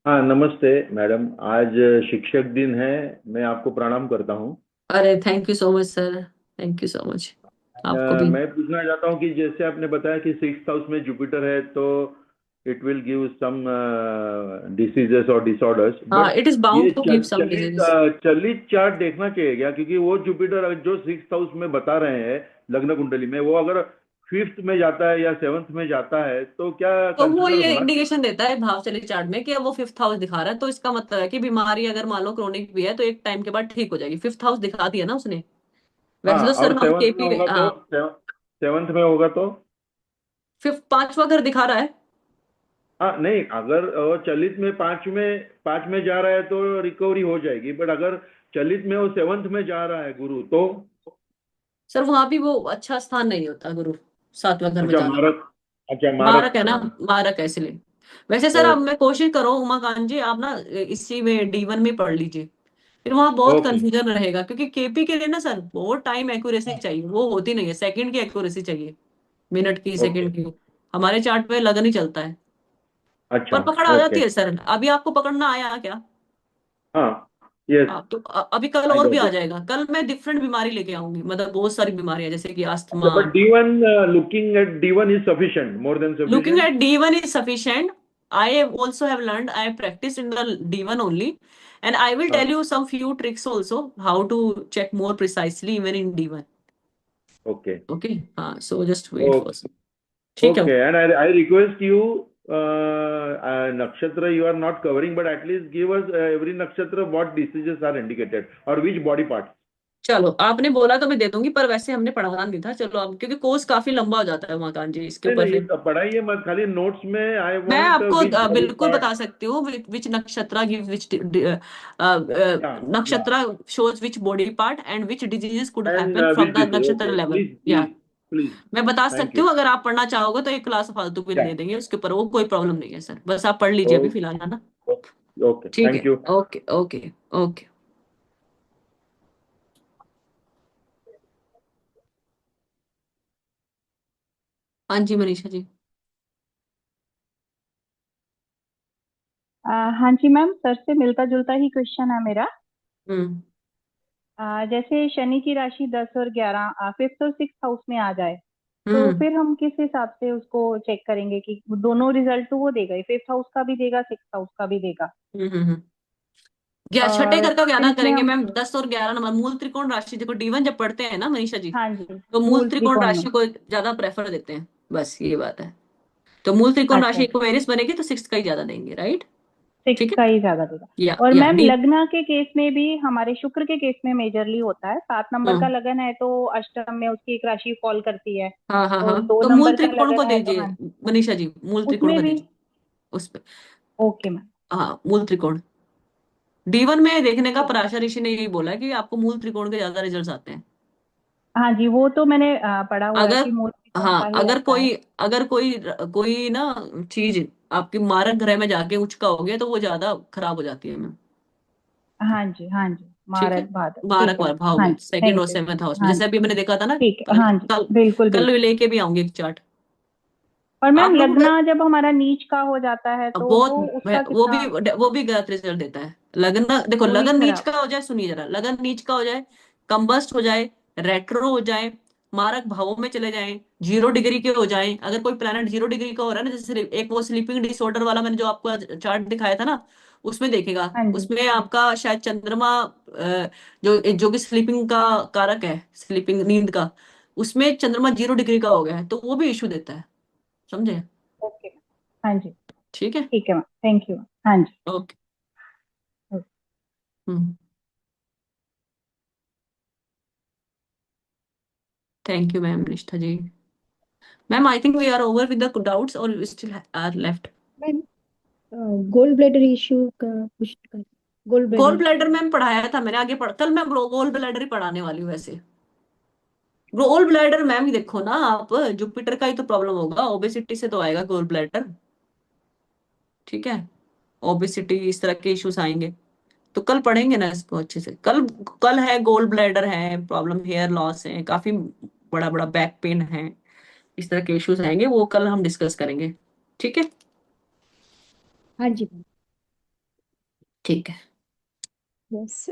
हाँ, नमस्ते मैडम। आज शिक्षक दिन है, मैं आपको प्रणाम करता हूँ। अरे thank you so much sir, thank you so much. आपको भी। मैं पूछना चाहता हूँ कि जैसे आपने बताया कि सिक्स हाउस में जुपिटर है, तो it will give some diseases और डिसऑर्डर्स, हाँ, बट इट इज ये बाउंड टू गिव सम चलित डिजीज। चलित चार्ट देखना चाहिए क्या? क्योंकि वो जुपिटर जो सिक्स हाउस में बता रहे हैं लग्न कुंडली में, वो अगर फिफ्थ में जाता है या सेवंथ में जाता है तो क्या तो वो कंसिडर ये होना चाहिए? इंडिकेशन देता है भावचलित चार्ट में कि अब वो फिफ्थ हाउस दिखा रहा है, तो इसका मतलब है कि बीमारी अगर मान लो क्रोनिक भी है, तो एक टाइम के बाद ठीक हो जाएगी। फिफ्थ हाउस दिखा दिया ना उसने। वैसे हाँ, तो और सर हम सेवंथ में केपी, होगा हाँ, तो सेवंथ में होगा तो? फिफ्थ पांचवा घर दिखा रहा है। हाँ, नहीं, अगर वो चलित में पांच में जा रहा है तो रिकवरी हो जाएगी, बट अगर चलित में वो सेवंथ में जा रहा है गुरु तो? सर वहां भी वो अच्छा स्थान नहीं होता गुरु, सातवें घर में अच्छा, जाना। मारक। अच्छा, मारक है मारक। ना, मारक है इसलिए। वैसे सर अब ओके। मैं कोशिश करो उमाकांत जी, आप ना इसी में D1 में पढ़ लीजिए। फिर वहां बहुत ओके। कंफ्यूजन रहेगा, क्योंकि केपी के लिए ना सर बहुत टाइम एक्यूरेसी चाहिए, वो होती नहीं है। सेकंड की एक्यूरेसी चाहिए, मिनट की, ओके। सेकंड की। हमारे चार्ट में लगन ही चलता है। अच्छा। पर पकड़ आ ओके। जाती है सर। अभी आपको पकड़ना आया क्या? हाँ। यस। आप तो अभी कल आई और भी गॉट आ इट। जाएगा। कल मैं डिफरेंट बीमारी लेके आऊंगी, मतलब बहुत सारी बीमारियां, जैसे कि अच्छा, asthma. But D1, looking at D1 is sufficient, more than Looking sufficient? at D1 is sufficient. I also have learned, I have practiced in the D1 only. And I will tell हाँ। you some few tricks also, how to check more precisely even in D1. Okay. Okay. So just wait for some. ठीक है। Okay, and I request you, nakshatra you are not covering, but at least give us every nakshatra what diseases are indicated or which body parts. चलो, आपने बोला तो मैं दे दूंगी, पर वैसे हमने पढ़ाना नहीं था। चलो अब, क्योंकि कोर्स काफी लंबा हो जाता है उमाकांत जी, इसके नहीं ऊपर नहीं, फिर पढ़ाइए मत, खाली नोट्स में आई मैं वांट आपको which body बिल्कुल part. बता सकती हूँ विच नक्षत्र गिव विच, Yeah, yeah. नक्षत्र shows which body part and which diseases could And happen from which the disease? नक्षत्र Okay, level. please, या please, please. मैं बता Thank सकती you. हूँ, अगर आप पढ़ना चाहोगे तो एक क्लास फालतू के Yeah. दे देंगे उसके ऊपर, वो कोई प्रॉब्लम नहीं है सर। बस आप पढ़ लीजिए अभी Oh, फिलहाल, है ना। okay. ठीक Thank है, you. Okay okay okay. हाँ जी मनीषा जी। हाँ जी मैम, सर से मिलता जुलता ही क्वेश्चन है मेरा। हम्म। जैसे शनि की राशि 10 और 11 फिफ्थ और सिक्स हाउस में आ जाए, तो हम्म फिर हम किस हिसाब से उसको चेक करेंगे कि दोनों रिजल्ट तो वो देगा ही, फिफ्थ हाउस का भी देगा, सिक्स हाउस का भी देगा। हम्म। क्या छठे घर का क्या फिर ना इसमें करेंगे हम, मैम? 10 और 11 नंबर मूल त्रिकोण राशि, देखो D1 जब पढ़ते हैं ना मनीषा जी, हाँ जी, तो मूल मूल त्रिकोण त्रिकोण में। राशि को ज्यादा प्रेफर देते हैं, बस ये बात है। तो मूल त्रिकोण अच्छा राशि अच्छा, इक्वेरियस बनेगी तो सिक्स का ही ज्यादा देंगे, राइट? सिक्स ठीक है। का ही ज्यादा देगा। और या मैम डी। लग्न के केस में भी, हमारे शुक्र के केस में मेजरली होता है, 7 नंबर का हम्म। लगन है तो अष्टम में उसकी एक राशि फॉल करती है, हाँ हाँ हाँ, और दो तो मूल नंबर का त्रिकोण को लगन है तो दीजिए हाँ, मनीषा जी, मूल त्रिकोण उसमें का भी। दीजिए उस पे। Okay ma'am. हाँ, मूल त्रिकोण D1 में देखने का ठीक। पराशर ऋषि ने यही बोला है कि आपको मूल त्रिकोण के ज्यादा रिजल्ट आते हैं। हाँ जी, वो तो मैंने पढ़ा हुआ है अगर कि मूल त्रिकोण का हाँ, ही रहता है। अगर कोई कोई ना चीज आपकी मारक ग्रह में जाके उच्च का हो गया तो वो ज्यादा खराब हो जाती है मैम। हाँ जी हाँ जी, ठीक है। मारक बादल, ठीक मारक है वार मैम। भाव हाँ में जी, सेकंड थैंक और यू। सेवंथ हाउस में, हाँ जैसे जी, अभी मैंने देखा था ना, ठीक है, कल हाँ जी, कल बिल्कुल कल बिल्कुल। लेके भी आऊंगी एक चार्ट और मैम आप लोगों का। लग्न जब हमारा नीच का हो जाता है अब तो बहुत वो उसका वो कितना? भी वो भी गलत रिजल्ट देता है। लगन, देखो वो भी लगन नीच खराब। का हो जाए, सुनिए जरा, लगन नीच का हो जाए, कंबस्ट हो जाए, रेट्रो हो जाए, मारक भावों में चले जाएं, 0 डिग्री के हो जाएं, अगर कोई प्लैनेट 0 डिग्री का हो रहा है ना, जैसे एक वो स्लीपिंग डिसऑर्डर वाला मैंने जो आपको चार्ट दिखाया था ना, उसमें देखेगा, हाँ जी। उसमें आपका शायद चंद्रमा जो जो कि स्लीपिंग का कारक है, स्लीपिंग नींद का, उसमें चंद्रमा 0 डिग्री का हो गया है, तो वो भी इशू देता है, समझे? Okay ma'am. हाँ जी, ठीक है। ठीक है मैम, थैंक यू। हाँ जी। Okay. Okay. Hmm. Thank you ma'am Nishtha ji. Ma'am I think we are over with the doubts और we still are left. Ma'am gold bladder issue का कुछ कर, gold gall bladder. Bladder ma'am पढ़ाया था मैंने, आगे पढ़, कल मैं गोल ब्लैडर ही पढ़ाने वाली हूँ वैसे। गोल ब्लैडर मैम ही देखो ना आप, जुपिटर का ही तो प्रॉब्लम होगा, ओबेसिटी से तो आएगा गोल ब्लैडर। ठीक है, ओबेसिटी इस तरह के इश्यूज आएंगे, तो कल पढ़ेंगे ना इसको अच्छे से। कल कल है गोल ब्लैडर है प्रॉब्लम, हेयर लॉस है, काफी बड़ा बड़ा बैक पेन है, इस तरह के इश्यूज आएंगे, वो कल हम डिस्कस करेंगे। ठीक है। हाँ जी मैम। ठीक है। यस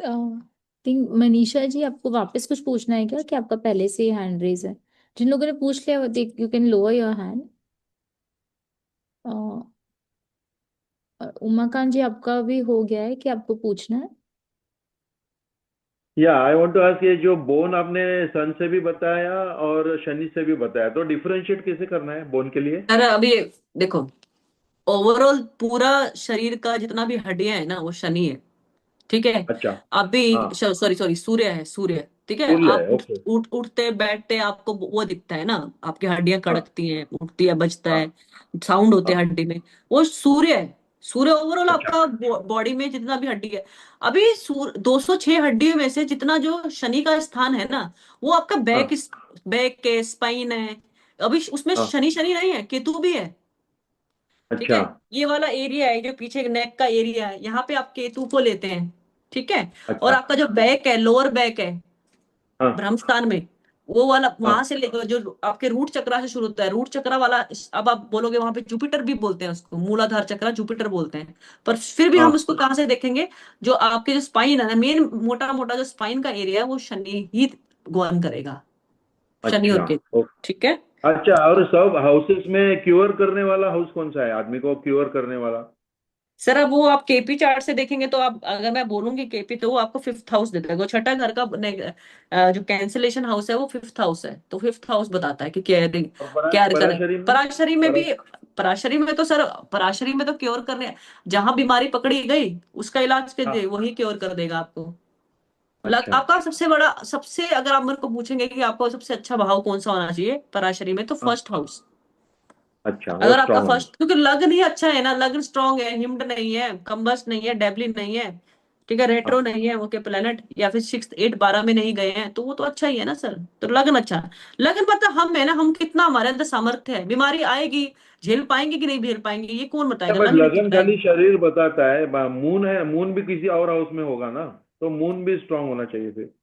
थिंक मनीषा जी, आपको वापस कुछ पूछना है क्या, कि आपका पहले से ही हैंड रेज है? जिन लोगों ने पूछ लिया देख, you can lower your hand. Umakant ji, आपका भी हो गया है कि आपको पूछना है? या आई वांट टू आस्क, ये जो बोन आपने सन से भी बताया और शनि से भी बताया, तो डिफरेंशिएट कैसे करना है बोन के लिए? सर अभी देखो, ओवरऑल पूरा शरीर का जितना भी हड्डियां है ना वो शनि है। ठीक है। अच्छा। अभी हाँ। सॉरी सॉरी, सूर्य है, सूर्य। ठीक है, सूर्य आप है, ओके। उठते बैठते आपको वो दिखता है ना, आपकी हड्डियां हाँ कड़कती हैं, उठती है, बजता हाँ है, साउंड होते हैं हाँ। हड्डी में, वो सूर्य है। सूर्य ओवरऑल अच्छा। आपका बॉडी में जितना भी हड्डी है, अभी 206 हड्डियों में से जितना जो शनि का स्थान है ना, वो आपका हाँ बैक है, स्पाइन है। अभी उसमें हाँ। शनि शनि नहीं है, केतु भी है। ठीक अच्छा है, ये वाला एरिया है जो पीछे नेक का एरिया है, यहाँ पे आप केतु को लेते हैं। ठीक है। और अच्छा। आपका जो बैक है, लोअर बैक है, हाँ ब्रह्मस्थान में, वो वाला वहां हाँ से लेकर जो आपके रूट चक्रा से शुरू होता है, रूट चक्रा वाला, अब आप बोलोगे वहां पे जुपिटर भी बोलते हैं उसको, मूलाधार चक्रा जुपिटर बोलते हैं, पर फिर भी हम हाँ। उसको कहाँ से देखेंगे? जो आपके जो स्पाइन है ना, मेन मोटा मोटा जो स्पाइन का एरिया है, वो शनि ही गवर्न करेगा, शनि और अच्छा केतु। ठीक है। अच्छा, और सब हाउसेस में क्योर करने वाला हाउस कौन सा है, आदमी को क्योर करने वाला? सर अब वो आप केपी चार्ट से देखेंगे तो आप, अगर मैं बोलूंगी केपी, तो वो आपको फिफ्थ हाउस देता है, वो छठा घर का जो कैंसिलेशन हाउस है वो फिफ्थ हाउस है, तो फिफ्थ हाउस बताता है कि केयरिंग, और क्या करें। पराशरी में? पराशरी में भी, पराश पराशरी में तो सर, पराशरी में तो क्योर करने, जहां बीमारी पकड़ी गई उसका इलाज कर दे, हाँ। वही क्योर कर देगा आपको। अच्छा आपका सबसे बड़ा, सबसे, अगर आप मेरे को पूछेंगे कि आपको सबसे अच्छा भाव कौन सा होना चाहिए पराशरी में, तो हाँ। First house. अच्छा, वो अगर आपका स्ट्रांग होना। फर्स्ट, क्योंकि लग्न ही अच्छा है ना, लग्न स्ट्रांग है, हिम्ड नहीं है, कंबस्ट नहीं है, डेबलिन नहीं है, ठीक है, रेट्रो हाँ। नहीं है, ओके प्लेनेट, या फिर 6 8 12 में नहीं गए हैं, तो वो तो अच्छा ही है ना सर, तो लग्न अच्छा है। लग्न पता हम है ना, हम कितना हमारे अंदर सामर्थ्य है, बीमारी आएगी, झेल पाएंगे कि नहीं झेल पाएंगे, ये कौन बताएगा? बट लग्न लगन खाली बताएगा। शरीर बताता है, मून है, मून भी किसी और हाउस में होगा ना, तो मून भी स्ट्रांग होना चाहिए फिर।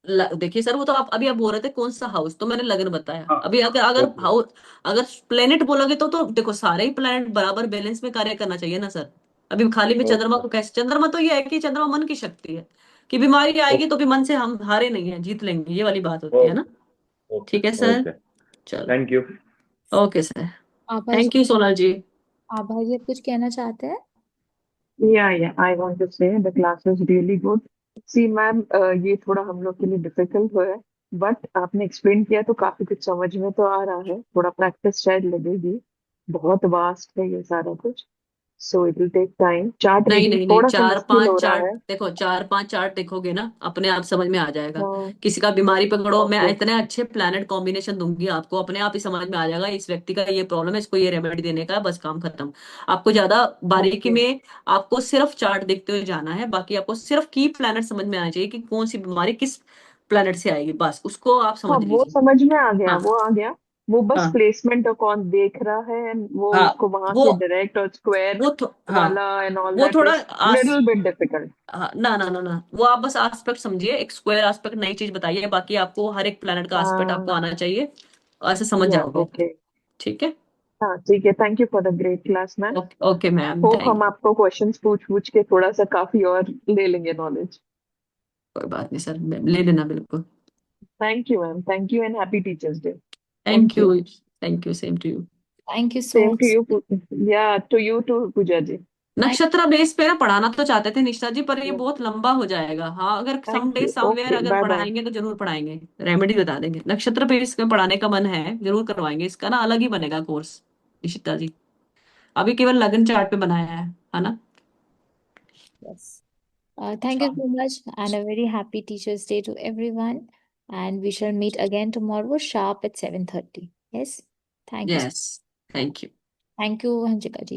देखिए सर, वो तो आप अभी आप बोल रहे थे कौन सा हाउस, तो मैंने लगन बताया। हाँ। अभी अगर अगर ओके। हाउस, अगर प्लेनेट बोलोगे तो देखो सारे ही प्लेनेट बराबर बैलेंस में कार्य करना चाहिए ना सर। अभी खाली में चंद्रमा ओके। को कैसे, चंद्रमा तो ये है कि चंद्रमा मन की शक्ति है, कि बीमारी आएगी तो भी मन से हम हारे नहीं है, जीत लेंगे, ये वाली बात होती है ना। ओके ठीक है सर, ओके, चलो, thank you. Okay sir, Abha ji, thank you Sonal ji. Abha ji, आप कुछ कहना चाहते हैं? Yeah, I want to say the class was really good. See, ma'am, ये थोड़ा हम लोग के लिए डिफिकल्ट हुआ है, बट आपने एक्सप्लेन किया तो काफी कुछ समझ में तो आ रहा है। थोड़ा प्रैक्टिस शायद लगेगी, बहुत वास्ट है ये सारा कुछ, so it will take time. Chart नहीं रीडिंग नहीं नहीं, थोड़ा सा चार मुश्किल पांच हो रहा चार्ट है। देखो, 4-5 चार्ट देखोगे ना, अपने आप समझ में आ जाएगा। हाँ, किसी का बीमारी पकड़ो, मैं ओके इतने अच्छे प्लैनेट कॉम्बिनेशन दूंगी आपको, अपने आप ही समझ में आ जाएगा इस व्यक्ति का ये प्रॉब्लम है, इसको ये रेमेडी देने का है, बस काम खत्म। आपको ज्यादा बारीकी ओके में आपको सिर्फ चार्ट देखते हुए जाना है, बाकी आपको सिर्फ की प्लैनेट समझ में आना चाहिए कि कौन सी बीमारी किस प्लैनेट से आएगी, बस उसको आप हाँ, समझ वो लीजिए। समझ में आ गया, हाँ वो आ गया। वो बस हाँ प्लेसमेंट और कौन देख रहा है and वो हाँ, उसको वहां वो से डायरेक्ट और स्क्वायर हाँ, वाला एंड ऑल वो दैट थोड़ा इज लिटिल बिट डिफिकल्ट। हाँ, ना ना ना ना, वो आप बस एस्पेक्ट समझिए, एक स्क्वायर एस्पेक्ट नई चीज बताइए, बाकी आपको हर एक प्लेनेट का एस्पेक्ट आपको आना चाहिए, ऐसे समझ या जाओगे। ओके, ठीक है, हाँ ठीक है, thank you for the great class ma'am. Okay okay ma'am, hope thank, हम आपको क्वेश्चंस पूछ पूछ के थोड़ा सा काफी और ले लेंगे नॉलेज। कोई बात नहीं सर, ले लेना बिल्कुल। Thank you ma'am, thank you and happy teachers day. Thank thank you. You, thank you, same to you. Thank you so same to much. You, या to you to Puja ji. Thank नक्षत्र base पे ना पढ़ाना तो चाहते थे निष्ठा जी, पर ये या बहुत लंबा हो जाएगा। हाँ, अगर thank someday you, somewhere okay, अगर बाय बाय। पढ़ाएंगे तो जरूर पढ़ाएंगे, रेमेडी बता देंगे। नक्षत्र बेस पे पढ़ाने का मन है, जरूर करवाएंगे, इसका ना अलग ही बनेगा कोर्स निशिता जी। अभी केवल लगन चार्ट पे बनाया है ना। Yes. Thank you so much, and a very happy Teachers' Day to everyone. And we shall meet again tomorrow sharp at 7:30. Yes. Thank you. Yes, thank you. Thank you, Hanjika ji.